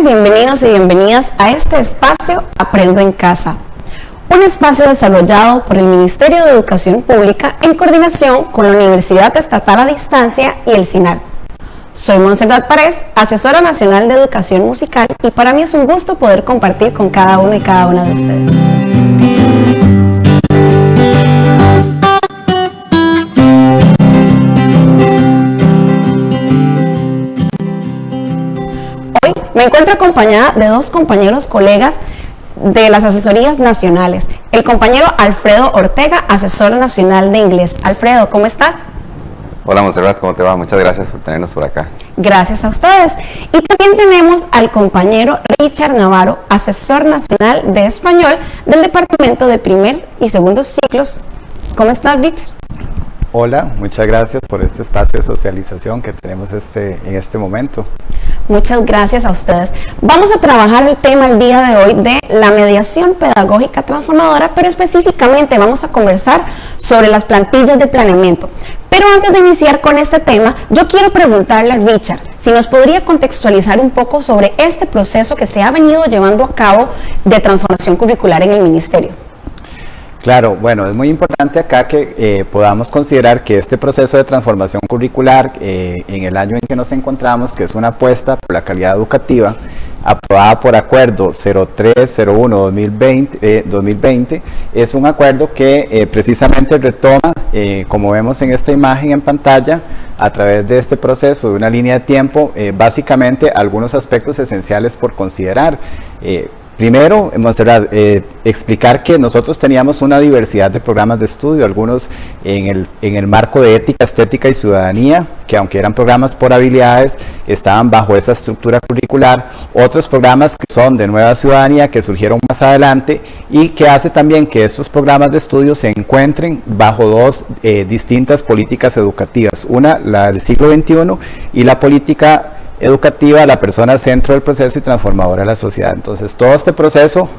Bienvenidos y bienvenidas a este espacio Aprendo en Casa, un espacio desarrollado por el Ministerio de Educación Pública en coordinación con la Universidad Estatal a Distancia y el CINAR. Soy Montserrat Párez, asesora nacional de educación musical, y para mí es un gusto poder compartir con cada uno y cada una de ustedes. Hoy me encuentro acompañada de dos compañeros colegas de las asesorías nacionales. El compañero Alfredo Ortega, asesor nacional de inglés. Alfredo, ¿cómo estás? Hola Montserrat, ¿cómo te va? Muchas gracias por tenernos por acá. Gracias a ustedes. Y también tenemos al compañero Richard Navarro, asesor nacional de español del Departamento de Primer y Segundo Ciclos. ¿Cómo estás, Richard? Hola, muchas gracias por este espacio de socialización que tenemos en este momento. Muchas gracias a ustedes. Vamos a trabajar el tema el día de hoy de la mediación pedagógica transformadora, pero específicamente vamos a conversar sobre las plantillas de planeamiento. Pero antes de iniciar con este tema, yo quiero preguntarle a Richard si nos podría contextualizar un poco sobre este proceso que se ha venido llevando a cabo de transformación curricular en el Ministerio. Claro, bueno, es muy importante acá que podamos considerar que este proceso de transformación curricular en el año en que nos encontramos, que es una apuesta por la calidad educativa, aprobada por acuerdo 0301-2020, es un acuerdo que precisamente retoma, como vemos en esta imagen en pantalla, a través de este proceso de una línea de tiempo, básicamente algunos aspectos esenciales por considerar. Primero, Montserrat, explicar que nosotros teníamos una diversidad de programas de estudio, algunos en el marco de ética, estética y ciudadanía, que aunque eran programas por habilidades, estaban bajo esa estructura curricular, otros programas que son de nueva ciudadanía, que surgieron más adelante, y que hace también que estos programas de estudio se encuentren bajo dos distintas políticas educativas, una, la del siglo XXI, y la política educativa, la persona centro del proceso y transformadora de la sociedad. Entonces, todo este proceso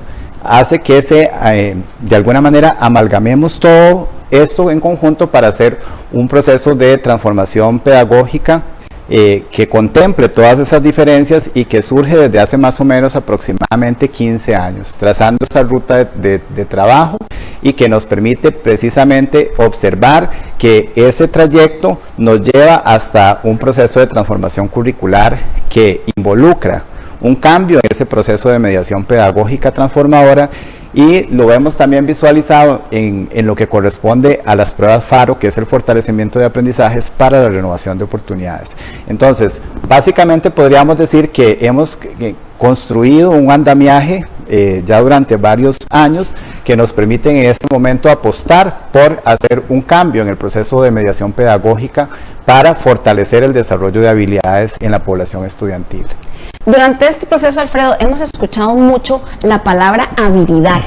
hace que de alguna manera amalgamemos todo esto en conjunto para hacer un proceso de transformación pedagógica que contemple todas esas diferencias y que surge desde hace más o menos aproximadamente 15 años, trazando esa ruta de trabajo y que nos permite precisamente observar que ese trayecto nos lleva hasta un proceso de transformación curricular que involucra un cambio en ese proceso de mediación pedagógica transformadora, y lo vemos también visualizado en lo que corresponde a las pruebas FARO, que es el fortalecimiento de aprendizajes para la renovación de oportunidades. Entonces, básicamente podríamos decir que hemos construido un andamiaje ya durante varios años que nos permiten en este momento apostar por hacer un cambio en el proceso de mediación pedagógica para fortalecer el desarrollo de habilidades en la población estudiantil. Durante este proceso, Alfredo, hemos escuchado mucho la palabra habilidad.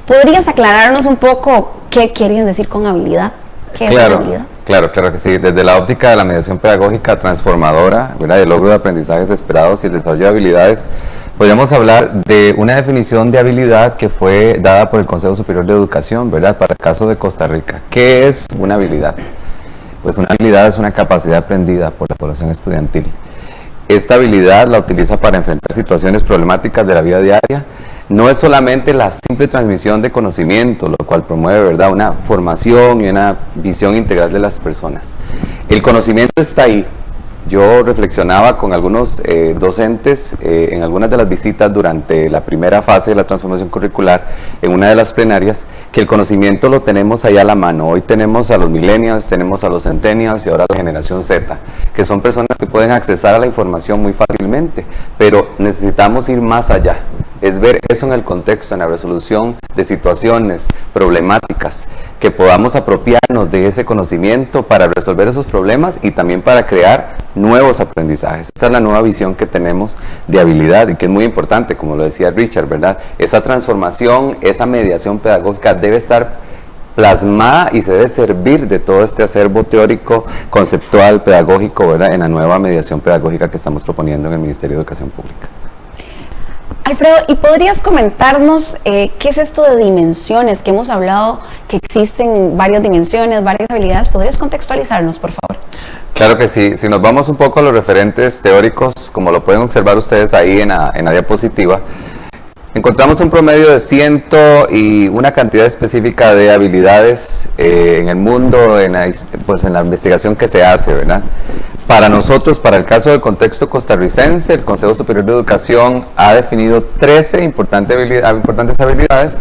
¿Podrías aclararnos un poco qué quieren decir con habilidad? ¿Qué es habilidad? Claro que sí. Desde la óptica de la mediación pedagógica transformadora, ¿verdad?, el logro de aprendizajes esperados y el desarrollo de habilidades, podríamos hablar de una definición de habilidad que fue dada por el Consejo Superior de Educación, ¿verdad?, para el caso de Costa Rica. ¿Qué es una habilidad? Pues una habilidad es una capacidad aprendida por la población estudiantil. Esta habilidad la utiliza para enfrentar situaciones problemáticas de la vida diaria. No es solamente la simple transmisión de conocimiento, lo cual promueve, ¿verdad?, una formación y una visión integral de las personas. El conocimiento está ahí. Yo reflexionaba con algunos docentes en algunas de las visitas durante la primera fase de la transformación curricular, en una de las plenarias, que el conocimiento lo tenemos ahí a la mano. Hoy tenemos a los millennials, tenemos a los centennials y ahora a la generación Z, que son personas que pueden accesar a la información muy fácilmente, pero necesitamos ir más allá. Es ver eso en el contexto, en la resolución de situaciones problemáticas, que podamos apropiarnos de ese conocimiento para resolver esos problemas y también para crear nuevos aprendizajes. Esa es la nueva visión que tenemos de habilidad y que es muy importante, como lo decía Richard, ¿verdad? Esa transformación, esa mediación pedagógica debe estar plasmada y se debe servir de todo este acervo teórico, conceptual, pedagógico, ¿verdad?, en la nueva mediación pedagógica que estamos proponiendo en el Ministerio de Educación Pública. Alfredo, ¿y podrías comentarnos qué es esto de dimensiones? Que hemos hablado que existen varias dimensiones, varias habilidades. ¿Podrías contextualizarnos, por favor? Claro que sí. Si nos vamos un poco a los referentes teóricos, como lo pueden observar ustedes ahí en la diapositiva, encontramos un promedio de 100 y una cantidad específica de habilidades en el mundo, en la investigación que se hace, ¿verdad? Para nosotros, para el caso del contexto costarricense, el Consejo Superior de Educación ha definido 13 importantes habilidades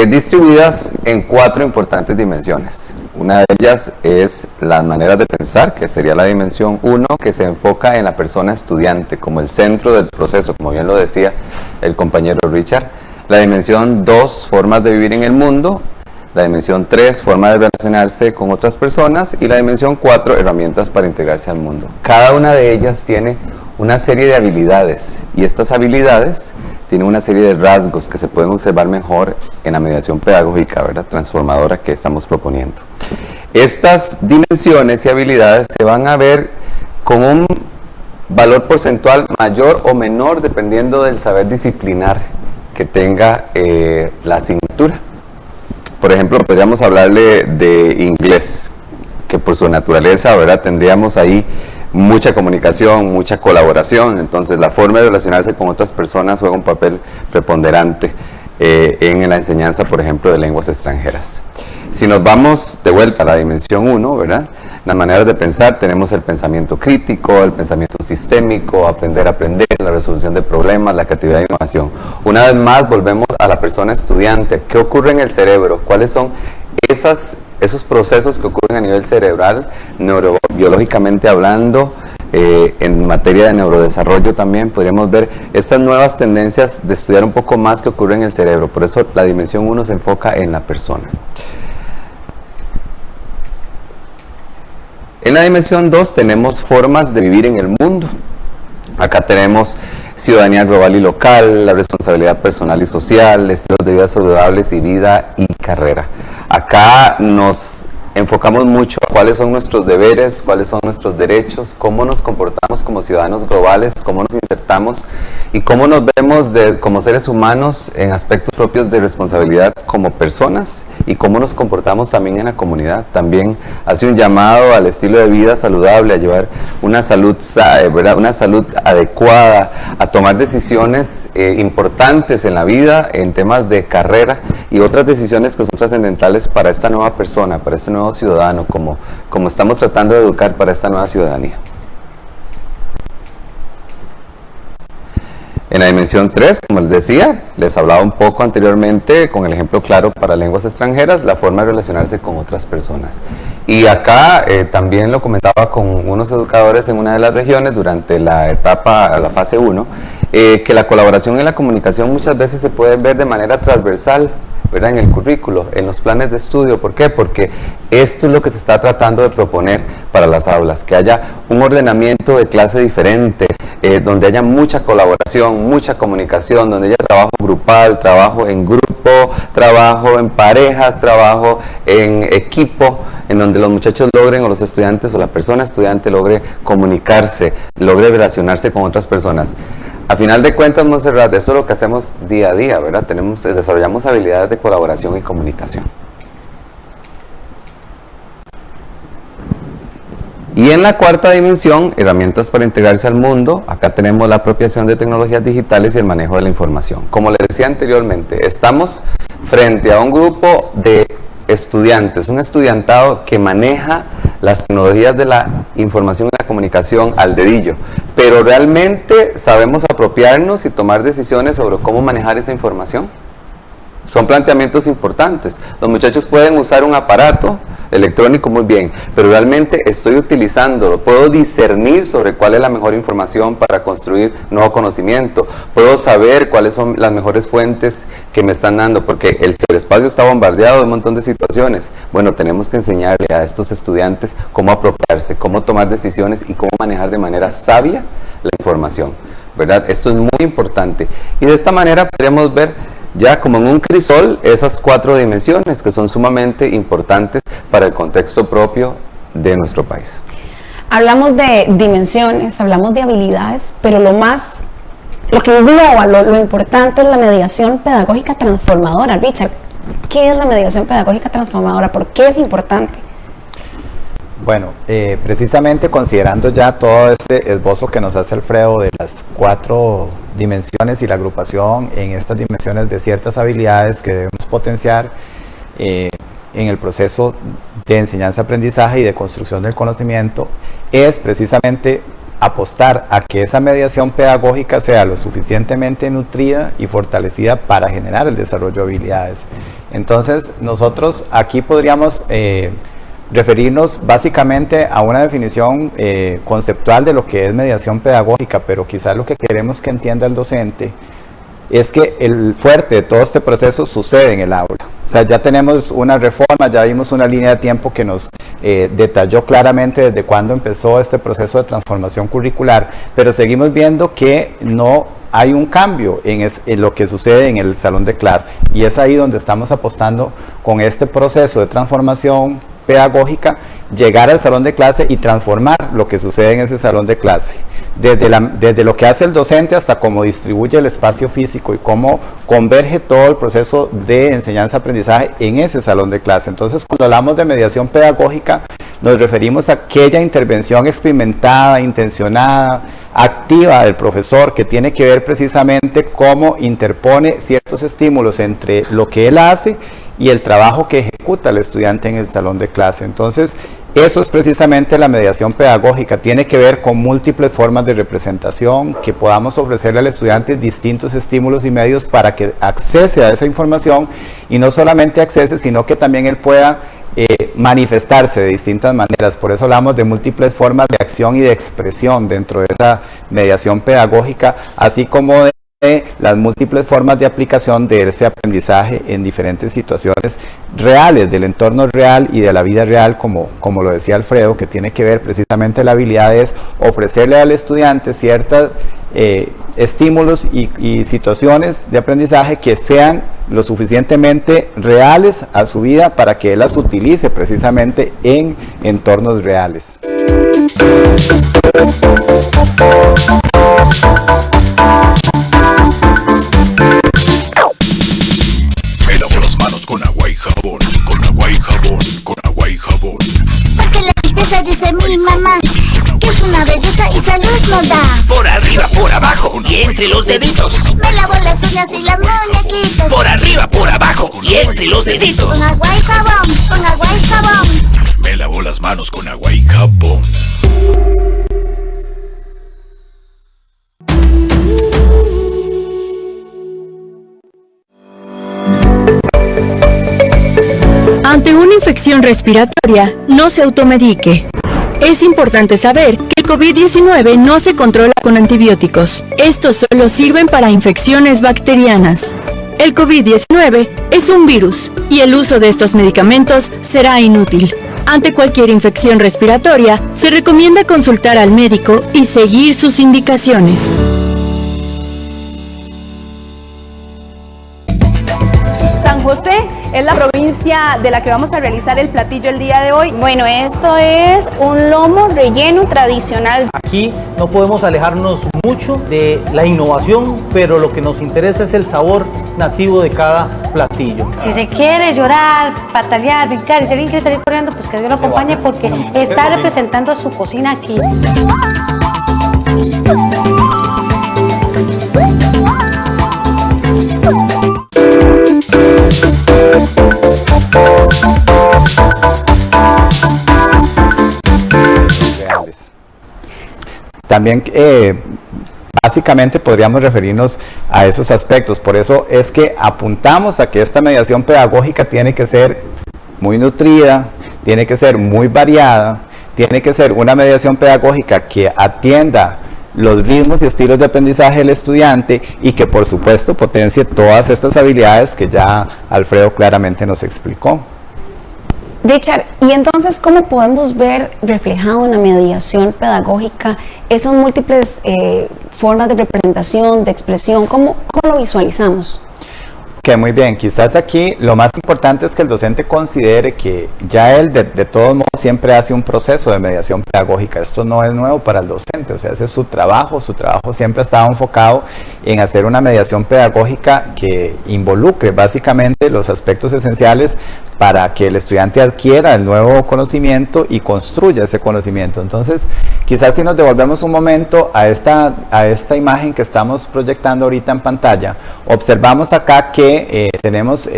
distribuidas en 4 importantes dimensiones. Una de ellas es las maneras de pensar, que sería la dimensión 1, que se enfoca en la persona estudiante como el centro del proceso, como bien lo decía el compañero Richard. La dimensión 2, formas de vivir en el mundo. La dimensión 3, forma de relacionarse con otras personas. Y la dimensión 4, herramientas para integrarse al mundo. Cada una de ellas tiene una serie de habilidades, y estas habilidades tienen una serie de rasgos que se pueden observar mejor en la mediación pedagógica, ¿verdad?, transformadora que estamos proponiendo. Estas dimensiones y habilidades se van a ver con un valor porcentual mayor o menor dependiendo del saber disciplinar que tenga la asignatura. Por ejemplo, podríamos hablarle de inglés, que por su naturaleza, ¿verdad?, tendríamos ahí mucha comunicación, mucha colaboración. Entonces la forma de relacionarse con otras personas juega un papel preponderante en la enseñanza, por ejemplo, de lenguas extranjeras. Si nos vamos de vuelta a la dimensión 1, ¿verdad?, las maneras de pensar, tenemos el pensamiento crítico, el pensamiento sistémico, aprender a aprender, la resolución de problemas, la creatividad e innovación. Una vez más, volvemos a la persona estudiante. ¿Qué ocurre en el cerebro? ¿Cuáles son esos procesos que ocurren a nivel cerebral, neurobiológicamente hablando? En materia de neurodesarrollo también podríamos ver estas nuevas tendencias de estudiar un poco más que ocurre en el cerebro. Por eso la dimensión 1 se enfoca en la persona. En la dimensión 2 tenemos formas de vivir en el mundo. Acá tenemos ciudadanía global y local, la responsabilidad personal y social, estilos de vida saludables y vida y carrera. Acá nos enfocamos mucho a cuáles son nuestros deberes, cuáles son nuestros derechos, cómo nos comportamos como ciudadanos globales, cómo nos insertamos y cómo nos vemos como seres humanos en aspectos propios de responsabilidad como personas, y cómo nos comportamos también en la comunidad. También hace un llamado al estilo de vida saludable, a llevar una salud, ¿verdad?, una salud adecuada, a tomar decisiones importantes en la vida, en temas de carrera y otras decisiones que son trascendentales para esta nueva persona, para este nuevo ciudadano, como estamos tratando de educar para esta nueva ciudadanía. En la dimensión 3, como les decía, les hablaba un poco anteriormente con el ejemplo claro para lenguas extranjeras, la forma de relacionarse con otras personas. Y acá también lo comentaba con unos educadores en una de las regiones durante la fase 1, que la colaboración y la comunicación muchas veces se puede ver de manera transversal, ¿verdad?, en el currículo, en los planes de estudio. ¿Por qué? Porque esto es lo que se está tratando de proponer para las aulas, que haya un ordenamiento de clase diferente, donde haya mucha colaboración, mucha comunicación, donde haya trabajo grupal, trabajo en grupo, trabajo en parejas, trabajo en equipo, en donde los muchachos logren, o los estudiantes, o la persona estudiante logre comunicarse, logre relacionarse con otras personas. A final de cuentas, Montserrat, eso es lo que hacemos día a día, ¿verdad? Desarrollamos habilidades de colaboración y comunicación. Y en la cuarta dimensión, herramientas para integrarse al mundo, acá tenemos la apropiación de tecnologías digitales y el manejo de la información. Como les decía anteriormente, estamos frente a un grupo de estudiantes, un estudiantado que maneja las tecnologías de la información y la comunicación al dedillo, pero realmente sabemos apropiarnos y tomar decisiones sobre cómo manejar esa información. Son planteamientos importantes. Los muchachos pueden usar un aparato electrónico muy bien, pero realmente estoy utilizándolo, puedo discernir sobre cuál es la mejor información para construir nuevo conocimiento, puedo saber cuáles son las mejores fuentes que me están dando, porque el ciberespacio está bombardeado de un montón de situaciones. Bueno, tenemos que enseñarle a estos estudiantes cómo apropiarse, cómo tomar decisiones y cómo manejar de manera sabia la información, ¿verdad? Esto es muy importante, y de esta manera podríamos ver ya como en un crisol esas 4 dimensiones que son sumamente importantes para el contexto propio de nuestro país. Hablamos de dimensiones, hablamos de habilidades, pero lo más lo que engloba, lo importante es la mediación pedagógica transformadora. Richard, ¿qué es la mediación pedagógica transformadora? ¿Por qué es importante? Bueno, precisamente considerando ya todo este esbozo que nos hace Alfredo de las 4 dimensiones y la agrupación en estas dimensiones de ciertas habilidades que debemos potenciar en el proceso de enseñanza-aprendizaje y de construcción del conocimiento, es precisamente apostar a que esa mediación pedagógica sea lo suficientemente nutrida y fortalecida para generar el desarrollo de habilidades. Entonces, nosotros aquí podríamos referirnos básicamente a una definición conceptual de lo que es mediación pedagógica, pero quizás lo que queremos que entienda el docente es que el fuerte de todo este proceso sucede en el aula. O sea, ya tenemos una reforma, ya vimos una línea de tiempo que nos detalló claramente desde cuándo empezó este proceso de transformación curricular, pero seguimos viendo que no hay un cambio en lo que sucede en el salón de clase, y es ahí donde estamos apostando con este proceso de transformación pedagógica, llegar al salón de clase y transformar lo que sucede en ese salón de clase, desde lo que hace el docente hasta cómo distribuye el espacio físico y cómo converge todo el proceso de enseñanza-aprendizaje en ese salón de clase. Entonces, cuando hablamos de mediación pedagógica, nos referimos a aquella intervención experimentada, intencionada, activa del profesor, que tiene que ver precisamente cómo interpone ciertos estímulos entre lo que él hace y el trabajo que ejecuta el estudiante en el salón de clase. Entonces, eso es precisamente la mediación pedagógica, tiene que ver con múltiples formas de representación, que podamos ofrecerle al estudiante distintos estímulos y medios para que accese a esa información, y no solamente accese, sino que también él pueda manifestarse de distintas maneras. Por eso hablamos de múltiples formas de acción y de expresión dentro de esa mediación pedagógica, así como de las múltiples formas de aplicación de ese aprendizaje en diferentes situaciones reales, del entorno real y de la vida real, como lo decía Alfredo, que tiene que ver precisamente la habilidad es ofrecerle al estudiante ciertos estímulos y situaciones de aprendizaje que sean lo suficientemente reales a su vida para que él las utilice precisamente en entornos reales. Me lavo las manos con agua y jabón, con agua y jabón, con agua y jabón. Porque la limpieza, dice mi mamá, que es una belleza y salud nos da. Por arriba, por abajo y entre los deditos. Me lavo las uñas y las muñequitas. Por arriba, por abajo y entre los deditos. Con agua y jabón, con agua y jabón. Me lavo las manos con agua y jabón. Ante una infección respiratoria, no se automedique. Es importante saber que el COVID-19 no se controla con antibióticos. Estos solo sirven para infecciones bacterianas. El COVID-19 es un virus y el uso de estos medicamentos será inútil. Ante cualquier infección respiratoria, se recomienda consultar al médico y seguir sus indicaciones. San José es la provincia de la que vamos a realizar el platillo el día de hoy. Bueno, esto es un lomo relleno tradicional. Aquí no podemos alejarnos mucho de la innovación, pero lo que nos interesa es el sabor nativo de cada platillo. Si se quiere llorar, patalear, brincar y si alguien quiere salir corriendo, pues que Dios lo acompañe porque está representando a su cocina aquí. También básicamente podríamos referirnos a esos aspectos. Por eso es que apuntamos a que esta mediación pedagógica tiene que ser muy nutrida, tiene que ser muy variada, tiene que ser una mediación pedagógica que atienda los ritmos y estilos de aprendizaje del estudiante y que por supuesto potencie todas estas habilidades que ya Alfredo claramente nos explicó. Richard, y entonces, ¿cómo podemos ver reflejado en la mediación pedagógica esas múltiples formas de representación, de expresión? ¿Cómo lo visualizamos? Que muy bien, quizás aquí lo más importante es que el docente considere que ya él de todos modos siempre hace un proceso de mediación pedagógica. Esto no es nuevo para el docente, o sea, ese es su trabajo siempre ha estado enfocado en hacer una mediación pedagógica que involucre básicamente los aspectos esenciales para que el estudiante adquiera el nuevo conocimiento y construya ese conocimiento. Entonces, quizás si nos devolvemos un momento a esta imagen que estamos proyectando ahorita en pantalla, observamos acá que tenemos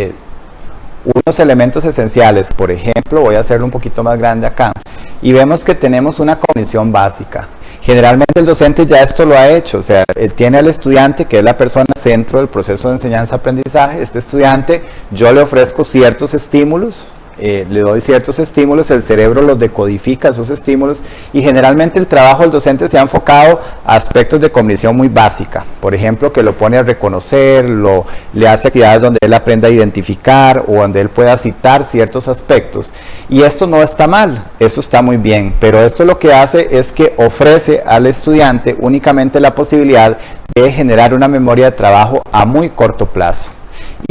unos elementos esenciales. Por ejemplo, voy a hacerlo un poquito más grande acá, y vemos que tenemos una cognición básica. Generalmente el docente ya esto lo ha hecho, o sea, él tiene al estudiante, que es la persona centro del proceso de enseñanza-aprendizaje. Este estudiante, yo le ofrezco ciertos estímulos, le doy ciertos estímulos, el cerebro los decodifica, esos estímulos, y generalmente el trabajo del docente se ha enfocado a aspectos de cognición muy básica. Por ejemplo, que lo pone a reconocer, le hace actividades donde él aprenda a identificar o donde él pueda citar ciertos aspectos. Y esto no está mal, eso está muy bien, pero esto lo que hace es que ofrece al estudiante únicamente la posibilidad de generar una memoria de trabajo a muy corto plazo.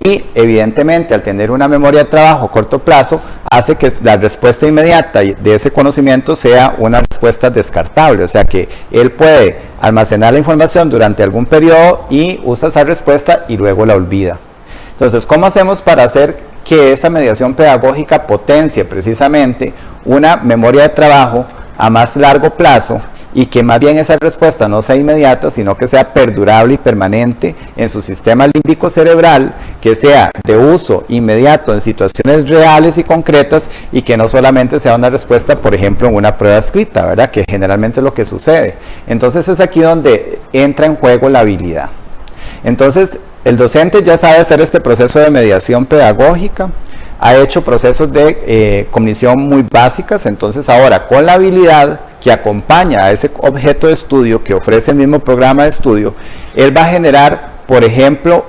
Y evidentemente, al tener una memoria de trabajo a corto plazo, hace que la respuesta inmediata de ese conocimiento sea una respuesta descartable, o sea que él puede almacenar la información durante algún periodo y usa esa respuesta y luego la olvida. Entonces, ¿cómo hacemos para hacer que esa mediación pedagógica potencie precisamente una memoria de trabajo a más largo plazo, y que más bien esa respuesta no sea inmediata, sino que sea perdurable y permanente en su sistema límbico cerebral, que sea de uso inmediato en situaciones reales y concretas, y que no solamente sea una respuesta, por ejemplo, en una prueba escrita, ¿verdad?, que generalmente es lo que sucede? Entonces es aquí donde entra en juego la habilidad. Entonces, el docente ya sabe hacer este proceso de mediación pedagógica, ha hecho procesos de cognición muy básicas. Entonces ahora, con la habilidad que acompaña a ese objeto de estudio que ofrece el mismo programa de estudio, él va a generar, por ejemplo,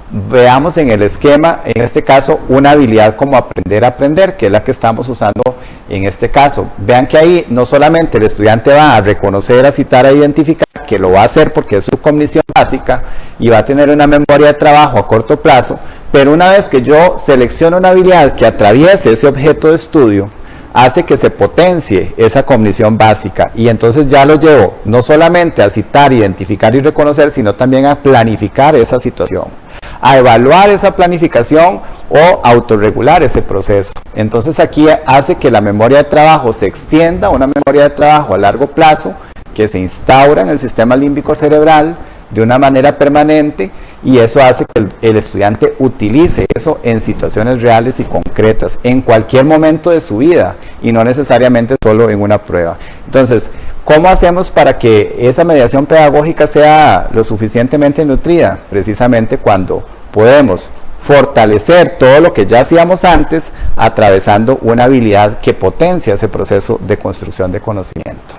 veamos en el esquema, en este caso, una habilidad como aprender a aprender, que es la que estamos usando en este caso. Vean que ahí no solamente el estudiante va a reconocer, a citar, a identificar, que lo va a hacer porque es su cognición básica y va a tener una memoria de trabajo a corto plazo, pero una vez que yo selecciono una habilidad que atraviese ese objeto de estudio, hace que se potencie esa cognición básica, y entonces ya lo llevo no solamente a citar, identificar y reconocer, sino también a planificar esa situación, a evaluar esa planificación o autorregular ese proceso. Entonces aquí hace que la memoria de trabajo se extienda, una memoria de trabajo a largo plazo que se instaura en el sistema límbico cerebral de una manera permanente, y eso hace que el estudiante utilice eso en situaciones reales y concretas en cualquier momento de su vida, y no necesariamente solo en una prueba. Entonces, ¿cómo hacemos para que esa mediación pedagógica sea lo suficientemente nutrida? Precisamente cuando podemos fortalecer todo lo que ya hacíamos antes, atravesando una habilidad que potencia ese proceso de construcción de conocimiento.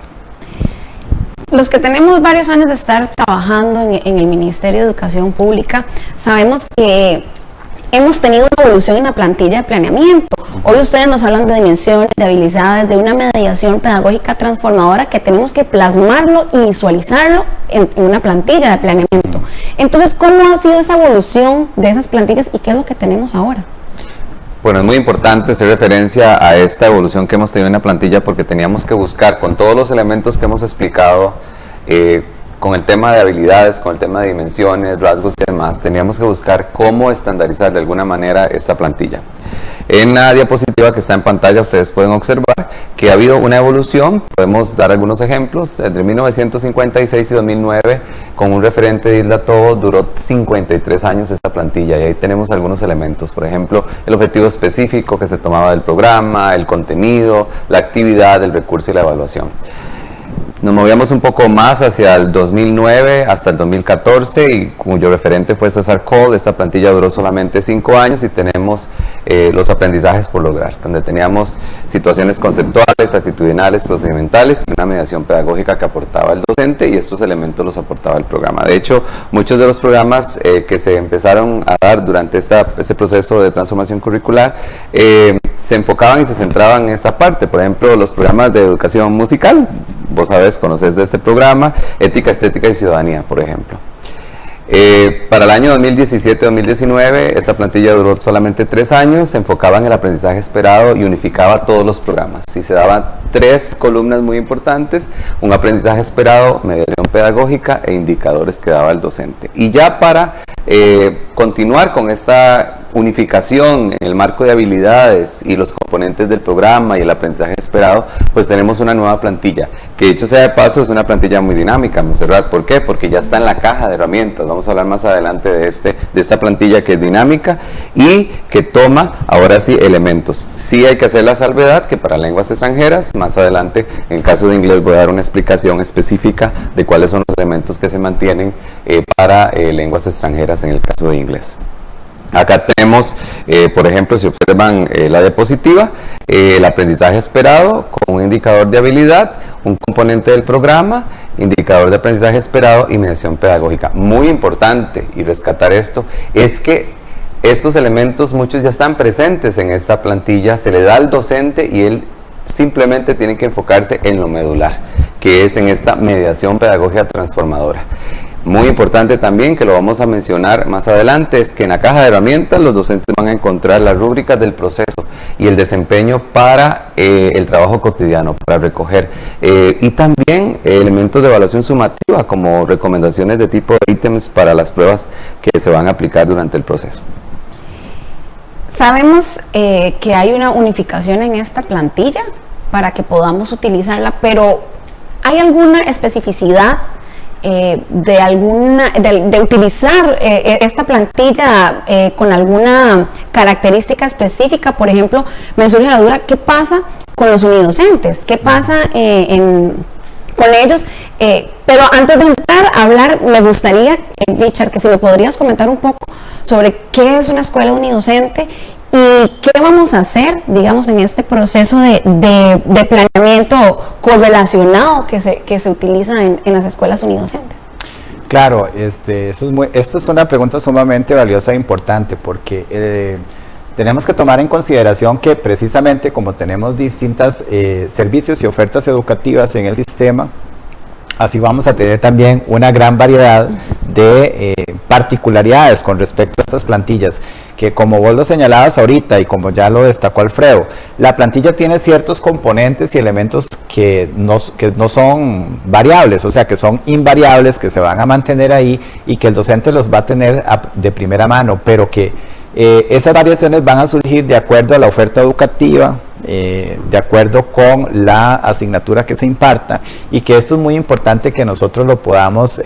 Los que tenemos varios años de estar trabajando en el Ministerio de Educación Pública, sabemos que hemos tenido una evolución en la plantilla de planeamiento. Hoy ustedes nos hablan de dimensiones, de habilidades, de una mediación pedagógica transformadora que tenemos que plasmarlo y visualizarlo en una plantilla de planeamiento. Entonces, ¿cómo ha sido esa evolución de esas plantillas y qué es lo que tenemos ahora? Bueno, es muy importante hacer referencia a esta evolución que hemos tenido en la plantilla, porque teníamos que buscar, con todos los elementos que hemos explicado, con el tema de habilidades, con el tema de dimensiones, rasgos y demás, teníamos que buscar cómo estandarizar de alguna manera esta plantilla. En la diapositiva que está en pantalla ustedes pueden observar que ha habido una evolución. Podemos dar algunos ejemplos. Entre 1956 y 2009, con un referente de Isla Todo, duró 53 años esta plantilla, y ahí tenemos algunos elementos. Por ejemplo, el objetivo específico que se tomaba del programa, el contenido, la actividad, el recurso y la evaluación. Nos movíamos un poco más hacia el 2009 hasta el 2014, y cuyo referente fue César Cole. Esta plantilla duró solamente 5 años, y tenemos los aprendizajes por lograr, donde teníamos situaciones conceptuales, actitudinales, procedimentales, y una mediación pedagógica que aportaba el docente, y estos elementos los aportaba el programa. De hecho, muchos de los programas que se empezaron a dar durante este proceso de transformación curricular se enfocaban y se centraban en esta parte. Por ejemplo, los programas de educación musical, vos sabés, conoces de este programa, ética, estética y ciudadanía, por ejemplo. Para el año 2017-2019, esta plantilla duró solamente 3 años, se enfocaba en el aprendizaje esperado y unificaba todos los programas. Y se daban 3 columnas muy importantes: un aprendizaje esperado, mediación pedagógica e indicadores que daba el docente. Y ya para continuar con esta unificación en el marco de habilidades y los componentes del programa y el aprendizaje esperado, pues tenemos una nueva plantilla, que dicho sea de paso es una plantilla muy dinámica, Montserrat. ¿Por qué? Porque ya está en la caja de herramientas. Vamos a hablar más adelante de esta plantilla, que es dinámica y que toma ahora sí elementos. Sí hay que hacer la salvedad que para lenguas extranjeras, más adelante en el caso de inglés voy a dar una explicación específica de cuáles son los elementos que se mantienen para lenguas extranjeras en el caso de inglés. Acá tenemos, por ejemplo, si observan la diapositiva, el aprendizaje esperado con un indicador de habilidad, un componente del programa, indicador de aprendizaje esperado y mediación pedagógica. Muy importante, y rescatar esto, es que estos elementos muchos ya están presentes en esta plantilla, se le da al docente y él simplemente tiene que enfocarse en lo medular, que es en esta mediación pedagógica transformadora. Muy importante también, que lo vamos a mencionar más adelante, es que en la caja de herramientas los docentes van a encontrar las rúbricas del proceso y el desempeño para el trabajo cotidiano, para recoger, y también elementos de evaluación sumativa como recomendaciones de tipo de ítems para las pruebas que se van a aplicar durante el proceso. Sabemos que hay una unificación en esta plantilla para que podamos utilizarla, pero ¿hay alguna especificidad de utilizar esta plantilla con alguna característica específica? Por ejemplo, me surge la duda, ¿qué pasa con los unidocentes? ¿Qué pasa con ellos? Pero antes de entrar a hablar, me gustaría, Richard, que si me podrías comentar un poco sobre qué es una escuela unidocente y qué vamos a hacer, digamos, en este proceso de planeamiento correlacionado que se utiliza en las escuelas unidocentes. Claro, esto es una pregunta sumamente valiosa e importante, porque tenemos que tomar en consideración que precisamente como tenemos distintos servicios y ofertas educativas en el sistema, así vamos a tener también una gran variedad de particularidades con respecto a estas plantillas, que como vos lo señalabas ahorita y como ya lo destacó Alfredo, la plantilla tiene ciertos componentes y elementos que no son variables, o sea que son invariables, que se van a mantener ahí y que el docente los va a tener de primera mano, pero que esas variaciones van a surgir de acuerdo a la oferta educativa, de acuerdo con la asignatura que se imparta, y que esto es muy importante que nosotros lo podamos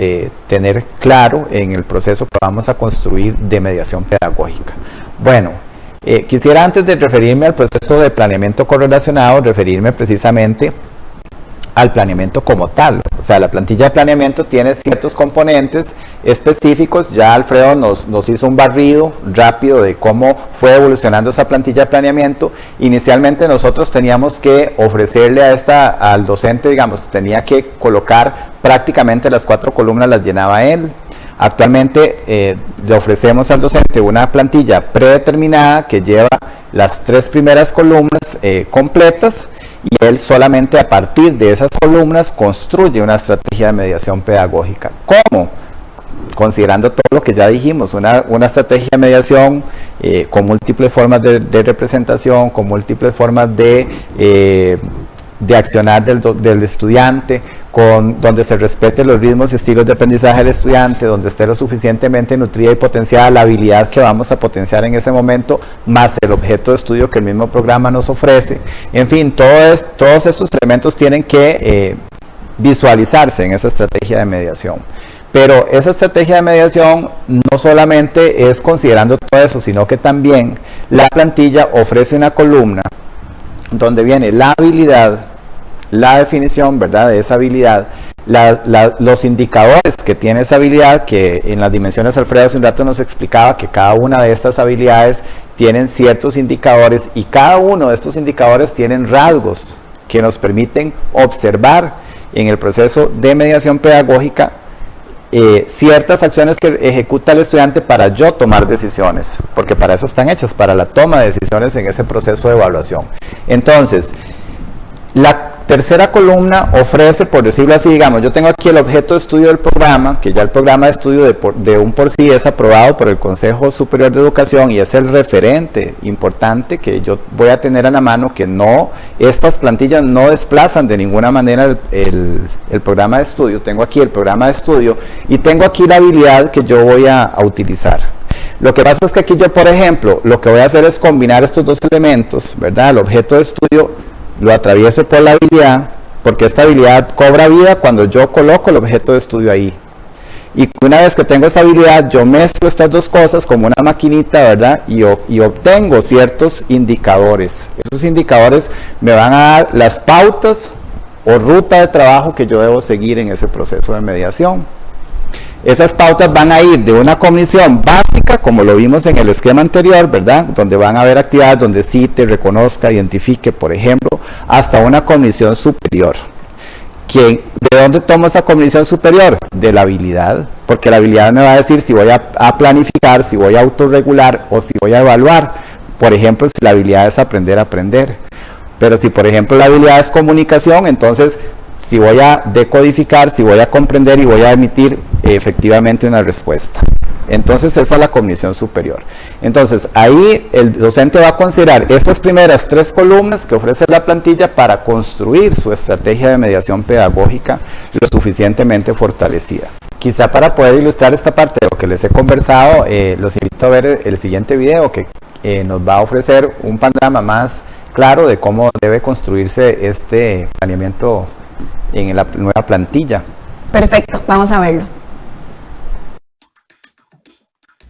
tener claro en el proceso que vamos a construir de mediación pedagógica. Bueno, quisiera, antes de referirme al proceso de planeamiento correlacionado, referirme precisamente al planeamiento como tal. O sea, la plantilla de planeamiento tiene ciertos componentes específicos. Ya Alfredo nos hizo un barrido rápido de cómo fue evolucionando esa plantilla de planeamiento. Inicialmente nosotros teníamos que ofrecerle al docente, digamos, tenía que colocar prácticamente las 4 columnas, las llenaba él. Actualmente le ofrecemos al docente una plantilla predeterminada que lleva las 3 primeras columnas completas, y él solamente a partir de esas columnas construye una estrategia de mediación pedagógica. ¿Cómo? Considerando todo lo que ya dijimos, una estrategia de mediación con múltiples formas de representación, con múltiples formas de accionar del estudiante, donde se respeten los ritmos y estilos de aprendizaje del estudiante, donde esté lo suficientemente nutrida y potenciada la habilidad que vamos a potenciar en ese momento, más el objeto de estudio que el mismo programa nos ofrece. En fin, todos estos elementos tienen que visualizarse en esa estrategia de mediación. Pero esa estrategia de mediación no solamente es considerando todo eso, sino que también la plantilla ofrece una columna donde viene la habilidad, la definición, ¿verdad?, de esa habilidad, los indicadores que tiene esa habilidad, que en las dimensiones Alfredo hace un rato nos explicaba que cada una de estas habilidades tienen ciertos indicadores, y cada uno de estos indicadores tienen rasgos que nos permiten observar en el proceso de mediación pedagógica ciertas acciones que ejecuta el estudiante para yo tomar decisiones, porque para eso están hechas, para la toma de decisiones en ese proceso de evaluación. Entonces, tercera columna ofrece, por decirlo así, digamos, yo tengo aquí el objeto de estudio del programa, que ya el programa de estudio de un por sí es aprobado por el Consejo Superior de Educación y es el referente importante que yo voy a tener a la mano, que no, estas plantillas no desplazan de ninguna manera el programa de estudio. Tengo aquí el programa de estudio y tengo aquí la habilidad que yo voy a utilizar. Lo que pasa es que aquí yo, por ejemplo, lo que voy a hacer es combinar estos dos elementos, ¿verdad? El objeto de estudio lo atravieso por la habilidad, porque esta habilidad cobra vida cuando yo coloco el objeto de estudio ahí. Y una vez que tengo esta habilidad, yo mezclo estas dos cosas como una maquinita, ¿verdad? Y obtengo ciertos indicadores. Esos indicadores me van a dar las pautas o ruta de trabajo que yo debo seguir en ese proceso de mediación. Esas pautas van a ir de una cognición básica, como lo vimos en el esquema anterior, ¿verdad? Donde van a haber actividades donde cite, reconozca, identifique, por ejemplo, hasta una cognición superior. ¿De dónde tomo esa cognición superior? De la habilidad, porque la habilidad me va a decir si voy a planificar, si voy a autorregular o si voy a evaluar. Por ejemplo, si la habilidad es aprender a aprender. Pero si, por ejemplo, la habilidad es comunicación, entonces si voy a decodificar, si voy a comprender y voy a emitir efectivamente una respuesta. Entonces esa es la cognición superior. Entonces ahí el docente va a considerar estas primeras tres columnas que ofrece la plantilla para construir su estrategia de mediación pedagógica lo suficientemente fortalecida. Quizá para poder ilustrar esta parte de lo que les he conversado, los invito a ver el siguiente video que nos va a ofrecer un panorama más claro de cómo debe construirse este planeamiento en la nueva plantilla. Perfecto, vamos a verlo.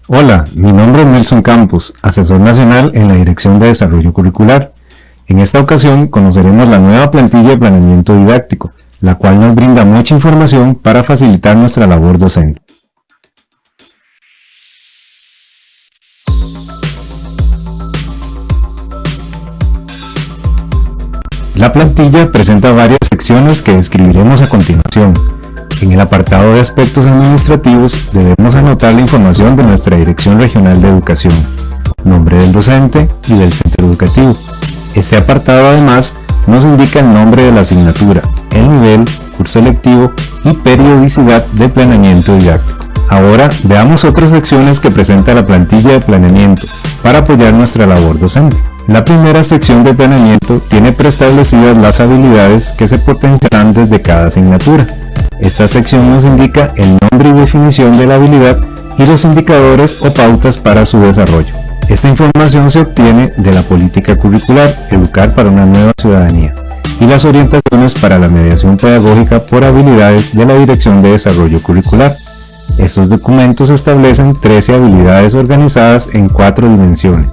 Hola, mi nombre es Nelson Campos, asesor nacional en la Dirección de Desarrollo Curricular. En esta ocasión conoceremos la nueva plantilla de planeamiento didáctico, la cual nos brinda mucha información para facilitar nuestra labor docente. La plantilla presenta varias secciones que describiremos a continuación. En el apartado de aspectos administrativos debemos anotar la información de nuestra Dirección Regional de Educación, nombre del docente y del centro educativo. Este apartado además nos indica el nombre de la asignatura, el nivel, curso electivo y periodicidad de planeamiento didáctico. Ahora veamos otras secciones que presenta la plantilla de planeamiento para apoyar nuestra labor docente. La primera sección de planeamiento tiene preestablecidas las habilidades que se potenciarán desde cada asignatura. Esta sección nos indica el nombre y definición de la habilidad y los indicadores o pautas para su desarrollo. Esta información se obtiene de la política curricular Educar para una nueva ciudadanía y las orientaciones para la mediación pedagógica por habilidades de la Dirección de Desarrollo Curricular. Estos documentos establecen 13 habilidades organizadas en 4 dimensiones.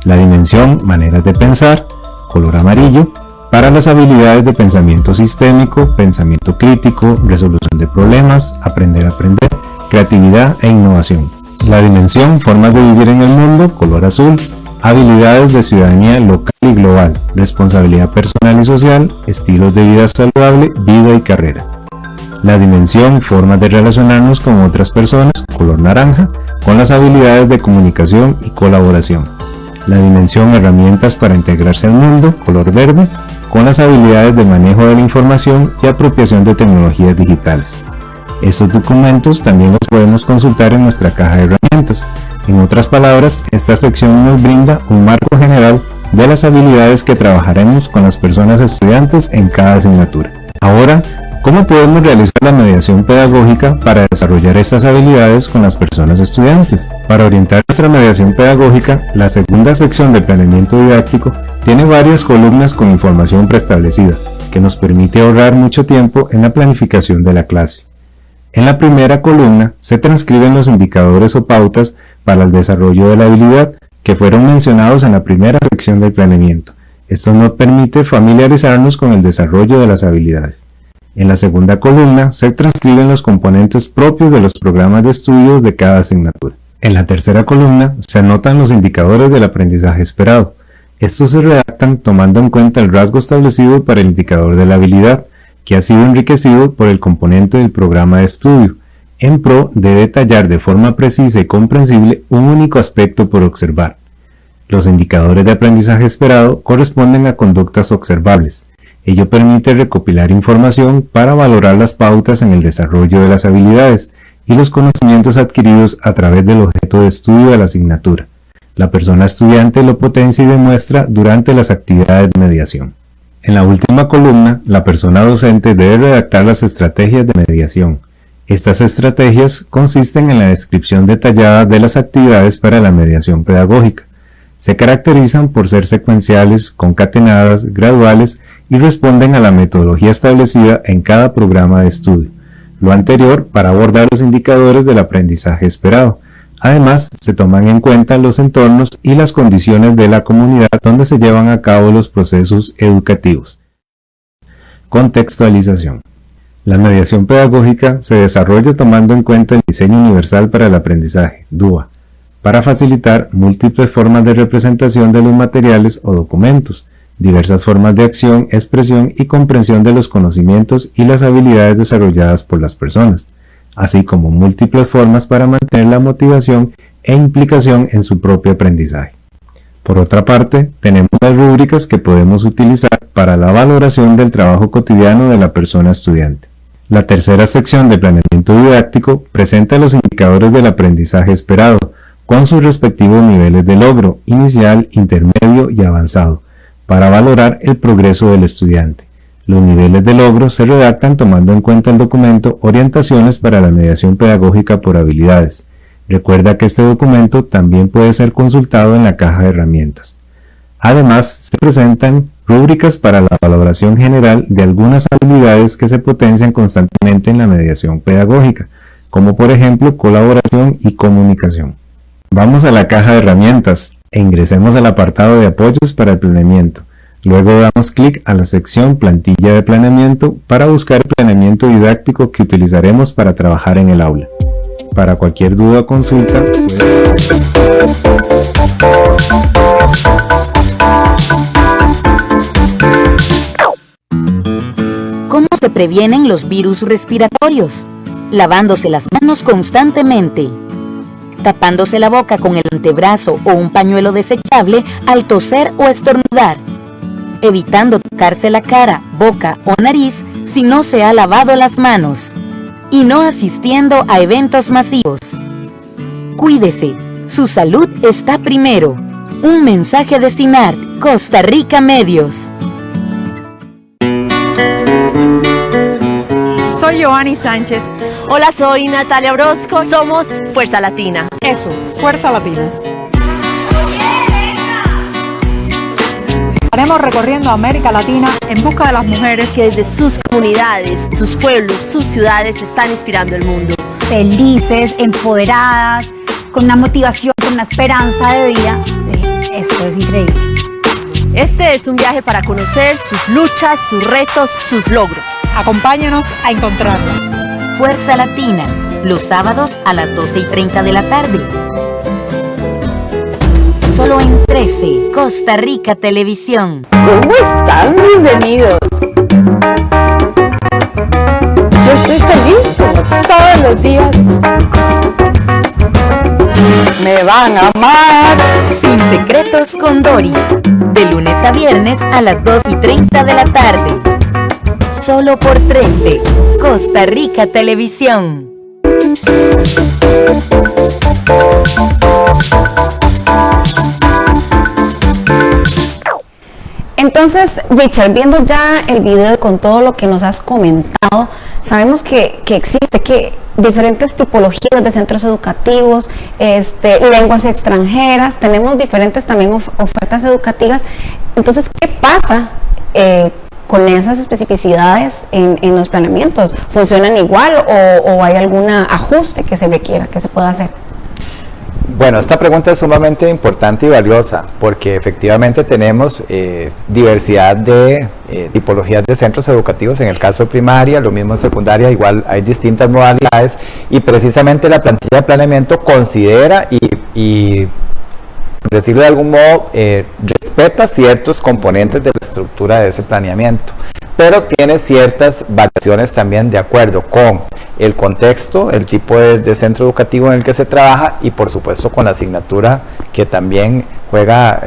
La dimensión maneras de pensar, color amarillo, para las habilidades de pensamiento sistémico, pensamiento crítico, resolución de problemas, aprender a aprender, creatividad e innovación. La dimensión formas de vivir en el mundo, color azul, habilidades de ciudadanía local y global, responsabilidad personal y social, estilos de vida saludable, vida y carrera. La dimensión formas de relacionarnos con otras personas, color naranja, con las habilidades de comunicación y colaboración. La dimensión herramientas para integrarse al mundo, color verde, con las habilidades de manejo de la información y apropiación de tecnologías digitales. Estos documentos también los podemos consultar en nuestra caja de herramientas. En otras palabras, esta sección nos brinda un marco general de las habilidades que trabajaremos con las personas estudiantes en cada asignatura. Ahora, ¿cómo podemos realizar la mediación pedagógica para desarrollar estas habilidades con las personas estudiantes? Para orientar nuestra mediación pedagógica, la segunda sección de planeamiento didáctico tiene varias columnas con información preestablecida, que nos permite ahorrar mucho tiempo en la planificación de la clase. En la primera columna se transcriben los indicadores o pautas para el desarrollo de la habilidad que fueron mencionados en la primera sección del planeamiento. Esto nos permite familiarizarnos con el desarrollo de las habilidades. En la segunda columna se transcriben los componentes propios de los programas de estudio de cada asignatura. En la tercera columna se anotan los indicadores del aprendizaje esperado. Estos se redactan tomando en cuenta el rasgo establecido para el indicador de la habilidad, que ha sido enriquecido por el componente del programa de estudio, en pro de detallar de forma precisa y comprensible un único aspecto por observar. Los indicadores de aprendizaje esperado corresponden a conductas observables, Ello permite recopilar información para valorar las pautas en el desarrollo de las habilidades y los conocimientos adquiridos a través del objeto de estudio de la asignatura. La persona estudiante lo potencia y demuestra durante las actividades de mediación. En la última columna, la persona docente debe redactar las estrategias de mediación. Estas estrategias consisten en la descripción detallada de las actividades para la mediación pedagógica. Se caracterizan por ser secuenciales, concatenadas, graduales y responden a la metodología establecida en cada programa de estudio. Lo anterior para abordar los indicadores del aprendizaje esperado. Además, se toman en cuenta los entornos y las condiciones de la comunidad donde se llevan a cabo los procesos educativos. Contextualización. La mediación pedagógica se desarrolla tomando en cuenta el diseño universal para el aprendizaje, DUA, para facilitar múltiples formas de representación de los materiales o documentos, diversas formas de acción, expresión y comprensión de los conocimientos y las habilidades desarrolladas por las personas, así como múltiples formas para mantener la motivación e implicación en su propio aprendizaje. Por otra parte, tenemos las rúbricas que podemos utilizar para la valoración del trabajo cotidiano de la persona estudiante. La tercera sección de planeamiento didáctico presenta los indicadores del aprendizaje esperado, con sus respectivos niveles de logro, inicial, intermedio y avanzado, para valorar el progreso del estudiante. Los niveles de logro se redactan tomando en cuenta el documento Orientaciones para la mediación pedagógica por habilidades. Recuerda que este documento también puede ser consultado en la caja de herramientas. Además, se presentan rúbricas para la valoración general de algunas habilidades que se potencian constantemente en la mediación pedagógica, como por ejemplo colaboración y comunicación. Vamos a la caja de herramientas e ingresemos al apartado de apoyos para el planeamiento. Luego damos clic a la sección Plantilla de planeamiento para buscar el planeamiento didáctico que utilizaremos para trabajar en el aula. Para cualquier duda o consulta, ¿Cómo se previenen los virus respiratorios? Lavándose las manos constantemente, tapándose la boca con el antebrazo o un pañuelo desechable al toser o estornudar, evitando tocarse la cara, boca o nariz si no se ha lavado las manos, y no asistiendo a eventos masivos. Cuídese, su salud está primero. Un mensaje de CINART, Costa Rica Medios. Soy Joanny Sánchez. Hola, soy Natalia Orozco. Somos Fuerza Latina. Eso, Fuerza Latina. Estaremos recorriendo América Latina en busca de las mujeres que desde sus comunidades, sus pueblos, sus ciudades están inspirando el mundo. Felices, empoderadas, con una motivación, con una esperanza de vida. Esto es increíble. Este es un viaje para conocer sus luchas, sus retos, sus logros. Acompáñanos a encontrarlo. Fuerza Latina, los sábados a las 12:30 de la tarde. Solo en 13, Costa Rica Televisión. ¿Cómo están? Bienvenidos. Yo estoy feliz como todos los días. Me van a amar. Sin secretos con Doris. De lunes a viernes a las 2:30 de la tarde. Solo por 13, Costa Rica Televisión. Entonces, Richard, viendo ya el video con todo lo que nos has comentado, sabemos que existe diferentes tipologías de centros educativos, lenguas extranjeras, tenemos diferentes también ofertas educativas. Entonces, ¿qué pasa con esas especificidades en los planeamientos? ¿Funcionan igual o hay algún ajuste que se requiera, que se pueda hacer? Bueno, esta pregunta es sumamente importante y valiosa porque efectivamente tenemos diversidad de tipologías de centros educativos. En el caso de primaria, lo mismo en secundaria, igual hay distintas modalidades y precisamente la plantilla de planeamiento considera y por decirlo de algún modo, respeta ciertos componentes de la estructura de ese planeamiento, pero tiene ciertas variaciones también de acuerdo con el contexto, el tipo de centro educativo en el que se trabaja y por supuesto con la asignatura que también juega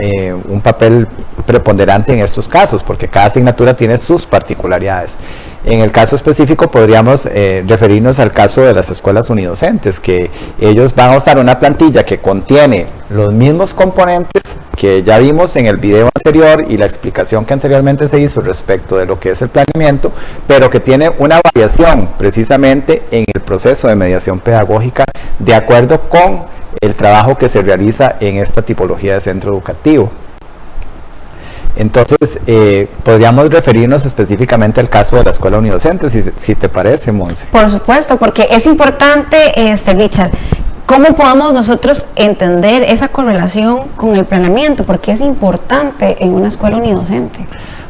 un papel preponderante en estos casos, porque cada asignatura tiene sus particularidades. En el caso específico podríamos referirnos al caso de las escuelas unidocentes, que ellos van a usar una plantilla que contiene los mismos componentes que ya vimos en el video anterior y la explicación que anteriormente se hizo respecto de lo que es el planeamiento, pero que tiene una variación precisamente en el proceso de mediación pedagógica de acuerdo con el trabajo que se realiza en esta tipología de centro educativo. Entonces, podríamos referirnos específicamente al caso de la escuela unidocente, si te parece, Monse. Por supuesto, porque es importante, Richard, ¿cómo podamos nosotros entender esa correlación con el planeamiento? Porque es importante en una escuela unidocente.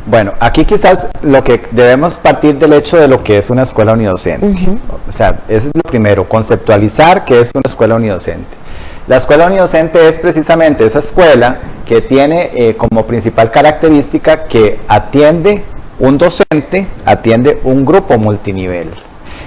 Bueno, aquí quizás lo que debemos partir del hecho de lo que es una escuela unidocente. O sea, eso es lo primero, conceptualizar qué es una escuela unidocente. La escuela unidocente es precisamente esa escuela que tiene como principal característica que atiende un docente, atiende un grupo multinivel.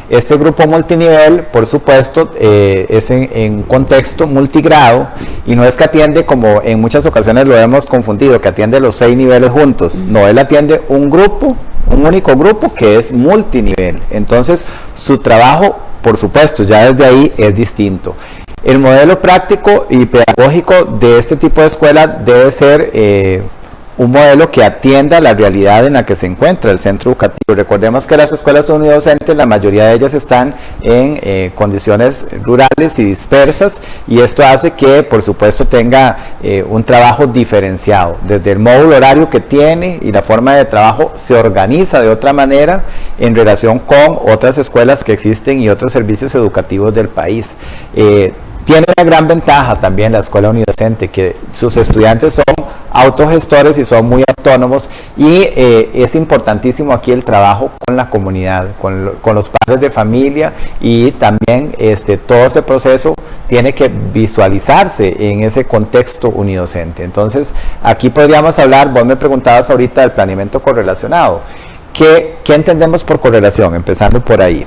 Este grupo multinivel, por supuesto, es en un contexto multigrado y no es que atiende, como en muchas ocasiones lo hemos confundido, que atiende los 6 niveles juntos. No, él atiende un grupo, un único grupo que es multinivel. Entonces, su trabajo, por supuesto, ya desde ahí es distinto. El modelo práctico y pedagógico de este tipo de escuela debe ser un modelo que atienda la realidad en la que se encuentra el centro educativo. Recordemos que las escuelas unidocentes, la mayoría de ellas están en condiciones rurales y dispersas, y esto hace que, por supuesto, tenga un trabajo diferenciado. Desde el módulo horario que tiene y la forma de trabajo se organiza de otra manera en relación con otras escuelas que existen y otros servicios educativos del país. Tiene una gran ventaja también la escuela unidocente, que sus estudiantes son autogestores y son muy autónomos, y es importantísimo aquí el trabajo con la comunidad, con los padres de familia, y también todo ese proceso tiene que visualizarse en ese contexto unidocente. Entonces, aquí podríamos hablar, vos me preguntabas ahorita del planeamiento correlacionado. ¿Qué entendemos por correlación? Empezando por ahí.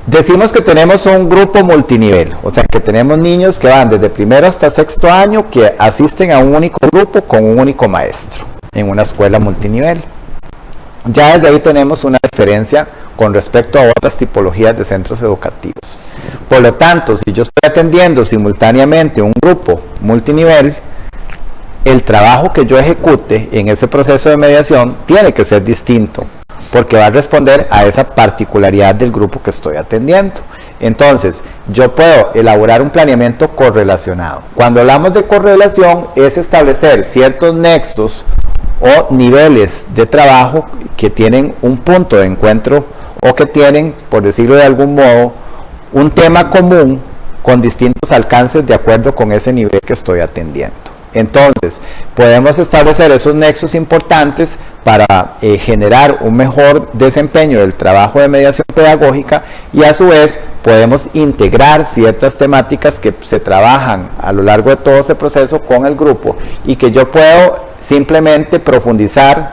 Decimos que tenemos un grupo multinivel, o sea que tenemos niños que van desde primero hasta sexto año que asisten a un único grupo con un único maestro en una escuela multinivel. Ya desde ahí tenemos una diferencia con respecto a otras tipologías de centros educativos. Por lo tanto, si yo estoy atendiendo simultáneamente un grupo multinivel, el trabajo que yo ejecute en ese proceso de mediación tiene que ser distinto, porque va a responder a esa particularidad del grupo que estoy atendiendo. Entonces, yo puedo elaborar un planeamiento correlacionado. Cuando hablamos de correlación, es establecer ciertos nexos o niveles de trabajo que tienen un punto de encuentro o que tienen, por decirlo de algún modo, un tema común con distintos alcances de acuerdo con ese nivel que estoy atendiendo. Entonces, podemos establecer esos nexos importantes para generar un mejor desempeño del trabajo de mediación pedagógica, y a su vez podemos integrar ciertas temáticas que se trabajan a lo largo de todo ese proceso con el grupo y que yo puedo simplemente profundizar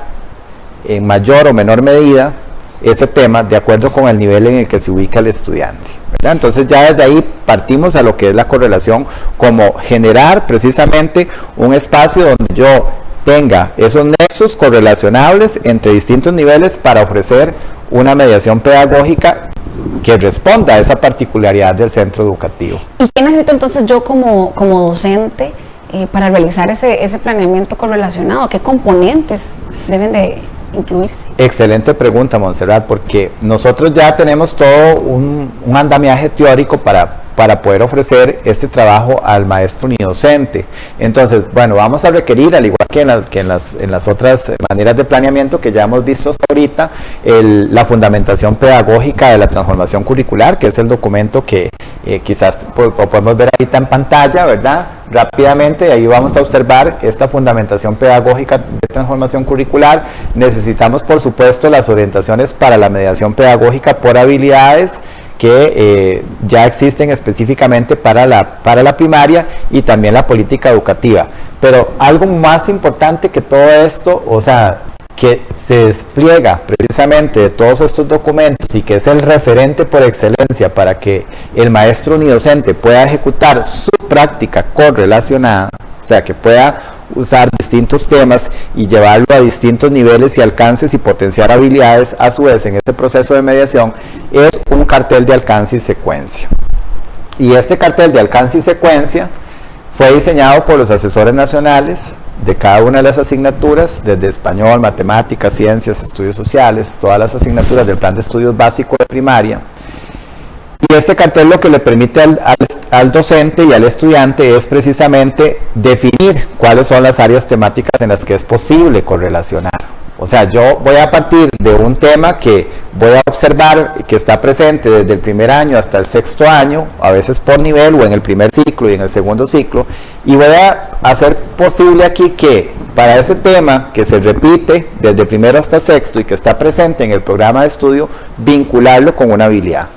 en mayor o menor medida ese tema de acuerdo con el nivel en el que se ubica el estudiante, ¿verdad? Entonces ya desde ahí partimos a lo que es la correlación, como generar precisamente un espacio donde yo tenga esos nexos correlacionables entre distintos niveles para ofrecer una mediación pedagógica que responda a esa particularidad del centro educativo. ¿Y qué necesito entonces yo como docente para realizar ese planeamiento correlacionado? ¿Qué componentes deben de incluirse? Excelente pregunta, Montserrat, porque nosotros ya tenemos todo un andamiaje teórico para poder ofrecer este trabajo al maestro unidocente. Entonces, bueno, vamos a requerir, al igual que en las otras maneras de planeamiento que ya hemos visto hasta ahorita, la fundamentación pedagógica de la transformación curricular, que es el documento que quizás podemos ver ahorita en pantalla, ¿verdad? Rápidamente, ahí vamos a observar esta fundamentación pedagógica de transformación curricular. Necesitamos, por supuesto, las orientaciones para la mediación pedagógica por habilidades, que ya existen específicamente para la primaria, y también la política educativa. Pero algo más importante que todo esto, o sea, que se despliega precisamente de todos estos documentos y que es el referente por excelencia para que el maestro unidocente pueda ejecutar su práctica correlacionada, sea, que pueda usar distintos temas y llevarlo a distintos niveles y alcances y potenciar habilidades a su vez en este proceso de mediación, es un cartel de alcance y secuencia. Y este cartel de alcance y secuencia fue diseñado por los asesores nacionales de cada una de las asignaturas, desde español, matemáticas, ciencias, estudios sociales, todas las asignaturas del plan de estudios básico de primaria. Y este cartel lo que le permite al docente y al estudiante es precisamente definir cuáles son las áreas temáticas en las que es posible correlacionar. O sea, yo voy a partir de un tema que voy a observar que está presente desde el primer año hasta el sexto año, a veces por nivel o en el primer ciclo y en el segundo ciclo, y voy a hacer posible aquí que para ese tema que se repite desde primero hasta sexto y que está presente en el programa de estudio, vincularlo con una habilidad.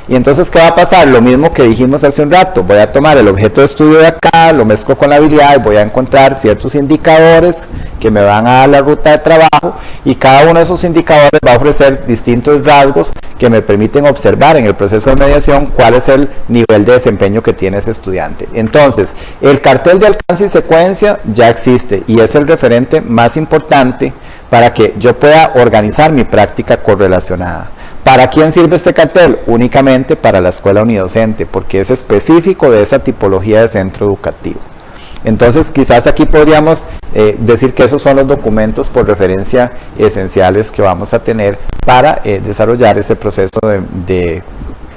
Y entonces, ¿qué va a pasar? Lo mismo que dijimos hace un rato, voy a tomar el objeto de estudio de acá, lo mezclo con la habilidad y voy a encontrar ciertos indicadores que me van a dar la ruta de trabajo, y cada uno de esos indicadores va a ofrecer distintos rasgos que me permiten observar en el proceso de mediación cuál es el nivel de desempeño que tiene ese estudiante. Entonces, el cartel de alcance y secuencia ya existe y es el referente más importante para que yo pueda organizar mi práctica correlacionada. ¿Para quién sirve este cartel? Únicamente para la escuela unidocente, porque es específico de esa tipología de centro educativo. Entonces, quizás aquí podríamos decir que esos son los documentos por referencia esenciales que vamos a tener para desarrollar ese proceso de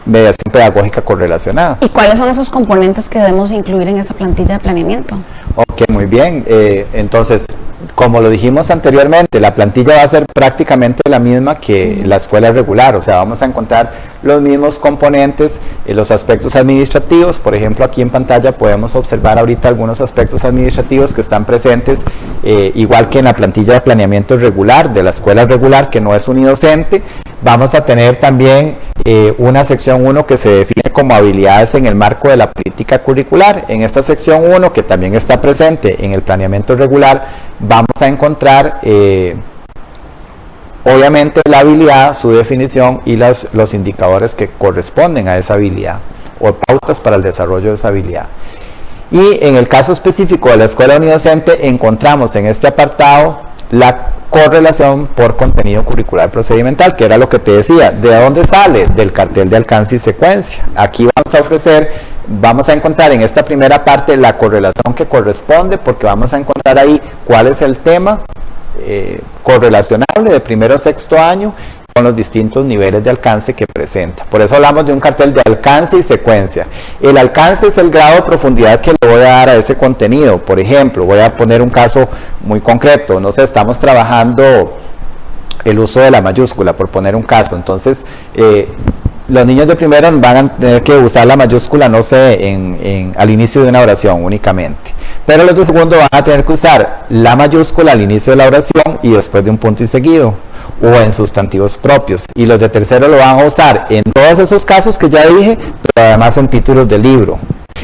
mediación pedagógica correlacionada. ¿Y cuáles son esos componentes que debemos incluir en esa plantilla de planeamiento? Ok, muy bien. Entonces, como lo dijimos anteriormente, la plantilla va a ser prácticamente la misma que la escuela regular, o sea, vamos a encontrar los mismos componentes, los aspectos administrativos. Por ejemplo, aquí en pantalla podemos observar ahorita algunos aspectos administrativos que están presentes, igual que en la plantilla de planeamiento regular de la escuela regular, que no es unidocente. Vamos a tener también una sección 1 que se define como habilidades en el marco de la política curricular. En esta sección 1, que también está presente en el planeamiento regular, vamos a encontrar obviamente la habilidad, su definición y los indicadores que corresponden a esa habilidad o pautas para el desarrollo de esa habilidad. Y en el caso específico de la escuela unidocente, encontramos en este apartado la correlación por contenido curricular procedimental, que era lo que te decía. ¿De dónde sale? Del cartel de alcance y secuencia. Aquí vamos a encontrar en esta primera parte la correlación que corresponde, porque vamos a encontrar ahí cuál es el tema correlacionable de primero a sexto año con los distintos niveles de alcance que presenta. Por eso hablamos de un cartel de alcance y secuencia. El alcance es el grado de profundidad que le voy a dar a ese contenido. Por ejemplo, voy a poner un caso muy concreto. No sé, estamos trabajando el uso de la mayúscula, por poner un caso. Entonces, los niños de primero van a tener que usar la mayúscula, no sé, al inicio de una oración únicamente. Pero los de segundo van a tener que usar la mayúscula al inicio de la oración y después de un punto y seguido, o en sustantivos propios. Y los de tercero lo van a usar en todos esos casos que ya dije, pero además en títulos de libro.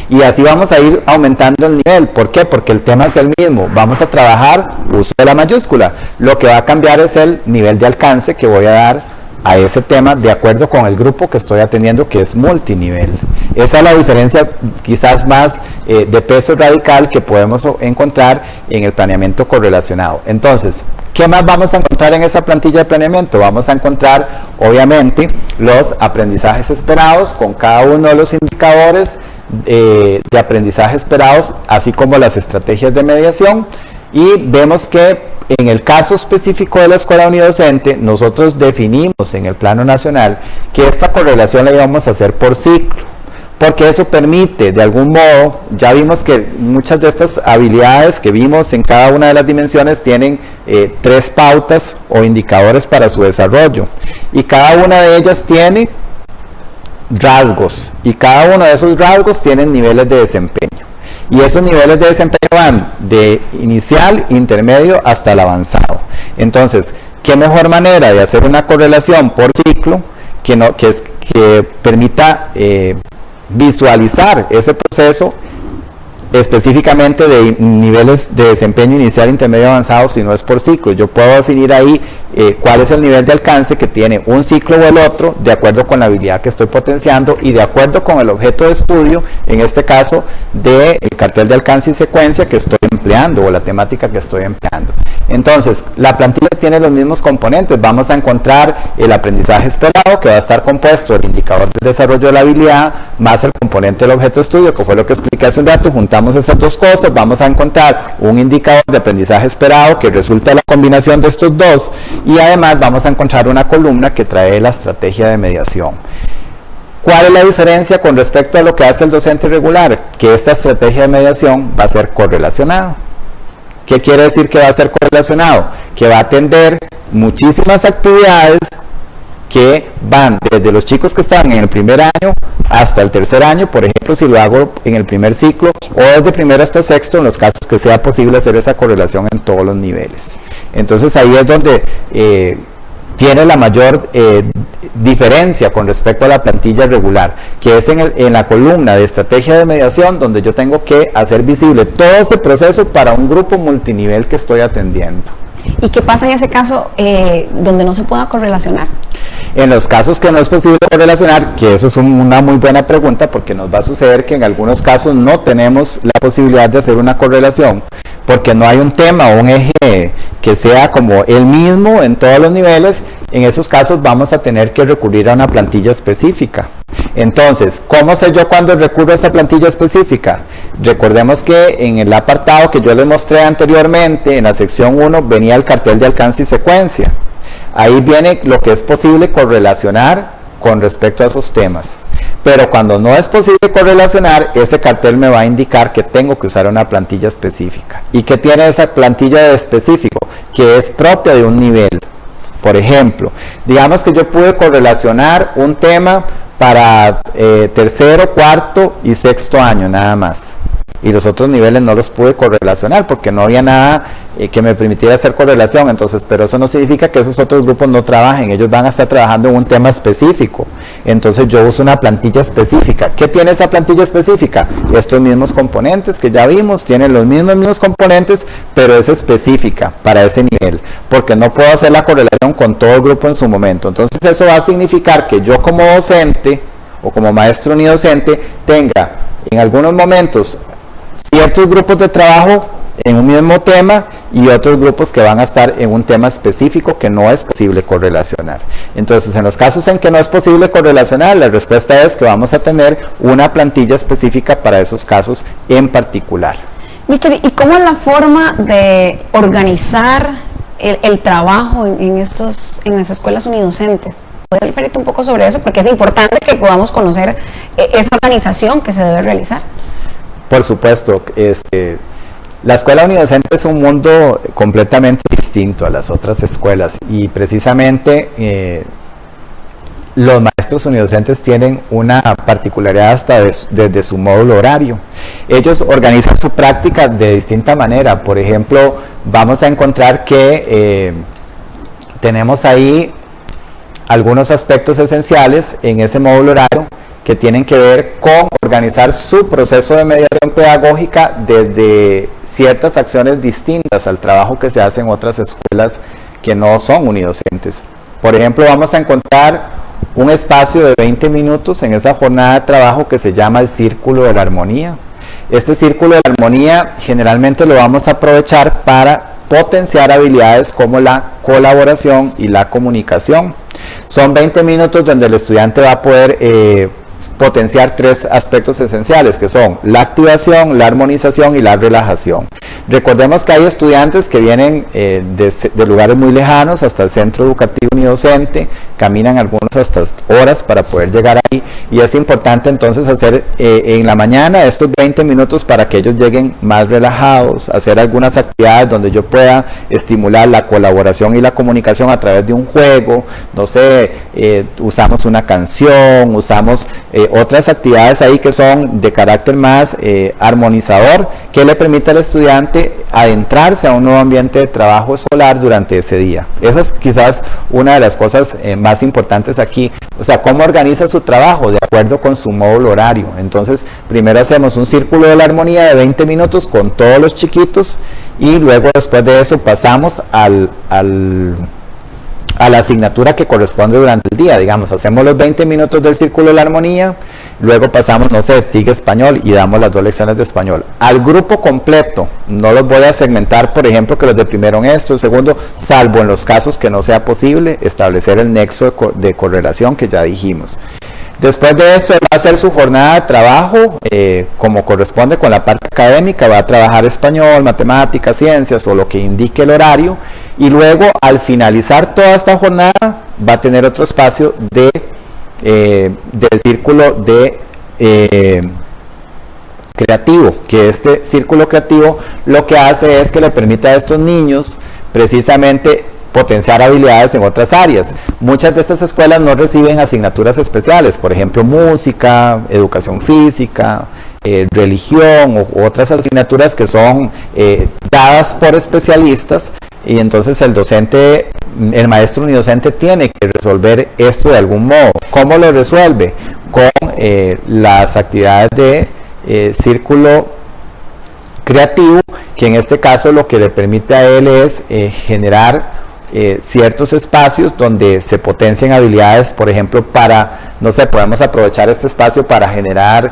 Y así vamos a ir aumentando el nivel. ¿Por qué? Porque el tema es el mismo. Vamos a trabajar uso de la mayúscula. Lo que va a cambiar es el nivel de alcance que voy a dar a ese tema de acuerdo con el grupo que estoy atendiendo, que es multinivel. Esa es la diferencia quizás más de peso radical que podemos encontrar en el planeamiento correlacionado. Entonces, ¿qué más vamos a encontrar en esa plantilla de planeamiento? Vamos a encontrar, obviamente, los aprendizajes esperados con cada uno de los indicadores de aprendizaje esperados, así como las estrategias de mediación. Y vemos que en el caso específico de la escuela unidocente, nosotros definimos en el plano nacional que esta correlación la íbamos a hacer por ciclo, porque eso permite, de algún modo, ya vimos que muchas de estas habilidades que vimos en cada una de las dimensiones tienen 3 pautas o indicadores para su desarrollo, y cada una de ellas tiene rasgos, y cada uno de esos rasgos tienen niveles de desempeño. Y esos niveles de desempeño van de inicial, intermedio hasta el avanzado. Entonces, ¿qué mejor manera de hacer una correlación por ciclo que permita visualizar ese proceso específicamente de niveles de desempeño inicial, intermedio, avanzado, si no es por ciclo. Yo puedo definir ahí cuál es el nivel de alcance que tiene un ciclo o el otro, de acuerdo con la habilidad que estoy potenciando y de acuerdo con el objeto de estudio, en este caso del cartel de alcance y secuencia que estoy empleando o la temática que estoy empleando. Entonces, la plantilla tiene los mismos componentes. Vamos a encontrar el aprendizaje esperado, que va a estar compuesto del indicador de desarrollo de la habilidad más el componente del objeto de estudio, que fue lo que expliqué hace un rato. Juntamos esas dos cosas, vamos a encontrar un indicador de aprendizaje esperado que resulta de la combinación de estos dos, y además vamos a encontrar una columna que trae la estrategia de mediación. ¿Cuál es la diferencia con respecto a lo que hace el docente regular? Que esta estrategia de mediación va a ser correlacionada. ¿Qué quiere decir que va a ser correlacionado? Que va a atender muchísimas actividades que van desde los chicos que están en el primer año hasta el tercer año, por ejemplo, si lo hago en el primer ciclo, o desde primero hasta sexto, en los casos que sea posible hacer esa correlación en todos los niveles. Entonces ahí es donde tiene la mayor diferencia con respecto a la plantilla regular, que es en la columna de estrategia de mediación, donde yo tengo que hacer visible todo ese proceso para un grupo multinivel que estoy atendiendo. ¿Y qué pasa en ese caso donde no se pueda correlacionar? En los casos que no es posible correlacionar, que eso es una muy buena pregunta, porque nos va a suceder que en algunos casos no tenemos la posibilidad de hacer una correlación, porque no hay un tema o un eje que sea como el mismo en todos los niveles. En esos casos vamos a tener que recurrir a una plantilla específica. Entonces, ¿cómo sé yo cuando recurro a esa plantilla específica? Recordemos que en el apartado que yo les mostré anteriormente, en la sección 1, venía el cartel de alcance y secuencia. Ahí viene lo que es posible correlacionar con respecto a esos temas. Pero cuando no es posible correlacionar, ese cartel me va a indicar que tengo que usar una plantilla específica. ¿Y qué tiene esa plantilla de específico? Que es propia de un nivel. Por ejemplo, digamos que yo pude correlacionar un tema para tercero, cuarto y sexto año nada más. Y los otros niveles no los pude correlacionar porque no había nada que me permitiera hacer correlación. Entonces, pero eso no significa que esos otros grupos no trabajen. Ellos van a estar trabajando en un tema específico. Entonces yo uso una plantilla específica. ¿Qué tiene esa plantilla específica? Estos mismos componentes que ya vimos, tienen los mismos componentes, pero es específica para ese nivel, porque no puedo hacer la correlación con todo el grupo en su momento. Entonces eso va a significar que yo como docente o como maestro unidocente tenga en algunos momentos ciertos grupos de trabajo en un mismo tema y otros grupos que van a estar en un tema específico que no es posible correlacionar. Entonces, en los casos en que no es posible correlacionar, la respuesta es que vamos a tener una plantilla específica para esos casos en particular. Michelle, ¿y cómo es la forma de organizar el trabajo en las escuelas unidocentes? ¿Puedes referirte un poco sobre eso? Porque es importante que podamos conocer esa organización que se debe realizar. Por supuesto, la escuela unidocente es un mundo completamente distinto a las otras escuelas y precisamente los maestros unidocentes tienen una particularidad hasta desde su módulo horario. Ellos organizan su práctica de distinta manera. Por ejemplo, vamos a encontrar que tenemos ahí algunos aspectos esenciales en ese módulo horario que tienen que ver con organizar su proceso de mediación pedagógica desde ciertas acciones distintas al trabajo que se hace en otras escuelas que no son unidocentes. Por ejemplo, vamos a encontrar un espacio de 20 minutos en esa jornada de trabajo que se llama el Círculo de la Armonía. Este Círculo de la Armonía generalmente lo vamos a aprovechar para potenciar habilidades como la colaboración y la comunicación. Son 20 minutos donde el estudiante va a poder potenciar tres aspectos esenciales, que son la activación, la armonización y la relajación. Recordemos que hay estudiantes que vienen de lugares muy lejanos hasta el centro educativo unidocente, caminan algunos hasta horas para poder llegar ahí, y es importante entonces hacer en la mañana estos 20 minutos para que ellos lleguen más relajados, hacer algunas actividades donde yo pueda estimular la colaboración y la comunicación a través de un juego, no sé, usamos una canción, usamos otras actividades ahí que son de carácter más armonizador, que le permite al estudiante adentrarse a un nuevo ambiente de trabajo escolar durante ese día. Esa es quizás una de las cosas más importantes aquí. O sea, cómo organiza su trabajo de acuerdo con su módulo horario. Entonces, primero hacemos un círculo de la armonía de 20 minutos con todos los chiquitos y luego después de eso pasamos a la asignatura que corresponde durante el día. Digamos, hacemos los 20 minutos del círculo de la armonía, luego pasamos, no sé, sigue español y damos las 2 lecciones de español. Al grupo completo, no los voy a segmentar, por ejemplo, que los de primero en esto, segundo, salvo en los casos que no sea posible establecer el nexo de correlación que ya dijimos. Después de esto, él va a hacer su jornada de trabajo como corresponde con la parte académica, va a trabajar español, matemáticas, ciencias o lo que indique el horario, y luego al finalizar toda esta jornada va a tener otro espacio del círculo de creativo, que este círculo creativo lo que hace es que le permite a estos niños precisamente potenciar habilidades en otras áreas. Muchas de estas escuelas no reciben asignaturas especiales, por ejemplo música, educación física, religión u otras asignaturas que son dadas por especialistas, y entonces el maestro unidocente tiene que resolver esto de algún modo. ¿Cómo lo resuelve? Con las actividades de círculo creativo, que en este caso lo que le permite a él es generar ciertos espacios donde se potencian habilidades, por ejemplo, no sé, podemos aprovechar este espacio para generar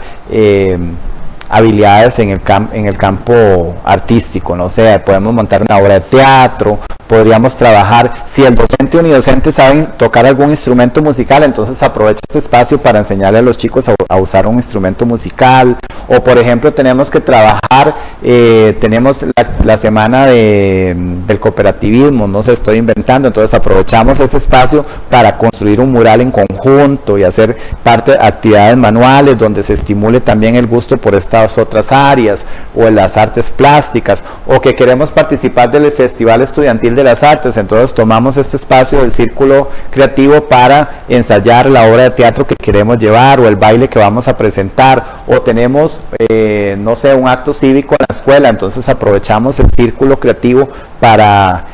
habilidades en el campo artístico, no sé, podemos montar una obra de teatro, podríamos trabajar, si el docente o unidocente saben tocar algún instrumento musical, entonces aprovecha este espacio para enseñarle a los chicos a usar un instrumento musical, o por ejemplo tenemos que trabajar, tenemos la semana del cooperativismo, no sé, estoy inventando, entonces aprovechamos ese espacio para construir un mural en conjunto y hacer parte de actividades manuales donde se estimule también el gusto por estas otras áreas, o en las artes plásticas, o que queremos participar del Festival Estudiantil de las Artes, entonces tomamos este espacio del círculo creativo para ensayar la obra de teatro que queremos llevar, o el baile que vamos a presentar, o tenemos, no sé, un acto cívico en la escuela, entonces aprovechamos el círculo creativo para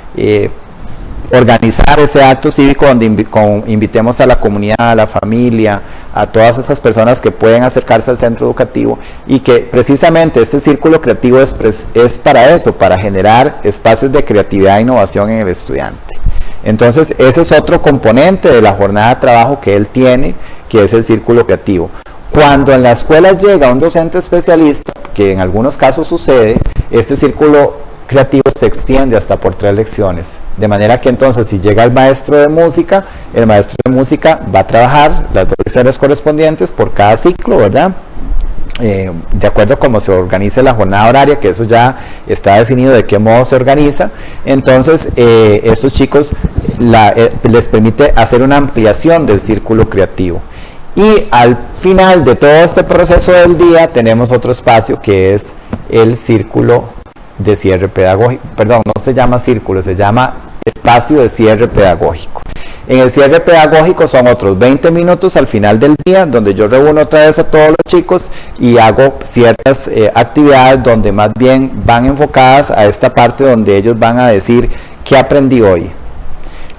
organizar ese acto cívico donde invitemos a la comunidad, a la familia, a todas esas personas que pueden acercarse al centro educativo, y que precisamente este círculo creativo es para eso, para generar espacios de creatividad e innovación en el estudiante. Entonces ese es otro componente de la jornada de trabajo que él tiene, que es el círculo creativo. Cuando en la escuela llega un docente especialista, que en algunos casos sucede, este círculo creativo se extiende hasta por 3 lecciones, de manera que entonces si llega el maestro de música, el maestro de música va a trabajar las 2 lecciones correspondientes por cada ciclo, ¿verdad? De acuerdo a cómo se organice la jornada horaria, que eso ya está definido de qué modo se organiza. Entonces estos chicos les permite hacer una ampliación del círculo creativo, y al final de todo este proceso del día tenemos otro espacio que es el círculo de cierre pedagógico, perdón, no se llama círculo, se llama espacio de cierre pedagógico. En el cierre pedagógico son otros 20 minutos al final del día, donde yo reúno otra vez a todos los chicos y hago ciertas actividades donde más bien van enfocadas a esta parte donde ellos van a decir qué aprendí hoy,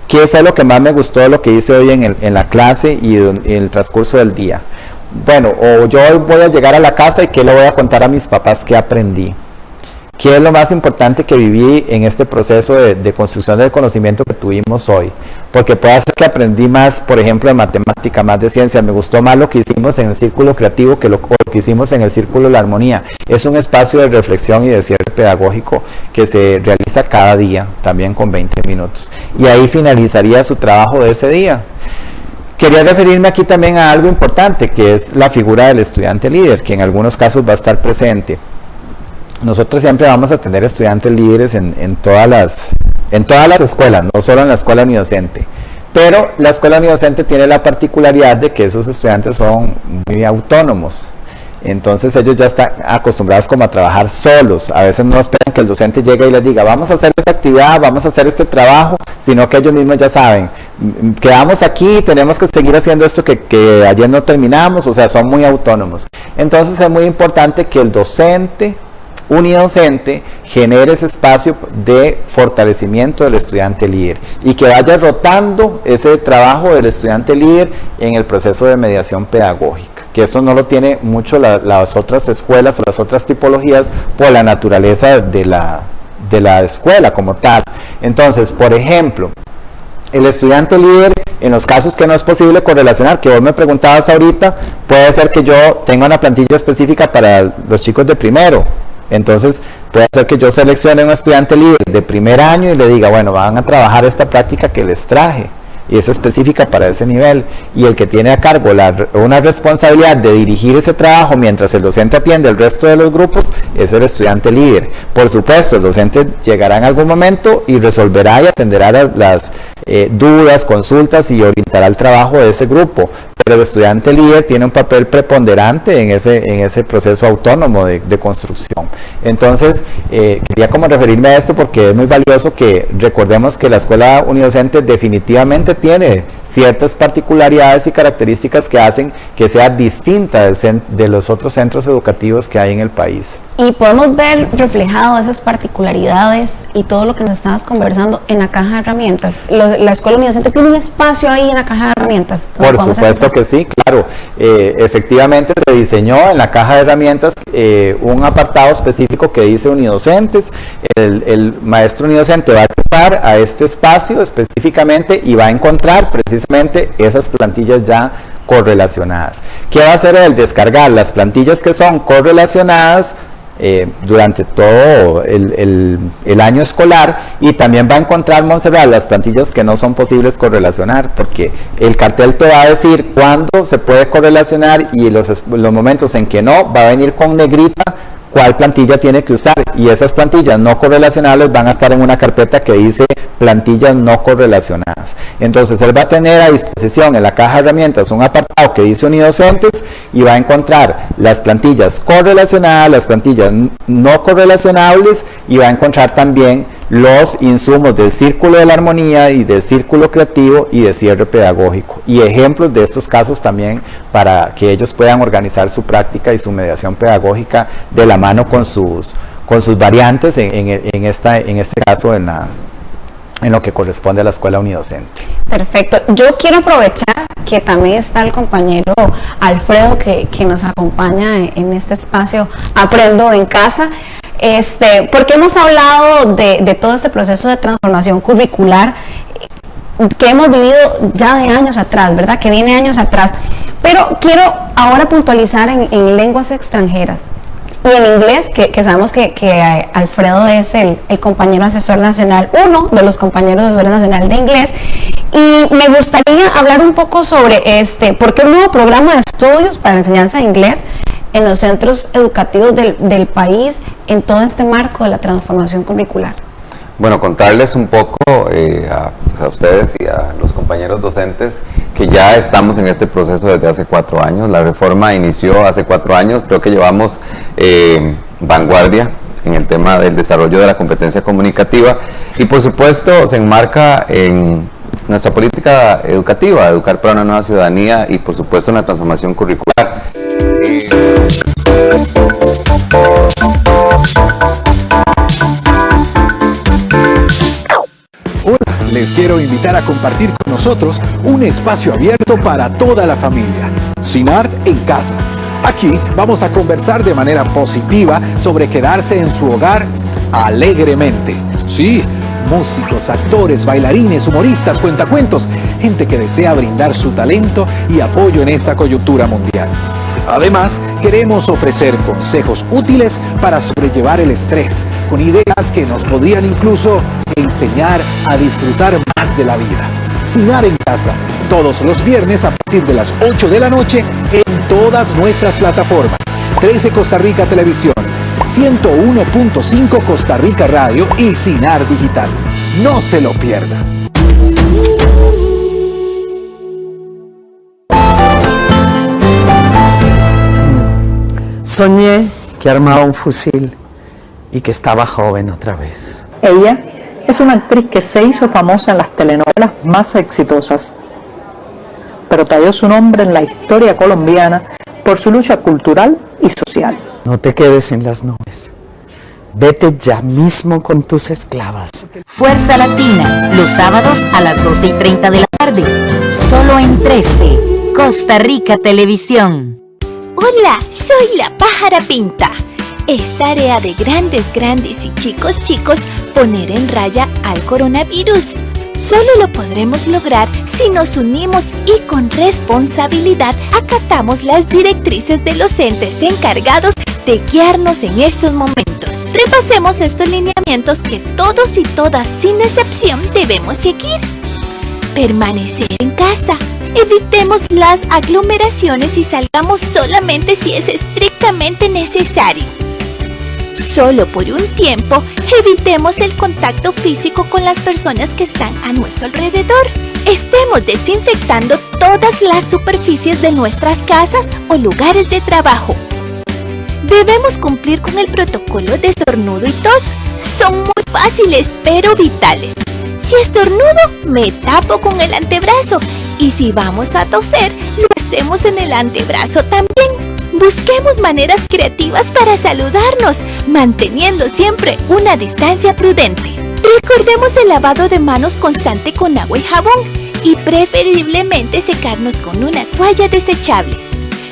qué fue lo que más me gustó de lo que hice hoy en la clase y en el transcurso del día. Bueno, o yo hoy voy a llegar a la casa y qué le voy a contar a mis papás que aprendí. ¿Qué es lo más importante que viví en este proceso de construcción del conocimiento que tuvimos hoy? Porque puede ser que aprendí más, por ejemplo, de matemática, más de ciencia. Me gustó más lo que hicimos en el círculo creativo que lo que hicimos en el círculo de la armonía. Es un espacio de reflexión y de cierre pedagógico que se realiza cada día, también con 20 minutos. Y ahí finalizaría su trabajo de ese día. Quería referirme aquí también a algo importante, que es la figura del estudiante líder, que en algunos casos va a estar presente. Nosotros siempre vamos a tener estudiantes líderes en todas las escuelas, no solo en la escuela unidocente, pero la escuela unidocente tiene la particularidad de que esos estudiantes son muy autónomos. Entonces ellos ya están acostumbrados como a trabajar solos, a veces no esperan que el docente llegue y les diga vamos a hacer esta actividad, vamos a hacer este trabajo, sino que ellos mismos ya saben quedamos aquí, tenemos que seguir haciendo esto que ayer no terminamos, o sea, son muy autónomos. Entonces es muy importante que el docente, unidocente, genere ese espacio de fortalecimiento del estudiante líder y que vaya rotando ese trabajo del estudiante líder en el proceso de mediación pedagógica, que esto no lo tiene mucho las otras escuelas o las otras tipologías por la naturaleza de la escuela como tal. Entonces, por ejemplo, el estudiante líder, en los casos que no es posible correlacionar, que vos me preguntabas ahorita, puede ser que yo tenga una plantilla específica para los chicos de primero. Entonces, puede ser que yo seleccione a un estudiante líder de primer año y le diga, bueno, van a trabajar esta práctica que les traje, y es específica para ese nivel, y el que tiene a cargo una responsabilidad de dirigir ese trabajo mientras el docente atiende el resto de los grupos es el estudiante líder. Por supuesto, el docente llegará en algún momento y resolverá y atenderá las dudas, consultas y orientará el trabajo de ese grupo, pero el estudiante líder tiene un papel preponderante en ese proceso autónomo de construcción. Entonces, quería como referirme a esto porque es muy valioso que recordemos que la escuela unidocente definitivamente tiene ciertas particularidades y características que hacen que sea distinta de los otros centros educativos que hay en el país. Y podemos ver reflejado esas particularidades y todo lo que nos estabas conversando en la caja de herramientas. La escuela unidocente tiene un espacio ahí en la caja de herramientas. Por supuesto que sí, claro. Efectivamente se diseñó en la caja de herramientas un apartado específico que dice unidocentes. El maestro unidocente va a acceder a este espacio específicamente y va a encontrar precisamente esas plantillas ya correlacionadas. ¿Qué va a hacer él? Descargar las plantillas que son correlacionadas durante todo el año escolar, y también va a encontrar, Montserrat, las plantillas que no son posibles correlacionar, porque el cartel te va a decir cuándo se puede correlacionar y los momentos en que no, va a venir con negrita cuál plantilla tiene que usar, y esas plantillas no correlacionables van a estar en una carpeta que dice plantillas no correlacionadas. Entonces él va a tener a disposición en la caja de herramientas un apartado que dice unidocentes y va a encontrar las plantillas correlacionadas, las plantillas no correlacionables, y va a encontrar también los insumos del círculo de la armonía y del círculo creativo y de cierre pedagógico, y ejemplos de estos casos también para que ellos puedan organizar su práctica y su mediación pedagógica de la mano con sus variantes en este caso en lo que corresponde a la escuela unidocente. Perfecto. Yo quiero aprovechar que también está el compañero Alfredo que nos acompaña en este espacio Aprendo en Casa, porque hemos hablado de todo este proceso de transformación curricular que hemos vivido ya de años atrás, ¿verdad? Que viene años atrás, pero quiero ahora puntualizar en lenguas extranjeras y en inglés, que sabemos que Alfredo es el compañero asesor nacional, uno de los compañeros asesores nacional de inglés, y me gustaría hablar un poco sobre ¿por qué un nuevo programa de estudios para la enseñanza de inglés en los centros educativos del país en todo este marco de la transformación curricular? Bueno, contarles un poco a ustedes y a los compañeros docentes que ya estamos en este proceso desde hace 4 años. La reforma inició hace 4 años, creo que llevamos vanguardia en el tema del desarrollo de la competencia comunicativa, y por supuesto se enmarca en nuestra política educativa, educar para una nueva ciudadanía, y por supuesto en la transformación curricular. Hola, les quiero invitar a compartir con nosotros un espacio abierto para toda la familia, CINART en Casa. Aquí vamos a conversar de manera positiva sobre quedarse en su hogar alegremente. Sí, músicos, actores, bailarines, humoristas, cuentacuentos, gente que desea brindar su talento y apoyo en esta coyuntura mundial. Además, queremos ofrecer consejos útiles para sobrellevar el estrés, con ideas que nos podrían incluso enseñar a disfrutar más de la vida. CINART en Casa, todos los viernes a partir de las 8 de la noche en todas nuestras plataformas. 13 Costa Rica Televisión, 101.5 Costa Rica Radio y CINART Digital. No se lo pierda. Soñé que armaba un fusil y que estaba joven otra vez. Ella Es una actriz que se hizo famosa en las telenovelas más exitosas, pero talló su nombre en la historia colombiana por su lucha cultural y social. No te quedes en las nubes. Vete ya mismo con tus esclavas. Fuerza Latina, los sábados a las 12:30 de la tarde. Solo en 13, Costa Rica Televisión. Hola, soy la pájara pinta. Es tarea de grandes y chicos poner en raya al coronavirus. Solo lo podremos lograr si nos unimos y con responsabilidad acatamos las directrices de los entes encargados de guiarnos en estos momentos. Repasemos estos lineamientos que todos y todas, sin excepción, debemos seguir. Permanecer en casa. Evitemos las aglomeraciones y salgamos solamente si es estrictamente necesario. Solo por un tiempo, evitemos el contacto físico con las personas que están a nuestro alrededor. Estemos desinfectando todas las superficies de nuestras casas o lugares de trabajo. Debemos cumplir con el protocolo de estornudo y tos. Son muy fáciles, pero vitales. Si estornudo, me tapo con el antebrazo. Y si vamos a toser, lo hacemos en el antebrazo también. Busquemos maneras creativas para saludarnos, manteniendo siempre una distancia prudente. Recordemos el lavado de manos constante con agua y jabón y preferiblemente secarnos con una toalla desechable.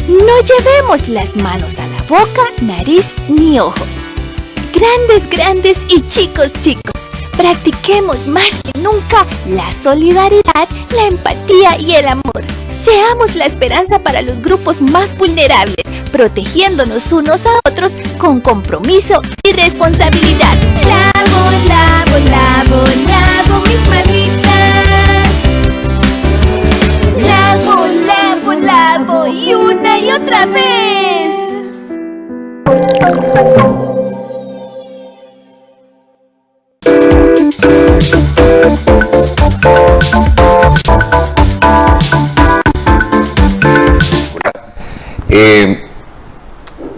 No llevemos las manos a la boca, nariz ni ojos. Grandes y chicos, practiquemos más que nunca la solidaridad, la empatía y el amor. Seamos la esperanza para los grupos más vulnerables, protegiéndonos unos a otros con compromiso y responsabilidad. Lavo mis manitas. Lavo y una y otra vez.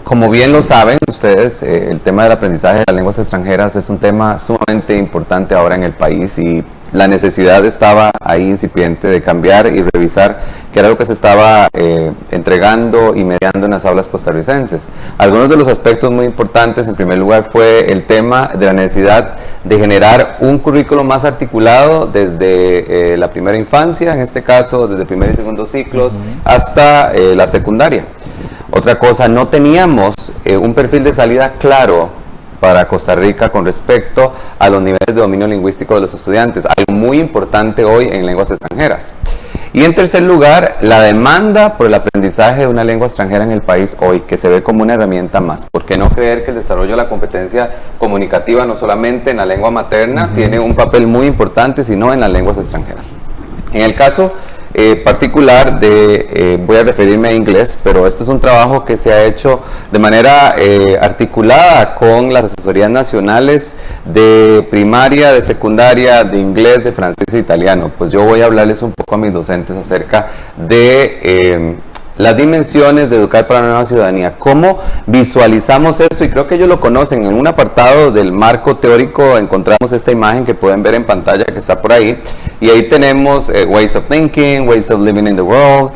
Como bien lo saben ustedes, el tema del aprendizaje de las lenguas extranjeras es un tema sumamente importante ahora en el país y la necesidad estaba ahí incipiente de cambiar y revisar qué era lo que se estaba entregando y mediando en las aulas costarricenses. Algunos de los aspectos muy importantes, en primer lugar, fue el tema de la necesidad de generar un currículo más articulado desde la primera infancia, en este caso desde primer y segundo ciclos, hasta la secundaria. Otra cosa, no teníamos un perfil de salida claro para Costa Rica con respecto a los niveles de dominio lingüístico de los estudiantes, algo muy importante hoy en lenguas extranjeras. Y en tercer lugar, la demanda por el aprendizaje de una lengua extranjera en el país hoy, que se ve como una herramienta más. ¿Por qué no creer que el desarrollo de la competencia comunicativa, no solamente en la lengua materna, tiene un papel muy importante, sino en las lenguas extranjeras? En el caso particular voy a referirme a inglés, pero esto es un trabajo que se ha hecho de manera articulada con las asesorías nacionales de primaria, de secundaria, de inglés, de francés e italiano. Pues yo voy a hablarles un poco a mis docentes acerca de las dimensiones de educar para una nueva ciudadanía, cómo visualizamos eso, y creo que ellos lo conocen. En un apartado del marco teórico encontramos esta imagen que pueden ver en pantalla, que está por ahí, y ahí tenemos ways of thinking, ways of living in the world,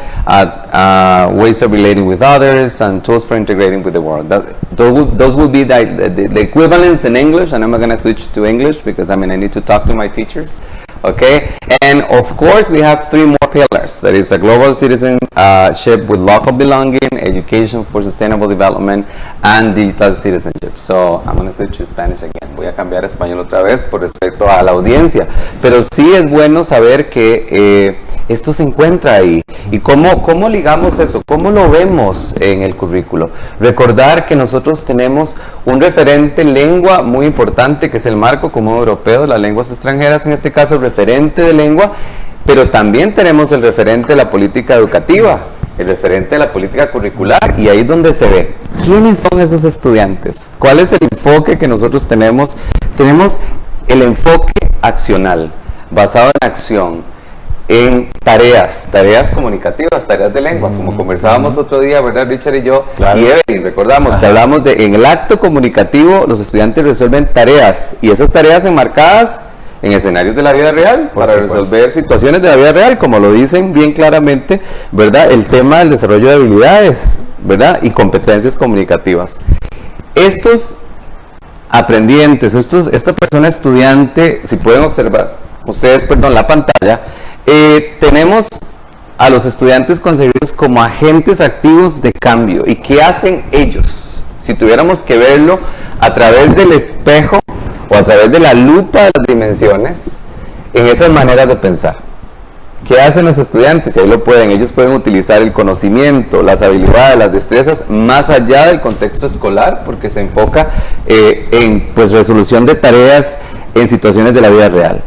ways of relating with others, and tools for integrating with the world. Those would be the equivalents in English, and I'm going to switch to English because I need to talk to my teachers. Okay, and of course we have three more pillars. That is a global citizenship with local belonging, education for sustainable development, and digital citizenship. So I'm going to switch to Spanish again. Voy a cambiar a español otra vez por respecto a la audiencia. Pero sí es bueno saber que esto se encuentra ahí. ¿Y cómo ligamos eso? ¿Cómo lo vemos en el currículo? Recordar que nosotros tenemos un referente lengua muy importante, que es el marco común europeo de las lenguas extranjeras, en este caso el referente de lengua, pero también tenemos el referente de la política educativa, el referente de la política curricular, y ahí es donde se ve quiénes son esos estudiantes, cuál es el enfoque que nosotros tenemos. Tenemos el enfoque accional, basado en acción, en tareas comunicativas, tareas de lengua, como conversábamos otro día, ¿verdad, Richard y yo? Claro. Y Evelyn, recordamos que hablamos de en el acto comunicativo los estudiantes resuelven tareas, y esas tareas enmarcadas en escenarios de la vida real, para resolver situaciones de la vida real, como lo dicen bien claramente, ¿verdad? El tema del desarrollo de habilidades, ¿verdad? Y competencias comunicativas. Estos aprendientes, esta persona estudiante, si pueden observar ustedes, la pantalla, tenemos a los estudiantes concebidos como agentes activos de cambio. ¿Y qué hacen ellos? Si tuviéramos que verlo a través del espejo o a través de la lupa de las dimensiones, en esas maneras de pensar. ¿Qué hacen los estudiantes? Ahí lo pueden, ellos pueden utilizar el conocimiento, las habilidades, las destrezas, más allá del contexto escolar, porque se enfoca en resolución de tareas en situaciones de la vida real.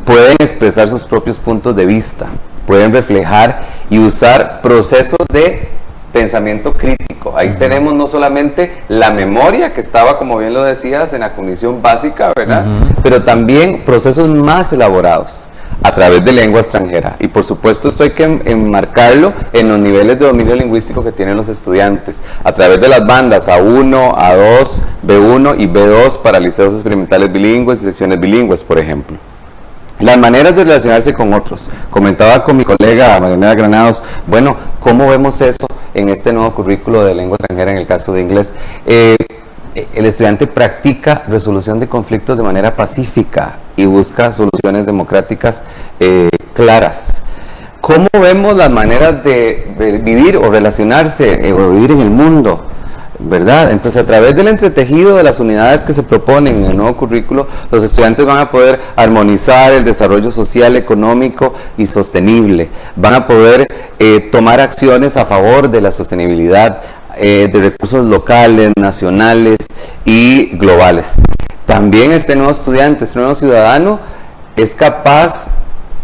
Pueden expresar sus propios puntos de vista, pueden reflejar y usar procesos de pensamiento crítico. Ahí tenemos no solamente la memoria, que estaba, como bien lo decías, en la cognición básica, ¿verdad? Pero también procesos más elaborados a través de lengua extranjera. Y por supuesto esto hay que enmarcarlo en los niveles de dominio lingüístico que tienen los estudiantes, a través de las bandas A1, A2, B1 y B2 para liceos experimentales bilingües y secciones bilingües, por ejemplo. Las maneras de relacionarse con otros. Comentaba con mi colega Marianela Granados, bueno, ¿cómo vemos eso en este nuevo currículo de lengua extranjera en el caso de inglés? El estudiante practica resolución de conflictos de manera pacífica y busca soluciones democráticas claras. ¿Cómo vemos las maneras de vivir o relacionarse o vivir en el mundo? ¿Verdad? Entonces, a través del entretejido de las unidades que se proponen en el nuevo currículo, los estudiantes van a poder armonizar el desarrollo social, económico y sostenible. Van a poder tomar acciones a favor de la sostenibilidad de recursos locales, nacionales y globales. También este nuevo estudiante, este nuevo ciudadano, es capaz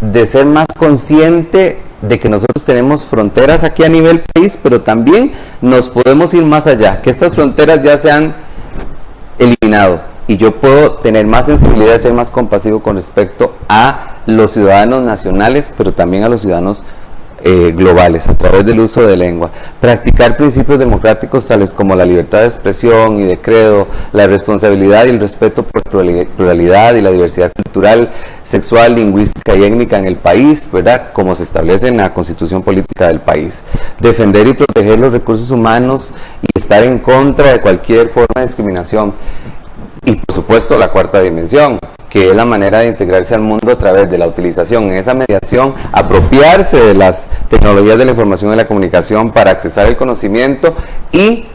de ser más consciente de que nosotros tenemos fronteras aquí a nivel país, pero también nos podemos ir más allá, que estas fronteras ya se han eliminado y yo puedo tener más sensibilidad y ser más compasivo con respecto a los ciudadanos nacionales, pero también a los ciudadanos globales, a través del uso de lengua. Practicar principios democráticos tales como la libertad de expresión y de credo, la responsabilidad y el respeto por pluralidad y la diversidad cultural, sexual, lingüística y étnica en el país, ¿verdad? Como se establece en la Constitución Política del país. Defender y proteger los recursos humanos y estar en contra de cualquier forma de discriminación. Y por supuesto la cuarta dimensión, que es la manera de integrarse al mundo a través de la utilización en esa mediación, apropiarse de las tecnologías de la información y de la comunicación para accesar el conocimiento y,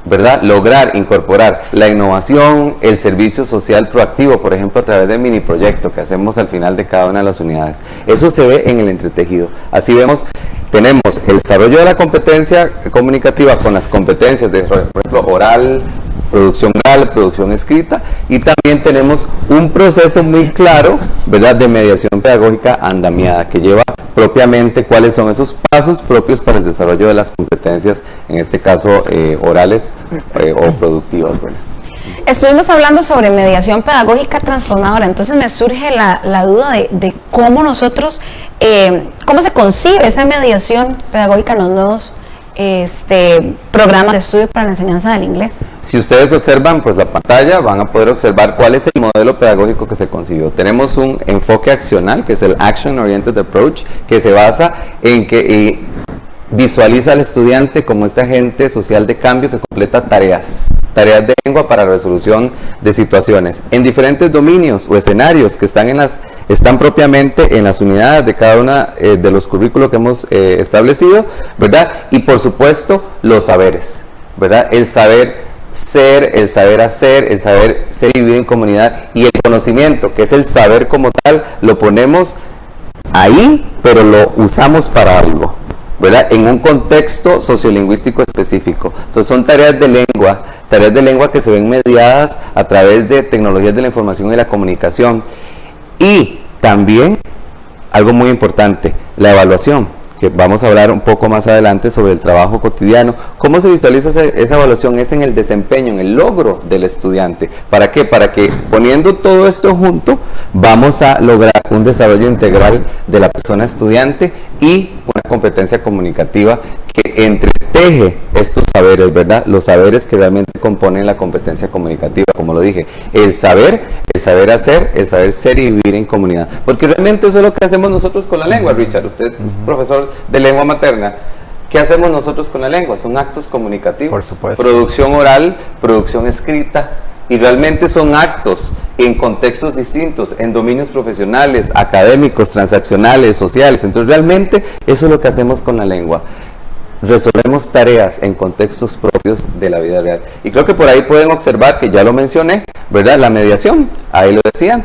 ¿verdad?, lograr incorporar la innovación, el servicio social proactivo, por ejemplo, a través del mini proyecto que hacemos al final de cada una de las unidades. Eso se ve en el entretejido. Así tenemos el desarrollo de la competencia comunicativa con las competencias de, por ejemplo, oral, producción escrita, y también tenemos un proceso muy claro, ¿verdad?, de mediación pedagógica andamiada, que lleva propiamente cuáles son esos pasos propios para el desarrollo de las competencias, en este caso orales o productivas, ¿verdad? Estuvimos hablando sobre mediación pedagógica transformadora, entonces me surge la duda de cómo nosotros, cómo se concibe esa mediación pedagógica en los nuevos programas de estudio para la enseñanza del inglés. Si ustedes observan la pantalla, van a poder observar cuál es el modelo pedagógico que se concibió. Tenemos un enfoque accional, que es el Action Oriented Approach, que se basa en que visualiza al estudiante como este agente social de cambio que completa tareas de lengua para resolución de situaciones en diferentes dominios o escenarios que están propiamente en las unidades de cada una de los currículos que hemos establecido, ¿verdad? Y por supuesto los saberes, ¿verdad? El saber ser, el saber hacer, el saber ser y vivir en comunidad, y el conocimiento, que es el saber como tal, lo ponemos ahí, pero lo usamos para algo, ¿verdad?, en un contexto sociolingüístico específico. Entonces son tareas de lengua que se ven mediadas a través de tecnologías de la información y la comunicación. Y también algo muy importante, la evaluación, que vamos a hablar un poco más adelante sobre el trabajo cotidiano. ¿Cómo se visualiza esa evaluación? Es en el desempeño, en el logro del estudiante. ¿Para qué? Para que poniendo todo esto junto, vamos a lograr un desarrollo integral de la persona estudiante y una competencia comunicativa que entreteje estos saberes, ¿verdad? Los saberes que realmente componen la competencia comunicativa, como lo dije, el saber hacer, el saber ser y vivir en comunidad. Porque realmente eso es lo que hacemos nosotros con la lengua, Richard. Usted es profesor de lengua materna. ¿Qué hacemos nosotros con la lengua? Son actos comunicativos. Por supuesto. Producción oral, producción escrita. Y realmente son actos en contextos distintos, en dominios profesionales, académicos, transaccionales, sociales. Entonces realmente eso es lo que hacemos con la lengua. Resolvemos tareas en contextos propios de la vida real. Y creo que por ahí pueden observar que ya lo mencioné, ¿verdad? La mediación, ahí lo decía.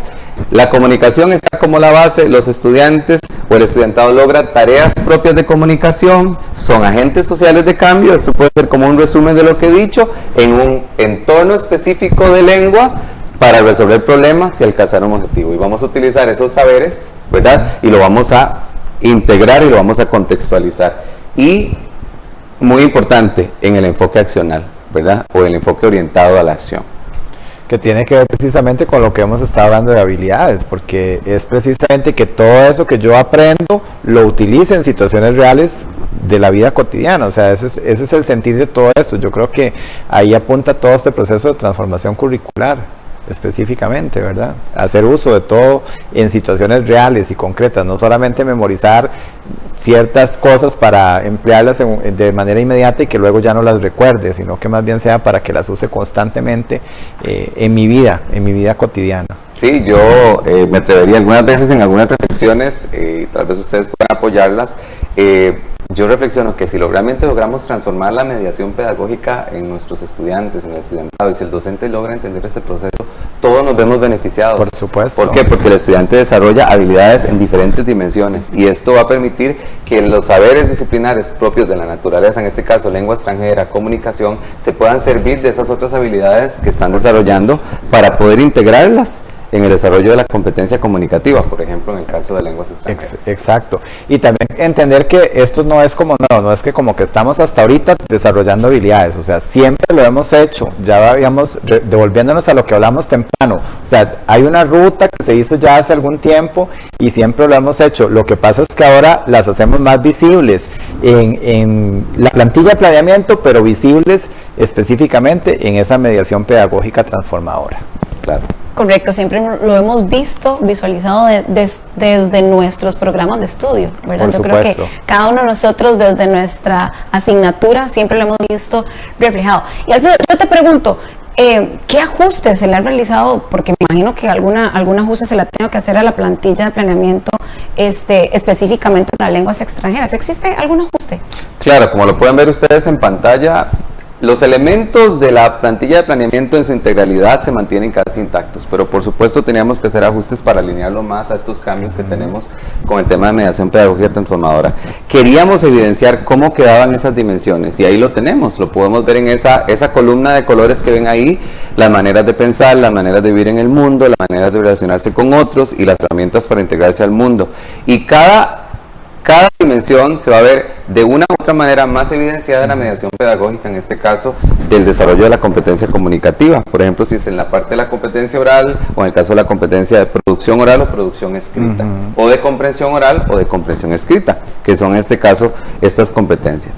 La comunicación está como la base, los estudiantes o el estudiantado logra tareas propias de comunicación, son agentes sociales de cambio, esto puede ser como un resumen de lo que he dicho, en un entorno específico de lengua para resolver problemas y alcanzar un objetivo. Y vamos a utilizar esos saberes, ¿verdad? Y lo vamos a integrar y lo vamos a contextualizar. Y, muy importante, en el enfoque accional, ¿verdad? O el enfoque orientado a la acción. Que tiene que ver precisamente con lo que hemos estado hablando de habilidades, porque es precisamente que todo eso que yo aprendo lo utilice en situaciones reales de la vida cotidiana. O sea, ese es el sentir de todo esto. Yo creo que ahí apunta todo este proceso de transformación curricular, específicamente, ¿verdad? Hacer uso de todo en situaciones reales y concretas, no solamente memorizar ciertas cosas para emplearlas de manera inmediata y que luego ya no las recuerde, sino que más bien sea para que las use constantemente en mi vida cotidiana. Sí, yo me atrevería algunas veces en algunas reflexiones, tal vez ustedes puedan apoyarlas. Yo reflexiono que si realmente logramos transformar la mediación pedagógica en nuestros estudiantes, en el estudiantado, y si el docente logra entender este proceso, todos nos vemos beneficiados. Por supuesto. ¿Por qué? Porque el estudiante desarrolla habilidades en diferentes dimensiones y esto va a permitir que los saberes disciplinares propios de la naturaleza, en este caso lengua extranjera, comunicación, se puedan servir de esas otras habilidades que están desarrollando para poder integrarlas en el desarrollo de la competencia comunicativa, por ejemplo, en el caso de lenguas extranjeras. Exacto. Y también entender que esto no es como no es que como que estamos hasta ahorita desarrollando habilidades, o sea, siempre lo hemos hecho, ya habíamos, devolviéndonos a lo que hablamos temprano, o sea, hay una ruta que se hizo ya hace algún tiempo y siempre lo hemos hecho, lo que pasa es que ahora las hacemos más visibles en la plantilla de planeamiento, pero visibles específicamente en esa mediación pedagógica transformadora. Claro. Correcto, siempre lo hemos visto, visualizado desde nuestros programas de estudio, ¿verdad? Yo creo que cada uno de nosotros desde nuestra asignatura siempre lo hemos visto reflejado. Y Alfredo, yo te pregunto, ¿qué ajustes se le han realizado? Porque me imagino que algún ajuste se le ha tenido que hacer a la plantilla de planeamiento específicamente para lenguas extranjeras. ¿Existe algún ajuste? Claro, como lo pueden ver ustedes en pantalla, los elementos de la plantilla de planeamiento en su integralidad se mantienen casi intactos, pero por supuesto teníamos que hacer ajustes para alinearlo más a estos cambios que tenemos con el tema de mediación pedagógica transformadora. Queríamos evidenciar cómo quedaban esas dimensiones y ahí lo tenemos, lo podemos ver en esa columna de colores que ven ahí, las maneras de pensar, las maneras de vivir en el mundo, las maneras de relacionarse con otros y las herramientas para integrarse al mundo. Y cada dimensión se va a ver de una u otra manera más evidenciada en la mediación pedagógica, en este caso del desarrollo de la competencia comunicativa. Por ejemplo, si es en la parte de la competencia oral o en el caso de la competencia de producción oral o producción escrita, o de comprensión oral o de comprensión escrita, que son en este caso estas competencias.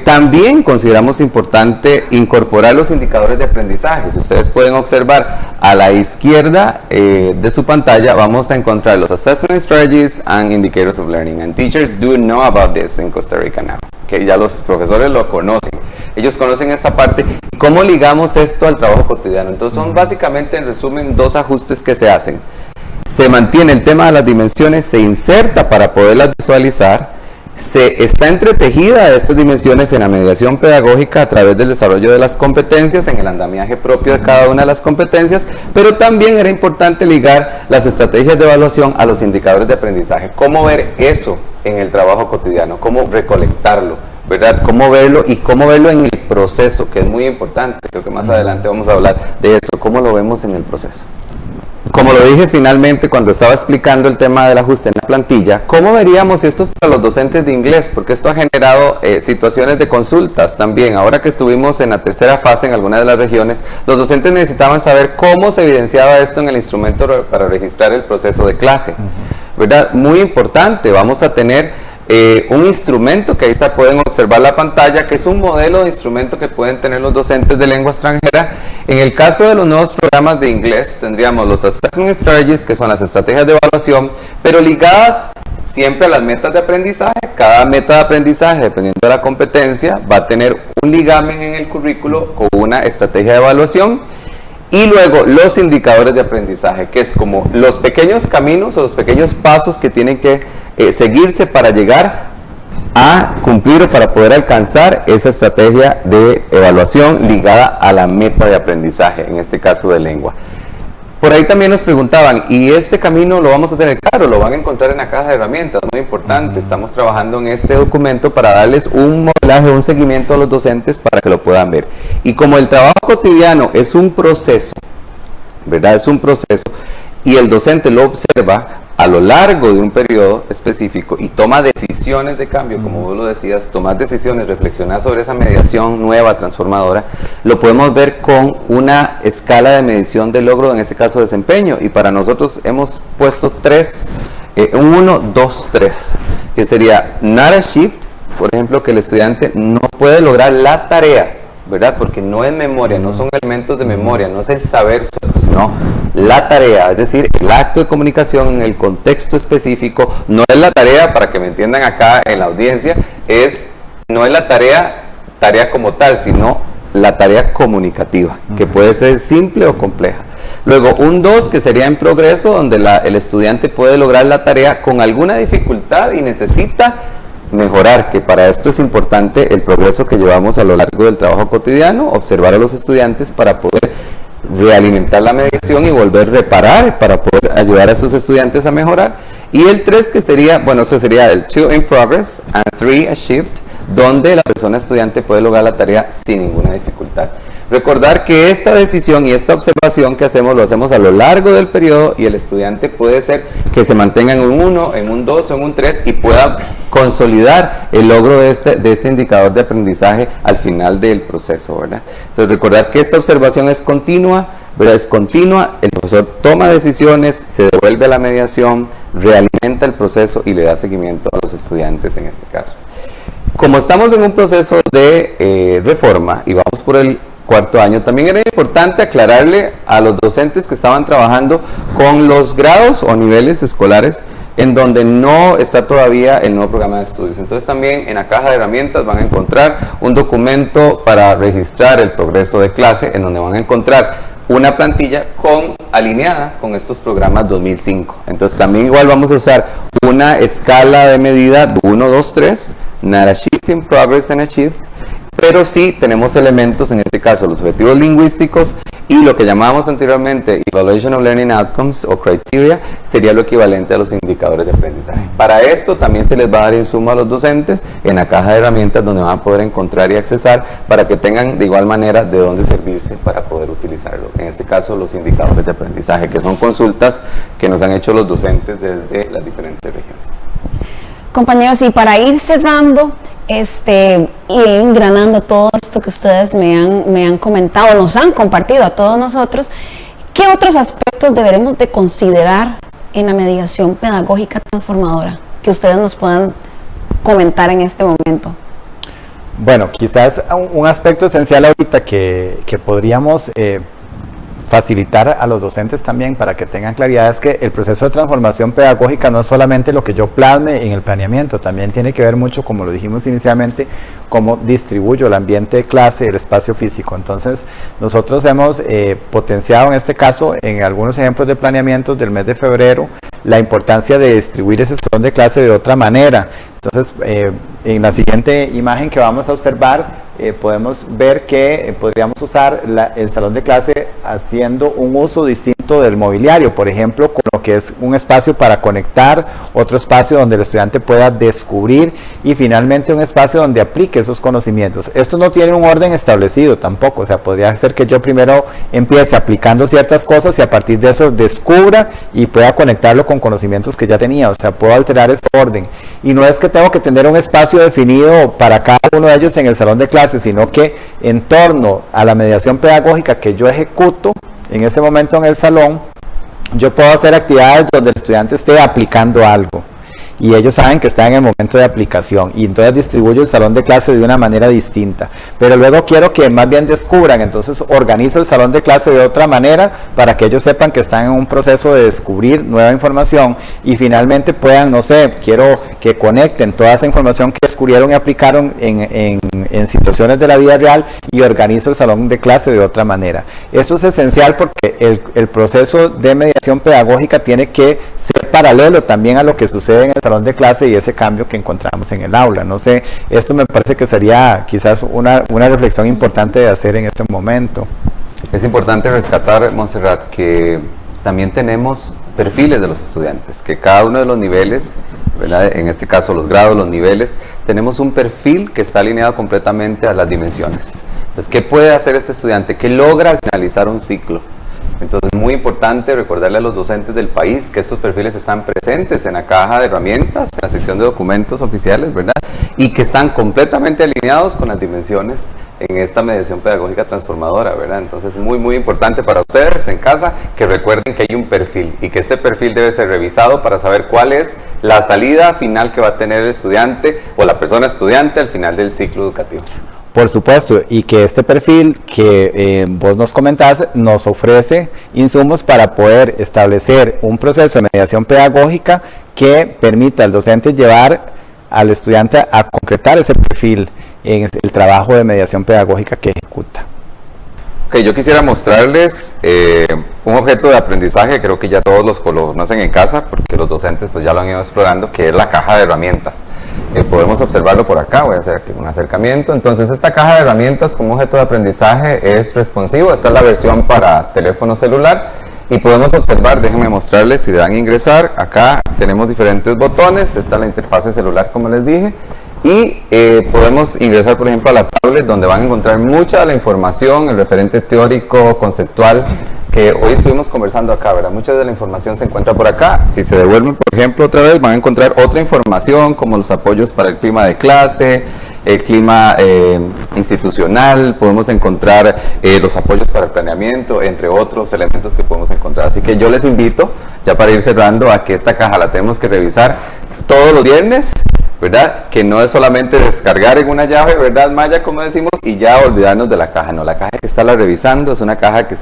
También consideramos importante incorporar los indicadores de aprendizaje. Si ustedes pueden observar a la izquierda de su pantalla, vamos a encontrar los Assessment Strategies and Indicators of Learning. And teachers do know about this in Costa Rica now. Que ya los profesores lo conocen. Ellos conocen esta parte. ¿Cómo ligamos esto al trabajo cotidiano? Entonces son básicamente, en resumen, dos ajustes que se hacen. Se mantiene el tema de las dimensiones, se inserta para poderlas visualizar. Se está entretejida de estas dimensiones en la mediación pedagógica a través del desarrollo de las competencias, en el andamiaje propio de cada una de las competencias, pero también era importante ligar las estrategias de evaluación a los indicadores de aprendizaje. ¿Cómo ver eso en el trabajo cotidiano? ¿Cómo recolectarlo? ¿Verdad? ¿Cómo verlo? Y cómo verlo en el proceso, que es muy importante. Creo que más adelante vamos a hablar de eso, cómo lo vemos en el proceso. Como lo dije finalmente cuando estaba explicando el tema del ajuste en la plantilla, ¿cómo veríamos esto para los docentes de inglés? Porque esto ha generado situaciones de consultas también. Ahora que estuvimos en la tercera fase en algunas de las regiones, los docentes necesitaban saber cómo se evidenciaba esto en el instrumento para registrar el proceso de clase. ¿Verdad? Muy importante, vamos a tener un instrumento que ahí está, pueden observar la pantalla, que es un modelo de instrumento que pueden tener los docentes de lengua extranjera. En el caso de los nuevos programas de inglés, tendríamos los Assessment Strategies, que son las estrategias de evaluación, pero ligadas siempre a las metas de aprendizaje. Cada meta de aprendizaje, dependiendo de la competencia, va a tener un ligamen en el currículo con una estrategia de evaluación. Y luego los indicadores de aprendizaje, que es como los pequeños caminos o los pequeños pasos que tienen que seguirse para llegar a cumplir o para poder alcanzar esa estrategia de evaluación ligada a la meta de aprendizaje, en este caso de lengua. Por ahí también nos preguntaban, ¿y este camino lo vamos a tener claro? Lo van a encontrar en la caja de herramientas, muy importante. Estamos trabajando en este documento para darles un modelaje, un seguimiento a los docentes para que lo puedan ver. Y como el trabajo cotidiano es un proceso, ¿verdad? Es un proceso, y el docente lo observa a lo largo de un periodo específico y toma decisiones de cambio, como vos lo decías, tomar decisiones, reflexionar sobre esa mediación nueva, transformadora, lo podemos ver con una escala de medición de logro, en este caso desempeño, y para nosotros hemos puesto un 1, 2, 3, que sería not achieved, por ejemplo, que el estudiante no puede lograr la tarea, ¿verdad? Porque no es memoria, no son elementos de memoria, no es el saber solo, sino la tarea, es decir, el acto de comunicación en el contexto específico. No es la tarea, para que me entiendan acá en la audiencia, no es la tarea como tal, sino la tarea comunicativa, que puede ser simple o compleja. Luego un 2, que sería en progreso, donde el estudiante puede lograr la tarea con alguna dificultad y necesita mejorar, que para esto es importante el progreso que llevamos a lo largo del trabajo cotidiano, observar a los estudiantes para poder realimentar la mediación y volver a reparar para poder ayudar a esos estudiantes a mejorar. Y el 3, que sería, bueno, eso sería el 2 in progress and 3 achieved, donde la persona estudiante puede lograr la tarea sin ninguna dificultad. Recordar que esta decisión y esta observación que hacemos, lo hacemos a lo largo del periodo, y el estudiante puede ser que se mantenga en un 1, en un 2 o en un 3 y pueda consolidar el logro de este indicador de aprendizaje al final del proceso, ¿verdad? Entonces recordar que esta observación es continua, ¿verdad? Es continua, el profesor toma decisiones, se devuelve a la mediación, realimenta el proceso y le da seguimiento a los estudiantes en este caso. Como estamos en un proceso de reforma y vamos por el cuarto año, también era importante aclararle a los docentes que estaban trabajando con los grados o niveles escolares en donde no está todavía el nuevo programa de estudios. Entonces también en la caja de herramientas van a encontrar un documento para registrar el progreso de clase, en donde van a encontrar una plantilla alineada con estos programas 2005. Entonces también igual vamos a usar una escala de medida 1, 2, 3, not achieved, in progress and achieved, pero sí tenemos elementos, en este caso los objetivos lingüísticos y lo que llamábamos anteriormente Evaluation of Learning Outcomes o Criteria, sería lo equivalente a los indicadores de aprendizaje. Para esto también se les va a dar insumo a los docentes en la caja de herramientas, donde van a poder encontrar y accesar para que tengan de igual manera de dónde servirse para poder utilizarlo. En este caso los indicadores de aprendizaje, que son consultas que nos han hecho los docentes desde las diferentes regiones. Compañeros, y para ir cerrando y engranando todo esto que ustedes me han comentado, nos han compartido a todos nosotros, ¿qué otros aspectos deberemos de considerar en la mediación pedagógica transformadora que ustedes nos puedan comentar en este momento? Bueno, quizás un aspecto esencial ahorita que podríamos facilitar a los docentes también para que tengan claridad es que el proceso de transformación pedagógica no es solamente lo que yo plasme en el planeamiento, también tiene que ver mucho, como lo dijimos inicialmente, cómo distribuyo el ambiente de clase, el espacio físico. Entonces nosotros hemos potenciado en este caso, en algunos ejemplos de planeamientos del mes de febrero, la importancia de distribuir ese salón de clase de otra manera. Entonces, en la siguiente imagen que vamos a observar, podemos ver que podríamos usar el salón de clase haciendo un uso distinto del mobiliario, por ejemplo, con lo que es un espacio para conectar, otro espacio donde el estudiante pueda descubrir y finalmente un espacio donde aplique esos conocimientos. Esto no tiene un orden establecido tampoco, o sea, podría ser que yo primero empiece aplicando ciertas cosas y a partir de eso descubra y pueda conectarlo con conocimientos que ya tenía, o sea, puedo alterar ese orden. Y no es que tengo que tener un espacio definido para cada uno de ellos en el salón de clases, sino que en torno a la mediación pedagógica que yo ejecuto en ese momento en el salón, yo puedo hacer actividades donde el estudiante esté aplicando algo. y ellos saben que está en el momento de aplicación y entonces distribuyo el salón de clase de una manera distinta, pero luego quiero que más bien descubran, entonces organizo el salón de clase de otra manera para que ellos sepan que están en un proceso de descubrir nueva información y finalmente puedan, no sé, quiero que conecten toda esa información que descubrieron y aplicaron en situaciones de la vida real y organizo el salón de clase de otra manera. Esto es esencial porque el proceso de mediación pedagógica tiene que ser paralelo también a lo que sucede en el salón de clase y ese cambio que encontramos en el aula. No sé, esto me parece que sería quizás una reflexión importante de hacer en este momento. Es importante rescatar, Montserrat, que también tenemos perfiles de los estudiantes, que cada uno de los niveles, ¿verdad? En este caso los grados, los niveles, tenemos un perfil que está alineado completamente a las dimensiones. Entonces, ¿qué puede hacer este estudiante? ¿Qué logra al finalizar un ciclo? Entonces, es muy importante recordarle a los docentes del país que estos perfiles están presentes en la caja de herramientas, en la sección de documentos oficiales, ¿verdad? Y que están completamente alineados con las dimensiones en esta mediación pedagógica transformadora, ¿verdad? Entonces, es muy, muy importante para ustedes en casa que recuerden que hay un perfil y que este perfil debe ser revisado para saber cuál es la salida final que va a tener el estudiante o la persona estudiante al final del ciclo educativo. Por supuesto, y que este perfil que vos nos comentás nos ofrece insumos para poder establecer un proceso de mediación pedagógica que permita al docente llevar al estudiante a concretar ese perfil en el trabajo de mediación pedagógica que ejecuta. Ok, yo quisiera mostrarles un objeto de aprendizaje, creo que ya todos los conocen en casa, porque los docentes pues ya lo han ido explorando, que es la caja de herramientas. Podemos observarlo por acá, voy a hacer aquí un acercamiento. Entonces esta caja de herramientas como objeto de aprendizaje es responsivo, esta es la versión para teléfono celular y podemos observar, déjenme mostrarles, si le dan a ingresar, acá tenemos diferentes botones, esta es la interfase celular como les dije, y podemos ingresar por ejemplo a la tablet donde van a encontrar mucha de la información, el referente teórico, conceptual, que hoy estuvimos conversando acá, ¿verdad? Mucha de la información se encuentra por acá. Si se devuelven, por ejemplo, otra vez, van a encontrar otra información como los apoyos para el clima de clase, el clima institucional, podemos encontrar los apoyos para el planeamiento, entre otros elementos que podemos encontrar. Así que yo les invito, ya para ir cerrando, a que esta caja la tenemos que revisar todos los viernes, ¿verdad? Que no es solamente descargar en una llave, ¿verdad, Maya? Como decimos, y ya olvidarnos de la caja. No, la caja que está revisando es una caja que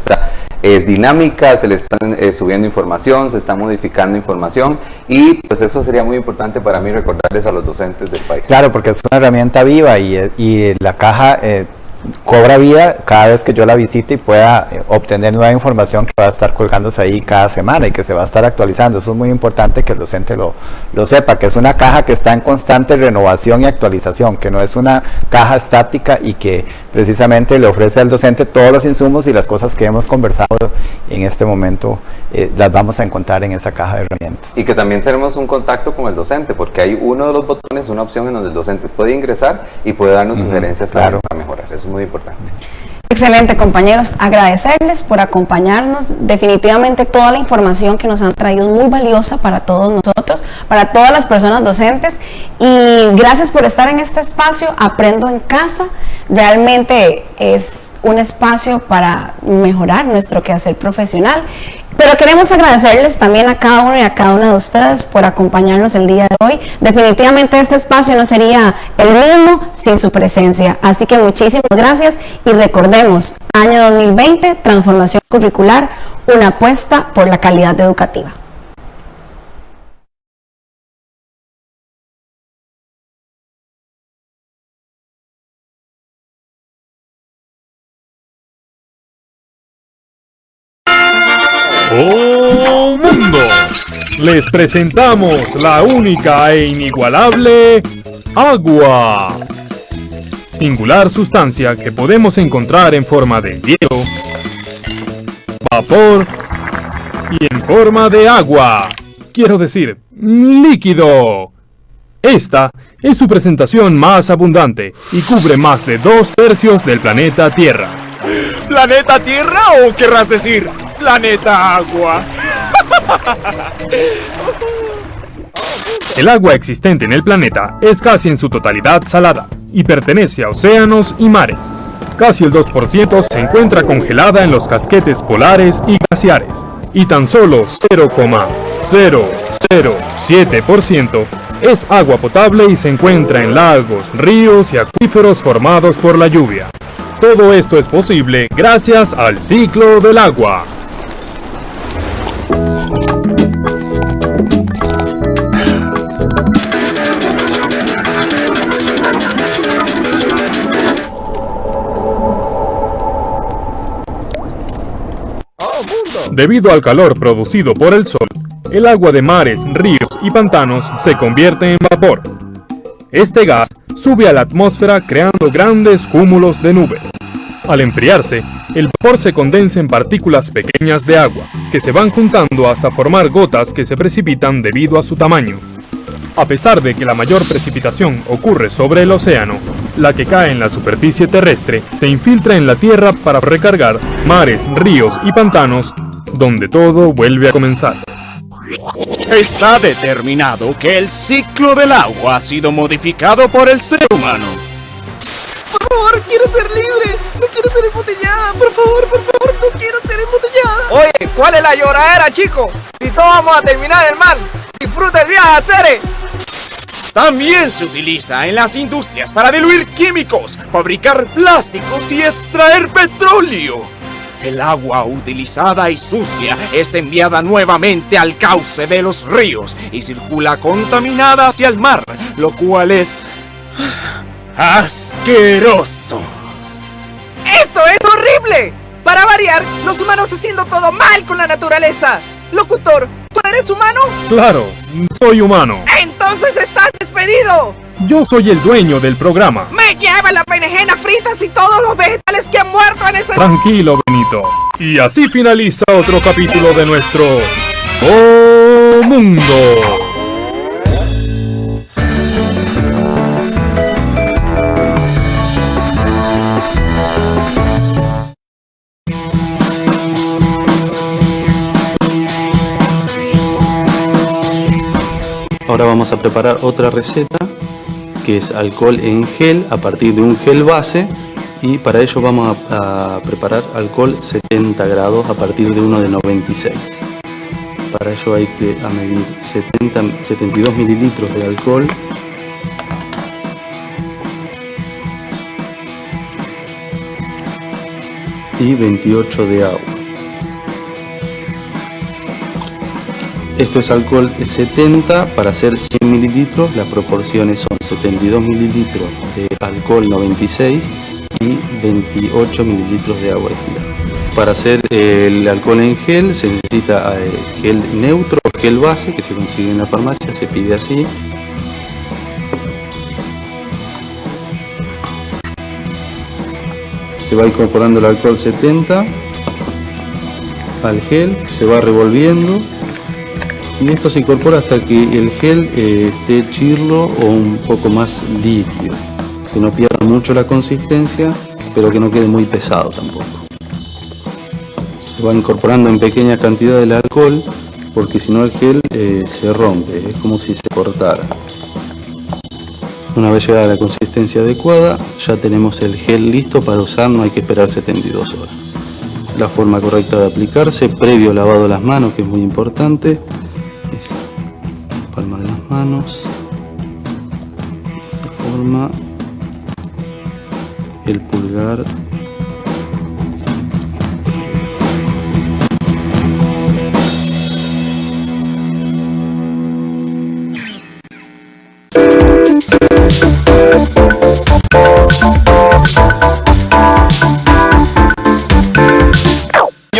es dinámica, se le están subiendo información, se está modificando información y pues eso sería muy importante para mí recordarles a los docentes del país. Claro, porque es una herramienta viva y la caja cobra vida cada vez que yo la visite y pueda obtener nueva información que va a estar colgándose ahí cada semana y que se va a estar actualizando. Eso es muy importante que el docente lo sepa, que es una caja que está en constante renovación y actualización, que no es una caja estática y que precisamente le ofrece al docente todos los insumos y las cosas que hemos conversado en este momento las vamos a encontrar en esa caja de herramientas. Y que también tenemos un contacto con el docente, porque hay uno de los botones, una opción en donde el docente puede ingresar y puede darnos sugerencias para mejorar. Eso es muy importante. Excelente, compañeros, agradecerles por acompañarnos. Definitivamente toda la información que nos han traído es muy valiosa para todos nosotros, para todas las personas docentes, y gracias por estar en este espacio. Aprendo en casa, realmente es un espacio para mejorar nuestro quehacer profesional. Pero queremos agradecerles también a cada uno y a cada una de ustedes por acompañarnos el día de hoy. Definitivamente este espacio no sería el mismo sin su presencia. Así que muchísimas gracias y recordemos, año 2020, transformación curricular, una apuesta por la calidad educativa. ¡Oh mundo! Les presentamos la única e inigualable agua. Singular sustancia que podemos encontrar en forma de hielo, vapor y en forma de agua. Quiero decir, líquido. Esta es su presentación más abundante y cubre más de 2/3 del planeta Tierra. ¿Planeta Tierra o querrás decir planeta agua? El agua existente en el planeta es casi en su totalidad salada y pertenece a océanos y mares. Casi el 2% se encuentra congelada en los casquetes polares y glaciares y tan solo 0,007% Es agua potable y se encuentra en lagos, ríos y acuíferos formados por la lluvia. Todo esto es posible gracias al ciclo del agua. Debido al calor producido por el sol, el agua de mares, ríos y pantanos se convierte en vapor. Este gas sube a la atmósfera creando grandes cúmulos de nubes. Al enfriarse, el vapor se condensa en partículas pequeñas de agua, que se van juntando hasta formar gotas que se precipitan debido a su tamaño. A pesar de que la mayor precipitación ocurre sobre el océano, la que cae en la superficie terrestre se infiltra en la tierra para recargar mares, ríos y pantanos, donde todo vuelve a comenzar. Está determinado que el ciclo del agua ha sido modificado por el ser humano. Por favor, quiero ser libre. No quiero ser embotellada. Por favor, no quiero ser embotellada. Oye, ¿cuál es la lloradera, chico? Si todos vamos a terminar el mal. Disfruta el viaje, Cere. También se utiliza en las industrias para diluir químicos, fabricar plásticos y extraer petróleo. El agua utilizada y sucia es enviada nuevamente al cauce de los ríos y circula contaminada hacia el mar, lo cual es asqueroso. ¡Esto es horrible! Para variar, los humanos haciendo todo mal con la naturaleza. Locutor, ¿tú eres humano? Claro, soy humano. ¡Entonces estás despedido! Yo soy el dueño del programa. ¡Me lleva las berenjenas fritas y todos los vegetales que han muerto en ese... Tranquilo, Benito. Y así finaliza otro capítulo de nuestro Oh Mundo. Ahora vamos a preparar otra receta que es alcohol en gel a partir de un gel base, y para ello vamos a preparar alcohol 70 grados a partir de uno de 96. Para ello hay que medir 72 mililitros de alcohol y 28 de agua. Esto es alcohol 70, para hacer 100 mililitros las proporciones son 72 mililitros de alcohol 96 y 28 mililitros de agua estilada. Para hacer el alcohol en gel se necesita gel neutro o gel base, que se consigue en la farmacia, se pide así. Se va incorporando el alcohol 70 al gel, se va revolviendo. Y esto se incorpora hasta que el gel esté chirlo o un poco más líquido, que no pierda mucho la consistencia, pero que no quede muy pesado tampoco. Se va incorporando en pequeña cantidad el alcohol, porque si no el gel se rompe, es como si se cortara. Una vez llegada la consistencia adecuada, ya tenemos el gel listo para usar, no hay que esperar 72 horas. La forma correcta de aplicarse, previo lavado de las manos, que es muy importante. Palma de las manos, de esta forma, el pulgar,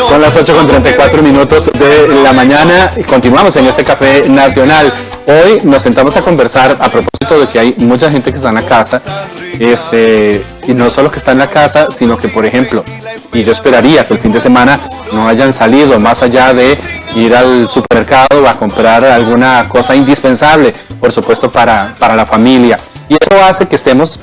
Son las 8:34 de la mañana y continuamos en este Café Nacional. Hoy nos sentamos a conversar a propósito de que hay mucha gente que está en la casa, y no solo que está en la casa, sino que, por ejemplo, y yo esperaría que el fin de semana no hayan salido más allá de ir al supermercado a comprar alguna cosa indispensable, por supuesto para la familia. Y eso hace que estemos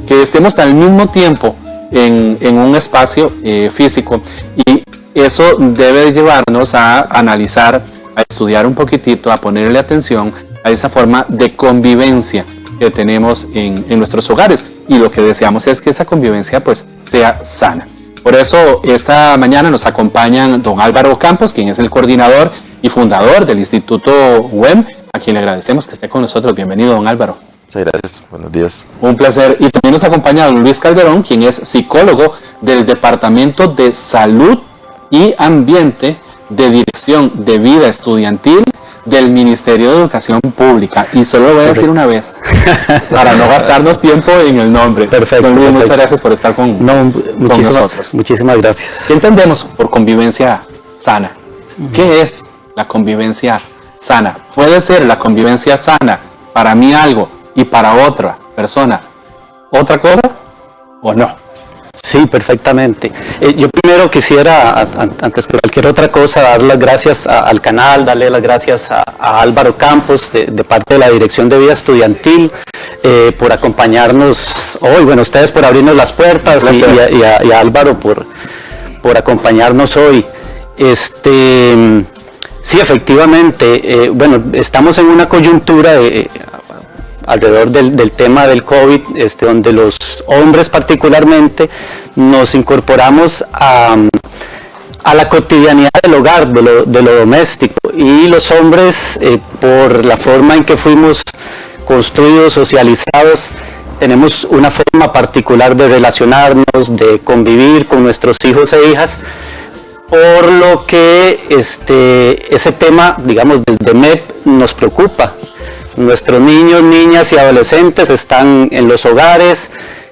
que estemos al mismo tiempo en un espacio físico, y eso debe llevarnos a analizar, a estudiar un poquitito, a ponerle atención a esa forma de convivencia que tenemos en nuestros hogares, y lo que deseamos es que esa convivencia pues sea sana. Por eso esta mañana nos acompañan don Álvaro Campos, quien es el coordinador y fundador del Instituto WEM, a quien le agradecemos que esté con nosotros. Bienvenido, don Álvaro. Muchas gracias, buenos días. Un placer. Y también nos acompaña don Luis Calderón, quien es psicólogo del Departamento de Salud y Ambiente de Dirección de Vida Estudiantil del Ministerio de Educación Pública. Y solo lo voy a decir una vez, para no gastarnos tiempo en el nombre. Perfecto. Don Luis, muchas gracias por estar con nosotros. Muchísimas gracias. ¿Qué entendemos por convivencia sana? ¿Qué es la convivencia sana? ¿Puede ser la convivencia sana para mí algo y para otra persona otra cosa o no? Sí, perfectamente. Yo primero quisiera, antes que cualquier otra cosa, dar las gracias al canal, darle las gracias a Álvaro Campos, de parte de la Dirección de Vida Estudiantil, por acompañarnos hoy. Bueno, ustedes por abrirnos las puertas y a Álvaro por acompañarnos hoy. Sí, efectivamente, bueno, estamos en una coyuntura alrededor del tema del COVID, donde los hombres particularmente nos incorporamos a la cotidianidad del hogar, de lo doméstico, y los hombres, por la forma en que fuimos construidos, socializados, tenemos una forma particular de relacionarnos, de convivir con nuestros hijos e hijas, por lo que ese tema, digamos, desde MEP nos preocupa. Nuestros niños, niñas y adolescentes están en los hogares,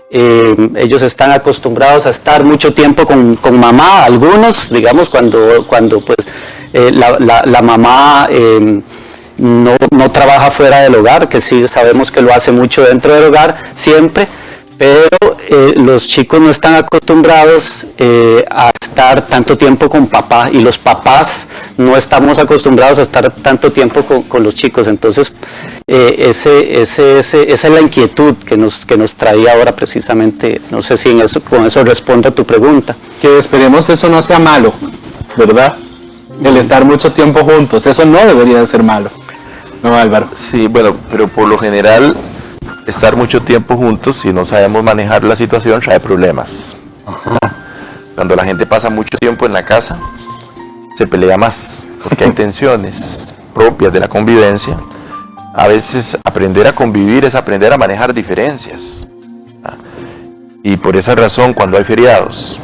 ellos están acostumbrados a estar mucho tiempo con mamá, algunos, digamos, cuando pues la mamá no trabaja fuera del hogar, que sí sabemos que lo hace mucho dentro del hogar, siempre, pero los chicos no están acostumbrados a estar tanto tiempo con papá, y los papás no estamos acostumbrados a estar tanto tiempo con los chicos. Entonces esa es la inquietud que nos traía ahora precisamente. No sé si con eso respondo a tu pregunta. Que esperemos eso no sea malo, ¿verdad? El estar mucho tiempo juntos, eso no debería de ser malo, ¿no, Álvaro? Sí, bueno, pero por lo general estar mucho tiempo juntos, si no sabemos manejar la situación, trae problemas. Cuando la gente pasa mucho tiempo en la casa, se pelea más, porque hay tensiones propias de la convivencia. A veces aprender a convivir es aprender a manejar diferencias. Y por esa razón, cuando hay feriados,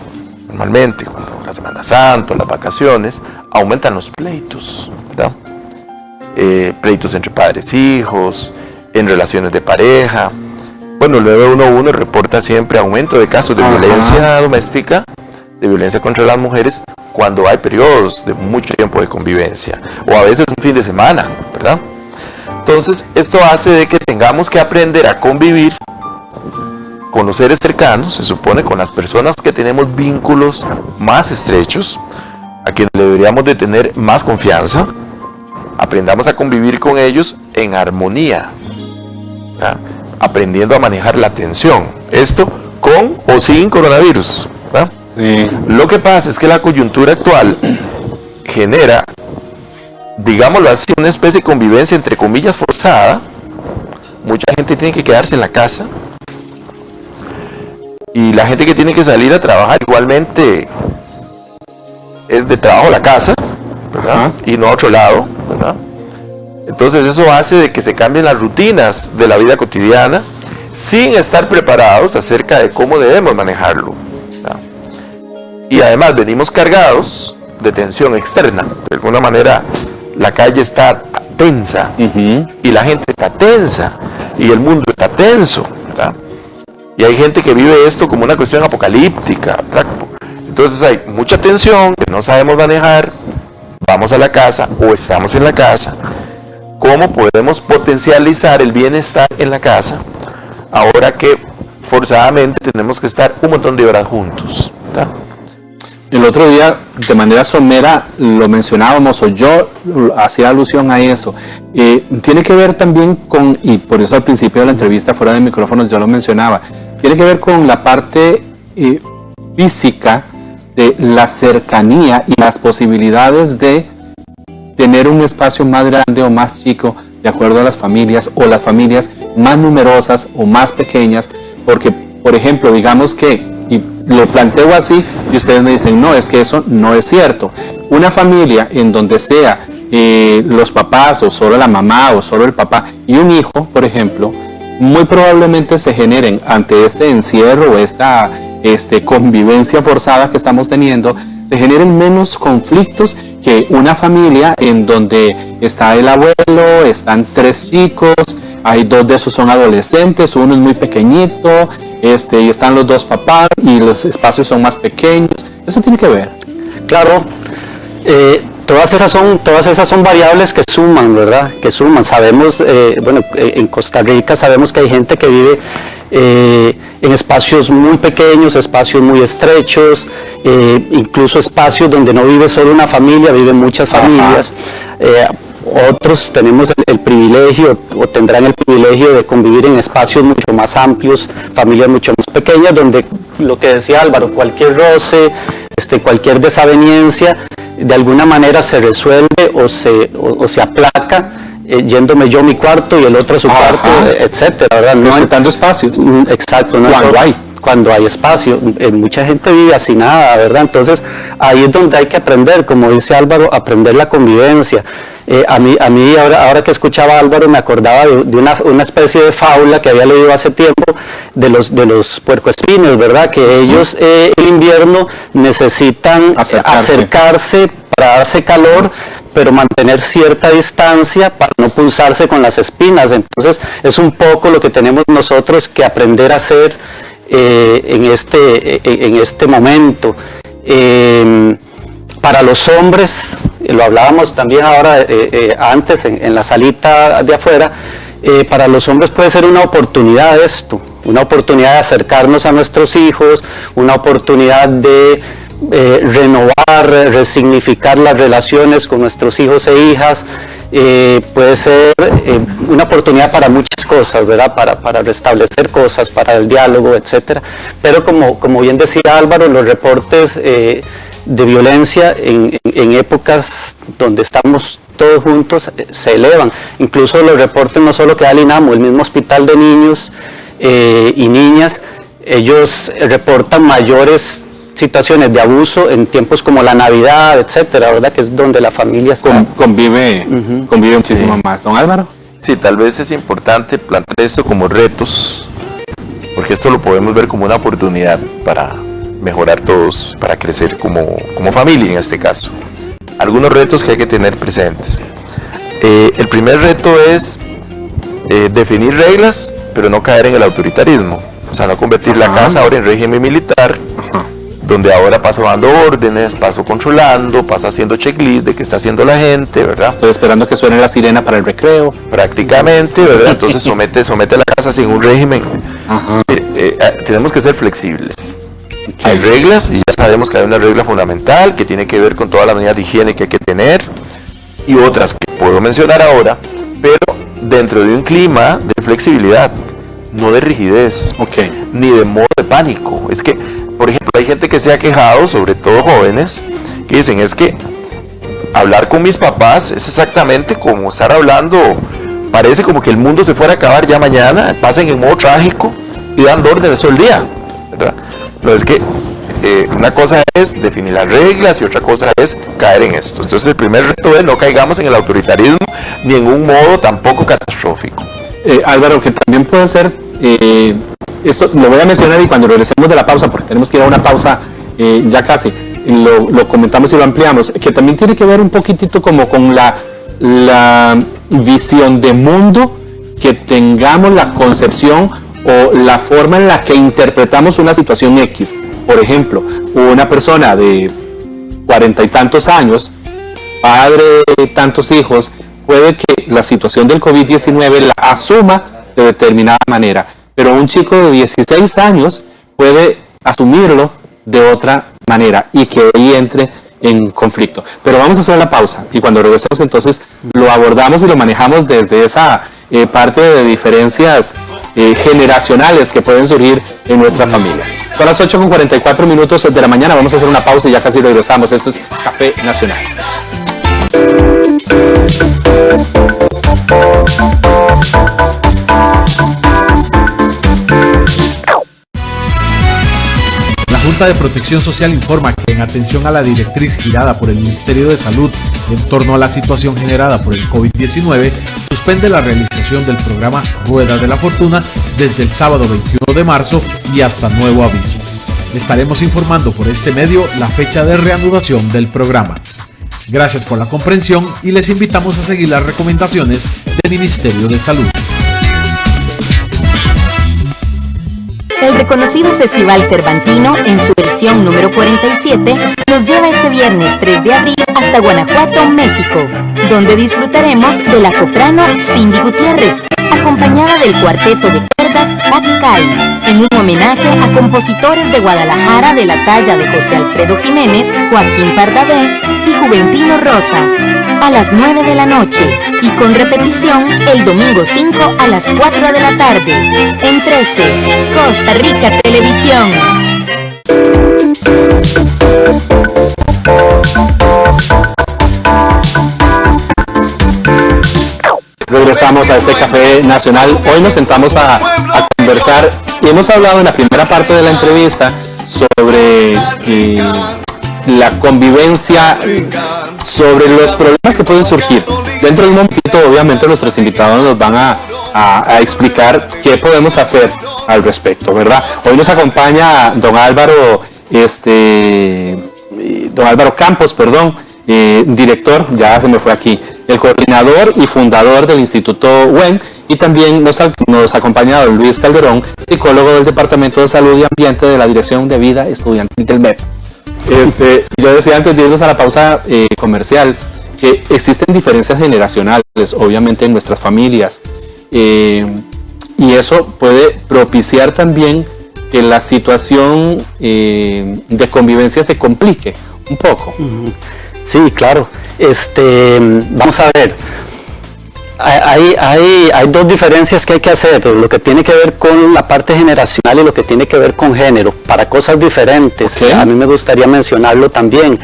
normalmente, cuando la Semana Santa, las vacaciones, aumentan los pleitos, ¿verdad? Pleitos entre padres e hijos, en relaciones de pareja. Bueno, el 911 reporta siempre aumento de casos de violencia doméstica, de violencia contra las mujeres, cuando hay periodos de mucho tiempo de convivencia, o a veces un fin de semana, ¿verdad? Entonces, esto hace de que tengamos que aprender a convivir con los seres cercanos, se supone, con las personas que tenemos vínculos más estrechos, a quienes deberíamos de tener más confianza. Aprendamos a convivir con ellos en armonía, ¿verdad? Aprendiendo a manejar la tensión, esto con o sin coronavirus, ¿verdad? Sí. Lo que pasa es que la coyuntura actual genera, digámoslo así, una especie de convivencia entre comillas forzada. Mucha gente tiene que quedarse en la casa, y la gente que tiene que salir a trabajar igualmente es de trabajo a la casa, ¿verdad? Y no a otro lado, ¿verdad? Entonces eso hace de que se cambien las rutinas de la vida cotidiana sin estar preparados acerca de cómo debemos manejarlo, ¿verdad? Y además venimos cargados de tensión externa. De alguna manera la calle está tensa, y la gente está tensa, y el mundo está tenso, ¿verdad? Y hay gente que vive esto como una cuestión apocalíptica, ¿verdad? Entonces hay mucha tensión que no sabemos manejar. Vamos a la casa o estamos en la casa. ¿Cómo podemos potencializar el bienestar en la casa ahora que forzadamente tenemos que estar un montón de horas juntos, ¿verdad? El otro día, de manera somera, lo mencionábamos, o yo hacía alusión a eso. Tiene que ver también con, y por eso al principio de la entrevista fuera de micrófonos yo lo mencionaba, tiene que ver con la parte física de la cercanía y las posibilidades de tener un espacio más grande o más chico de acuerdo a las familias, o las familias más numerosas o más pequeñas, porque, por ejemplo, digamos que, y lo planteo así, y ustedes me dicen, no, es que eso no es cierto. Una familia en donde sea los papás o solo la mamá o solo el papá y un hijo, por ejemplo, muy probablemente se generen ante este encierro o esta convivencia forzada que estamos teniendo, se generen menos conflictos que una familia en donde está el abuelo, están 3 chicos, hay 2 de esos son adolescentes, uno es muy pequeñito, y están los 2 papás y los espacios son más pequeños. Eso tiene que ver. Claro, todas esas son variables que suman, ¿verdad? Que suman. Sabemos, en Costa Rica sabemos que hay gente que vive en espacios muy pequeños, espacios muy estrechos, incluso espacios donde no vive solo una familia, viven muchas familias. Otros tenemos el privilegio o tendrán el privilegio de convivir en espacios mucho más amplios, familias mucho más pequeñas, donde lo que decía Álvaro, cualquier roce, cualquier desaveniencia, de alguna manera se resuelve o se aplaca, yéndome yo a mi cuarto y el otro a su cuarto, etcétera, ¿verdad? Respetando espacios. Exacto, ¿no? Cuando hay espacio, mucha gente vive hacinada, ¿verdad? Entonces ahí es donde hay que aprender, como dice Álvaro, aprender la convivencia. A mí ahora que escuchaba a Álvaro me acordaba de una especie de fábula que había leído hace tiempo de los puercoespines, ¿verdad? Que ellos en invierno necesitan acercarse para darse calor, pero mantener cierta distancia para no pulsarse con las espinas. Entonces es un poco lo que tenemos nosotros que aprender a hacer en este momento. Para los hombres, lo hablábamos también ahora antes en la salita de afuera, para los hombres puede ser una oportunidad esto, una oportunidad de acercarnos a nuestros hijos, una oportunidad de renovar, resignificar las relaciones con nuestros hijos e hijas. Puede ser una oportunidad para muchas cosas, ¿verdad? Para restablecer cosas, para el diálogo, etcétera. Pero como bien decía Álvaro, los reportes de violencia en épocas donde estamos todos juntos se elevan. Incluso los reportes no solo que da el INAMO, el mismo hospital de niños y niñas, ellos reportan mayores situaciones de abuso en tiempos como la Navidad, etcétera, ¿verdad? Que es donde la familia convive muchísimo más. ¿Don Álvaro? Sí, tal vez es importante plantear esto como retos, porque esto lo podemos ver como una oportunidad para mejorar todos, para crecer como familia en este caso. Algunos retos que hay que tener presentes. El primer reto es definir reglas, pero no caer en el autoritarismo. O sea, no convertir la casa ahora en régimen militar, donde ahora paso dando órdenes, paso controlando, paso haciendo checklist de qué está haciendo la gente, ¿verdad? Estoy esperando que suene la sirena para el recreo. Prácticamente, ¿verdad? Entonces somete la casa sin un régimen. Tenemos que ser flexibles. Hay reglas y ya sabemos que hay una regla fundamental que tiene que ver con todas las medidas de higiene que hay que tener y otras que puedo mencionar ahora, pero dentro de un clima de flexibilidad, no de rigidez, ni de modo de pánico. Es que, por ejemplo, hay gente que se ha quejado, sobre todo jóvenes, que dicen, es que hablar con mis papás es exactamente como estar hablando, parece como que el mundo se fuera a acabar ya mañana, pasen en modo trágico y dando órdenes todo el día, ¿verdad? No, es que una cosa es definir las reglas y otra cosa es caer en esto. Entonces el primer reto es no caigamos en el autoritarismo ni en un modo tampoco catastrófico. Álvaro, que también puede ser, esto lo voy a mencionar y cuando regresemos de la pausa, porque tenemos que ir a una pausa ya casi, lo comentamos y lo ampliamos, que también tiene que ver un poquitito como con la visión de mundo que tengamos, la concepción o la forma en la que interpretamos una situación X. Por ejemplo, una persona de 40 y tantos años, padre de tantos hijos, puede que la situación del COVID-19 la asuma de determinada manera, pero un chico de 16 años puede asumirlo de otra manera y que ahí entre en conflicto. Pero vamos a hacer la pausa y cuando regresemos entonces lo abordamos y lo manejamos desde esa parte de diferencias generacionales que pueden surgir en nuestra familia. Son las 8:44 de la mañana, vamos a hacer una pausa y ya casi regresamos. Esto es Café Nacional. La Junta de Protección Social informa que en atención a la directriz girada por el Ministerio de Salud en torno a la situación generada por el COVID-19, suspende la realización del programa Rueda de la Fortuna desde el sábado 21 de marzo y hasta nuevo aviso. Estaremos informando por este medio la fecha de reanudación del programa. Gracias por la comprensión y les invitamos a seguir las recomendaciones del Ministerio de Salud. El reconocido Festival Cervantino, en su versión número 47, nos lleva este viernes 3 de abril hasta Guanajuato, México, donde disfrutaremos de la soprano Cindy Gutiérrez, acompañada del cuarteto de cuerdas Pax-Sky, en un homenaje a compositores de Guadalajara de la talla de José Alfredo Jiménez, Joaquín Pardavé y Juventino Rosas, a las 9 de la noche, y con repetición el domingo 5 a las 4 de la tarde, en 13, Costa Rica Televisión. Regresamos a este Café Nacional. Hoy nos sentamos a conversar y hemos hablado en la primera parte de la entrevista sobre la convivencia, sobre los problemas que pueden surgir. Dentro de un momentito, obviamente, nuestros invitados nos van a explicar qué podemos hacer al respecto, ¿verdad? Hoy nos acompaña don Álvaro Campos, director, ya se me fue aquí, el coordinador y fundador del Instituto WEN, y también nos acompaña don Luis Calderón, psicólogo del Departamento de Salud y Ambiente de la Dirección de Vida Estudiantil del MEP. Yo decía antes de irnos a la pausa comercial que existen diferencias generacionales, obviamente, en nuestras familias, y eso puede propiciar también que la situación de convivencia se complique un poco. Sí, claro. Vamos a ver. Hay dos diferencias que hay que hacer, lo que tiene que ver con la parte generacional y lo que tiene que ver con género, para cosas diferentes. Okay. A mí me gustaría mencionarlo también.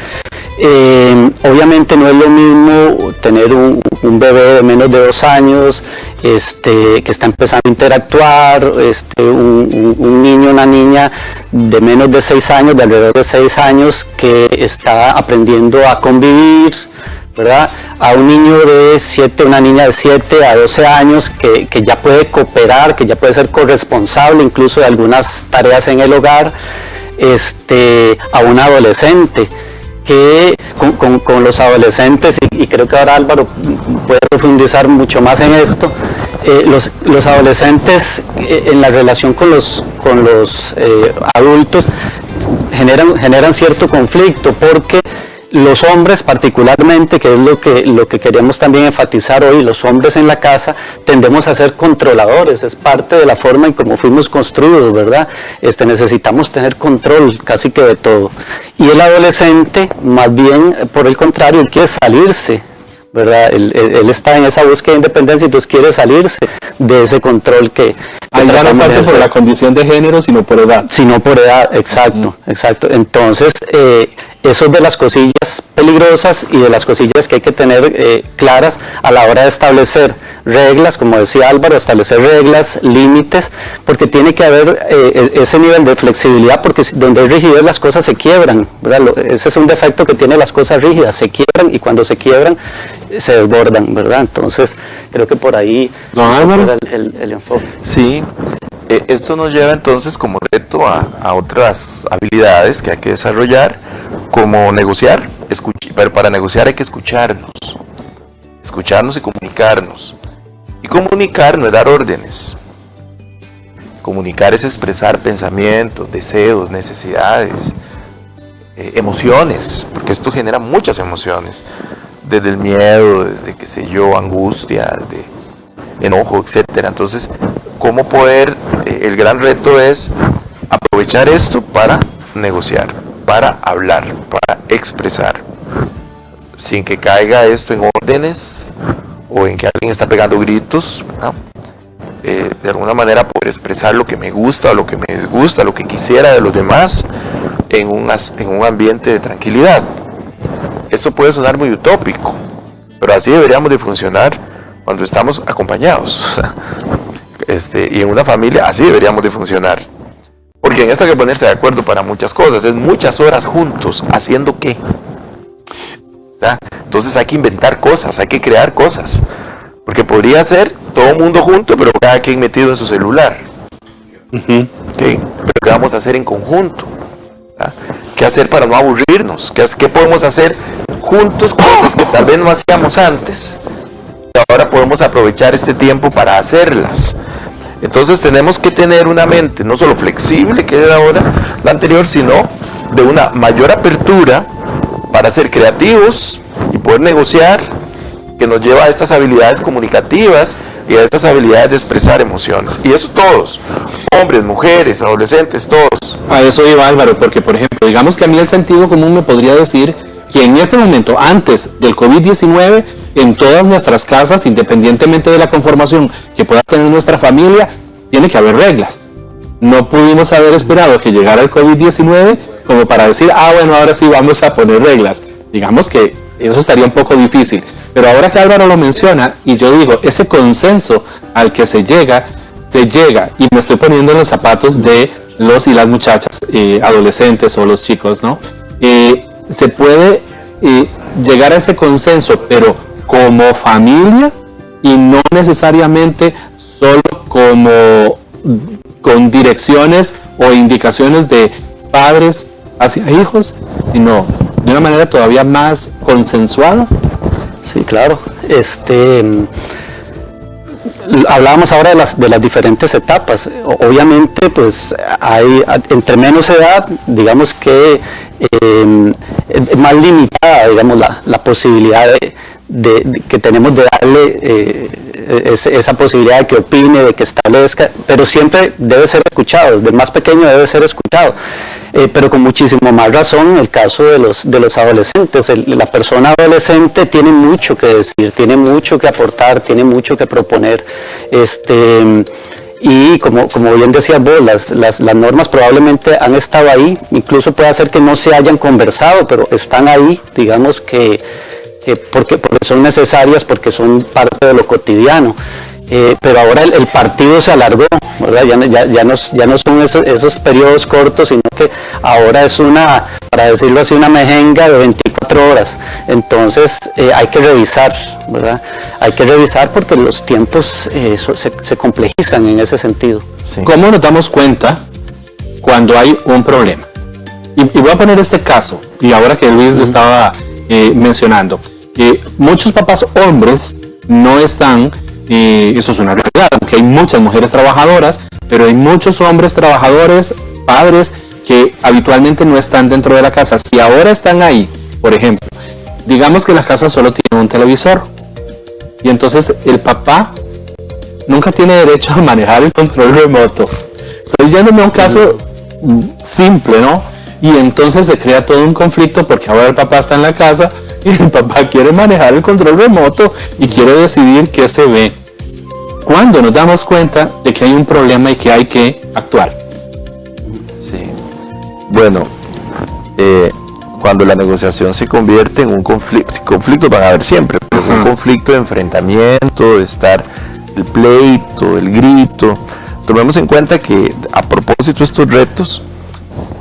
Obviamente no es lo mismo tener un bebé de menos de 2 años que está empezando a interactuar, un niño, una niña de menos de 6 años, de alrededor de 6 años, que está aprendiendo a convivir, ¿verdad? A un niño de 7, una niña de 7 a 12 años que ya puede cooperar, que ya puede ser corresponsable incluso de algunas tareas en el hogar, a un adolescente que con los adolescentes, y creo que ahora Álvaro puede profundizar mucho más en esto, los adolescentes en la relación con los adultos generan cierto conflicto, porque los hombres particularmente, que es lo que queremos también enfatizar hoy, los hombres en la casa tendemos a ser controladores, es parte de la forma en cómo fuimos construidos, ¿verdad? Necesitamos tener control casi que de todo. Y el adolescente, más bien, por el contrario, él quiere salirse, ¿verdad? Él está en esa búsqueda de independencia y entonces quiere salirse de ese control que ya no tanto por la condición de género, sino por edad. Sino por edad, exacto, exacto. Entonces, eso es de las cosillas peligrosas y de las cosillas que hay que tener claras a la hora de establecer reglas, como decía Álvaro, establecer reglas, límites, porque tiene que haber ese nivel de flexibilidad, porque donde hay rigidez las cosas se quiebran, ¿verdad? Ese es un defecto que tienen las cosas rígidas, se quiebran, y cuando se quiebran se desbordan, ¿verdad? Entonces creo que por ahí el enfoque. Sí, esto nos lleva entonces como reto a otras habilidades que hay que desarrollar, como negociar. Pero para negociar hay que escucharnos y comunicarnos. Y comunicar no es dar órdenes. Comunicar es expresar pensamientos, deseos, necesidades, emociones, porque esto genera muchas emociones, desde el miedo, desde, qué sé yo, angustia, de enojo, etcétera. Entonces, ¿cómo poder? El gran reto es aprovechar esto para negociar, para hablar, para expresar, sin que caiga esto en órdenes o en que alguien está pegando gritos, ¿no? De alguna manera poder expresar lo que me gusta o lo que me disgusta, lo que quisiera de los demás en un ambiente de tranquilidad. Esto puede sonar muy utópico, pero así deberíamos de funcionar cuando estamos acompañados. Y en una familia así deberíamos de funcionar. Porque Porque en esto hay que ponerse de acuerdo para muchas cosas, es muchas horas juntos, ¿haciendo qué? ¿Verdad? Entonces hay que inventar cosas, hay que crear cosas, porque podría ser todo el mundo junto, pero cada quien metido en su celular. ¿Okay? Pero ¿qué vamos a hacer en conjunto? ¿Verdad? ¿Qué hacer para no aburrirnos? ¿Qué podemos hacer juntos? Cosas que tal vez no hacíamos antes, y ahora podemos aprovechar este tiempo para hacerlas. Entonces tenemos que tener una mente no solo flexible, que era ahora la anterior, sino de una mayor apertura para ser creativos y poder negociar, que nos lleva a estas habilidades comunicativas y a estas habilidades de expresar emociones. Y eso todos, hombres, mujeres, adolescentes, todos. A eso iba Álvaro, porque por ejemplo, digamos que a mí el sentido común me podría decir que en este momento, antes del COVID-19, en todas nuestras casas, independientemente de la conformación que pueda tener nuestra familia, tiene que haber reglas. No pudimos haber esperado que llegara el COVID-19 como para decir, bueno, ahora sí vamos a poner reglas. Digamos que eso estaría un poco difícil. Pero ahora que Álvaro lo menciona, y yo digo, ese consenso al que se llega, y me estoy poniendo en los zapatos de los y las muchachas, adolescentes o los chicos, ¿no? Se puede llegar a ese consenso, pero como familia y no necesariamente solo como con direcciones o indicaciones de padres hacia hijos, sino de una manera todavía más consensuada. Sí, claro. Hablábamos ahora de las diferentes etapas. Obviamente, pues hay entre menos edad, digamos que es más limitada, digamos, la posibilidad que tenemos de darle esa posibilidad de que opine, de que establezca, pero siempre debe ser escuchado, desde el más pequeño debe ser escuchado. Pero con muchísimo más razón en el caso de los adolescentes. La persona adolescente tiene mucho que decir, tiene mucho que aportar, tiene mucho que proponer. Y como bien decías vos, las normas probablemente han estado ahí, incluso puede ser que no se hayan conversado, pero están ahí, digamos que porque son necesarias, porque son parte de lo cotidiano. Pero ahora el partido se alargó, ¿verdad? Ya no son esos periodos cortos, sino que ahora es para decirlo así, una mejenga de 24 horas. Entonces hay que revisar, ¿verdad? Hay que revisar porque los tiempos se complejizan en ese sentido. Sí. ¿Cómo nos damos cuenta cuando hay un problema? Y voy a poner este caso, y ahora que Luis lo estaba mencionando, muchos papás hombres no están, eso es una realidad, aunque hay muchas mujeres trabajadoras, pero hay muchos hombres trabajadores, padres, que habitualmente no están dentro de la casa. Si ahora están ahí, por ejemplo, digamos que la casa solo tiene un televisor, y entonces el papá nunca tiene derecho a manejar el control remoto. Estoy yéndome a un caso simple, ¿no? Y entonces se crea todo un conflicto porque ahora el papá está en la casa y el papá quiere manejar el control remoto y quiere decidir qué se ve. ¿Cuándo nos damos cuenta de que hay un problema y que hay que actuar? Sí. Bueno, cuando la negociación se convierte en un conflicto van a haber siempre, pero un conflicto de enfrentamiento, de estar el pleito, el grito. Tomemos en cuenta que a propósito de estos retos,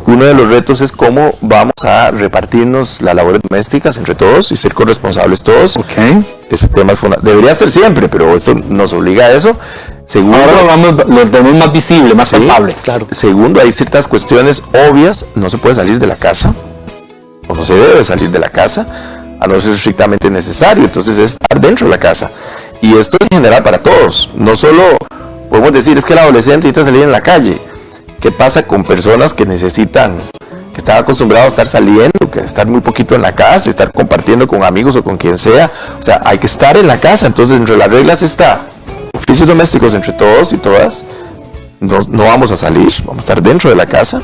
uno de los retos es cómo vamos a repartirnos las labores domésticas entre todos y ser corresponsables todos. Okay. Ese tema debería ser siempre, pero esto nos obliga a eso. Segundo, ahora lo tenemos más visible, más palpable. Claro. Segundo, hay ciertas cuestiones obvias, no se puede salir de la casa, o no se debe salir de la casa, a no ser estrictamente necesario, entonces es estar dentro de la casa. Y esto es en general para todos, no solo podemos decir es que el adolescente necesita salir en la calle. ¿Qué pasa con personas que necesitan, que están acostumbrados a estar saliendo, que estar muy poquito en la casa, estar compartiendo con amigos o con quien sea? O sea, hay que estar en la casa, entonces entre las reglas está oficios domésticos entre todos y todas, no vamos a salir, vamos a estar dentro de la casa.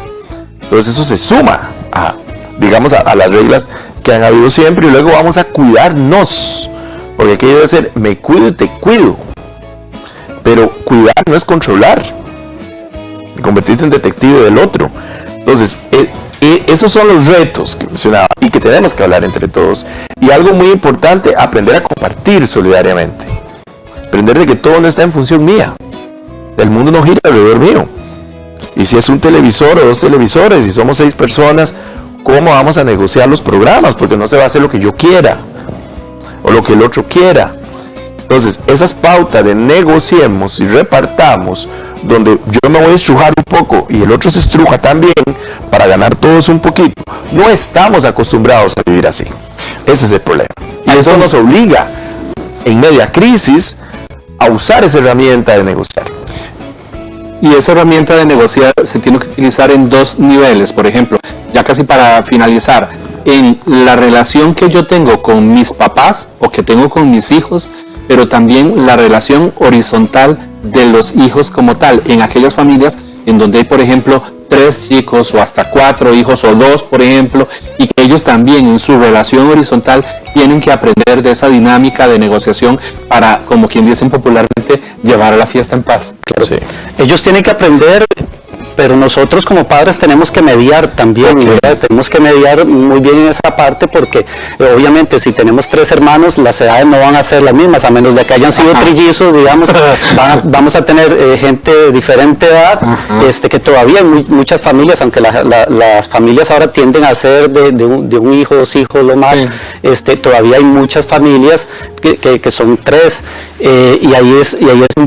Entonces eso se suma a, digamos, a las reglas que han habido siempre, y luego vamos a cuidarnos, porque aquí debe ser me cuido y te cuido, pero cuidar no es controlar, convertirse en detective del otro. Entonces esos son los retos que mencionaba y que tenemos que hablar entre todos, y algo muy importante, aprender a compartir solidariamente, aprender de que todo no está en función mía, el mundo no gira alrededor mío, Y si es un televisor o 2 televisores, y somos 6 personas, ¿cómo vamos a negociar los programas? Porque no se va a hacer lo que yo quiera o lo que el otro quiera. Entonces, esas pautas de negociemos y repartamos, donde yo me voy a estrujar un poco y el otro se estruja también para ganar todos un poquito, no estamos acostumbrados a vivir así. Ese es el problema. Y esto nos obliga, en media crisis, a usar esa herramienta de negociar. Y esa herramienta de negociar se tiene que utilizar en 2 niveles. Por ejemplo, ya casi para finalizar, en la relación que yo tengo con mis papás o que tengo con mis hijos, pero también la relación horizontal de los hijos como tal, en aquellas familias en donde hay, por ejemplo, 3 chicos o hasta 4 hijos o 2, por ejemplo, y que ellos también en su relación horizontal tienen que aprender de esa dinámica de negociación para, como quien dicen popularmente, llevar a la fiesta en paz. Claro. Sí. Ellos tienen que aprender, pero nosotros como padres tenemos que mediar también, ¿verdad? Tenemos que mediar muy bien en esa parte porque obviamente si tenemos 3 hermanos las edades no van a ser las mismas, a menos de que hayan sido trillizos, digamos, vamos a tener gente de diferente edad, que todavía hay muchas familias, aunque las familias ahora tienden a ser de un hijo, 2 hijos, lo más, todavía hay muchas familias que son 3, y ahí es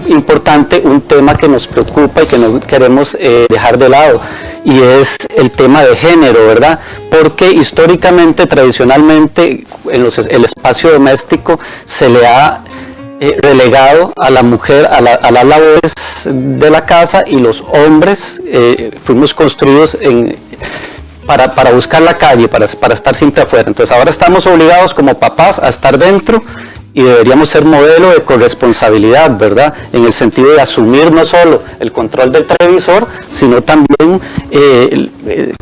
importante un tema que nos preocupa y que no queremos dejar de lado, y es el tema de género, ¿verdad? Porque históricamente, tradicionalmente, en el espacio doméstico se le ha relegado a la mujer a las labores de la casa, y los hombres fuimos construidos para buscar la calle, para estar siempre afuera. Entonces ahora estamos obligados como papás a estar dentro, y deberíamos ser modelo de corresponsabilidad, ¿verdad? En el sentido de asumir no solo el control del televisor, sino también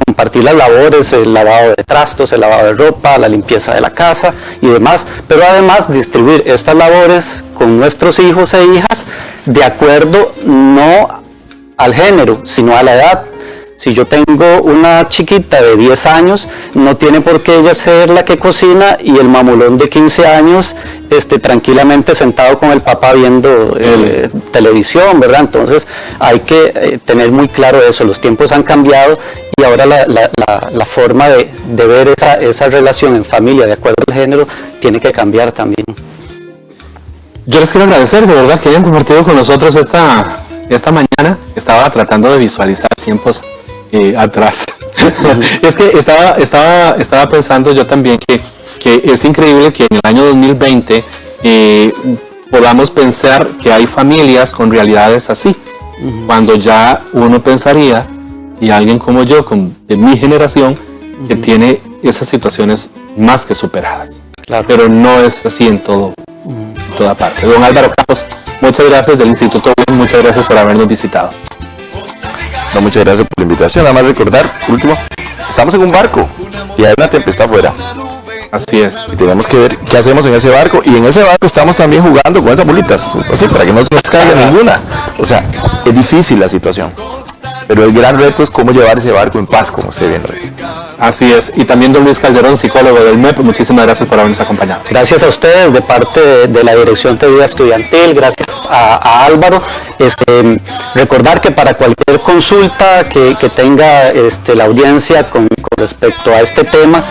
compartir las labores, el lavado de trastos, el lavado de ropa, la limpieza de la casa y demás, pero además distribuir estas labores con nuestros hijos e hijas de acuerdo no al género, sino a la edad. Si yo tengo una chiquita de 10 años, no tiene por qué ella ser la que cocina y el mamulón de 15 años tranquilamente sentado con el papá viendo televisión, ¿verdad? Entonces hay que tener muy claro eso, los tiempos han cambiado y ahora la forma de ver esa relación en familia de acuerdo al género tiene que cambiar también. Yo les quiero agradecer de verdad que hayan compartido con nosotros esta mañana. Estaba tratando de visualizar tiempos atrás. Es que estaba pensando yo también que es increíble que en el año 2020 podamos pensar que hay familias con realidades así, cuando ya uno pensaría, y alguien como yo, de mi generación, que tiene esas situaciones más que superadas. Claro. Pero no es así en toda parte. Don Álvaro Campos, muchas gracias del Instituto BIM, muchas gracias por habernos visitado. No, muchas gracias por la invitación. Nada más recordar, último, estamos en un barco y hay una tempestad afuera. Así es. Y tenemos que ver qué hacemos en ese barco, y en ese barco estamos también jugando con esas bolitas, así para que no nos caiga ninguna. O sea, es difícil la situación, pero el gran reto es cómo llevar ese barco en paz, como usted bien lo dice. Así es. Y también don Luis Calderón, psicólogo del MEP, muchísimas gracias por habernos acompañado. Gracias a ustedes de parte de la Dirección de Vida Estudiantil, gracias a Álvaro. Recordar que para cualquier consulta que tenga la audiencia con respecto a este tema,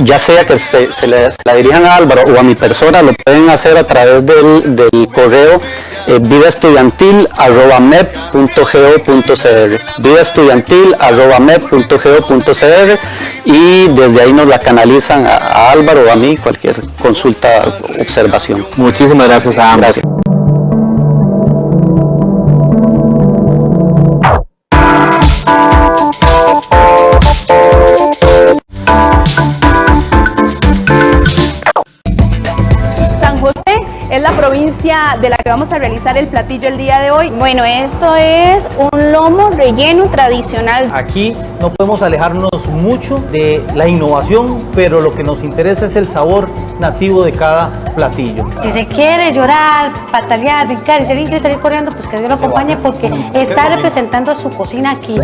ya sea que se la dirijan a Álvaro o a mi persona, lo pueden hacer a través del correo vidaestudiantil@mep.go.cr, vidaestudiantil@mep.go.cr, y desde ahí nos la canalizan a Álvaro o a mí, cualquier consulta, observación. Muchísimas gracias a ambos. Gracias. Es la provincia de la que vamos a realizar el platillo el día de hoy. Bueno, esto es un lomo relleno tradicional. Aquí no podemos alejarnos mucho de la innovación, pero lo que nos interesa es el sabor nativo de cada platillo. Si se quiere llorar, patalear, brincar y salir corriendo, pues que Dios lo acompañe, porque está representando su cocina aquí.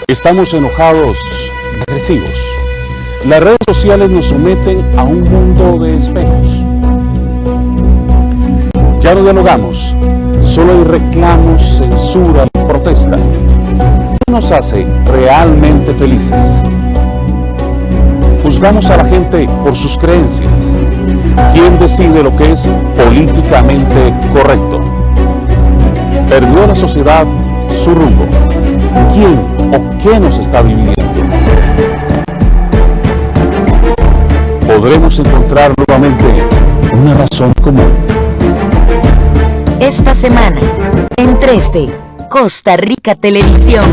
Estamos enojados, agresivos. Las redes sociales nos someten a un mundo de espejos. Ya no dialogamos, solo hay reclamos, censura y protesta. ¿Qué nos hace realmente felices? Juzgamos a la gente por sus creencias. ¿Quién decide lo que es políticamente correcto? ¿Perdió la sociedad su rumbo? ¿Quién o qué nos está dividiendo? ¿Podremos encontrar nuevamente una razón común? Esta semana, en 13, Costa Rica Televisión.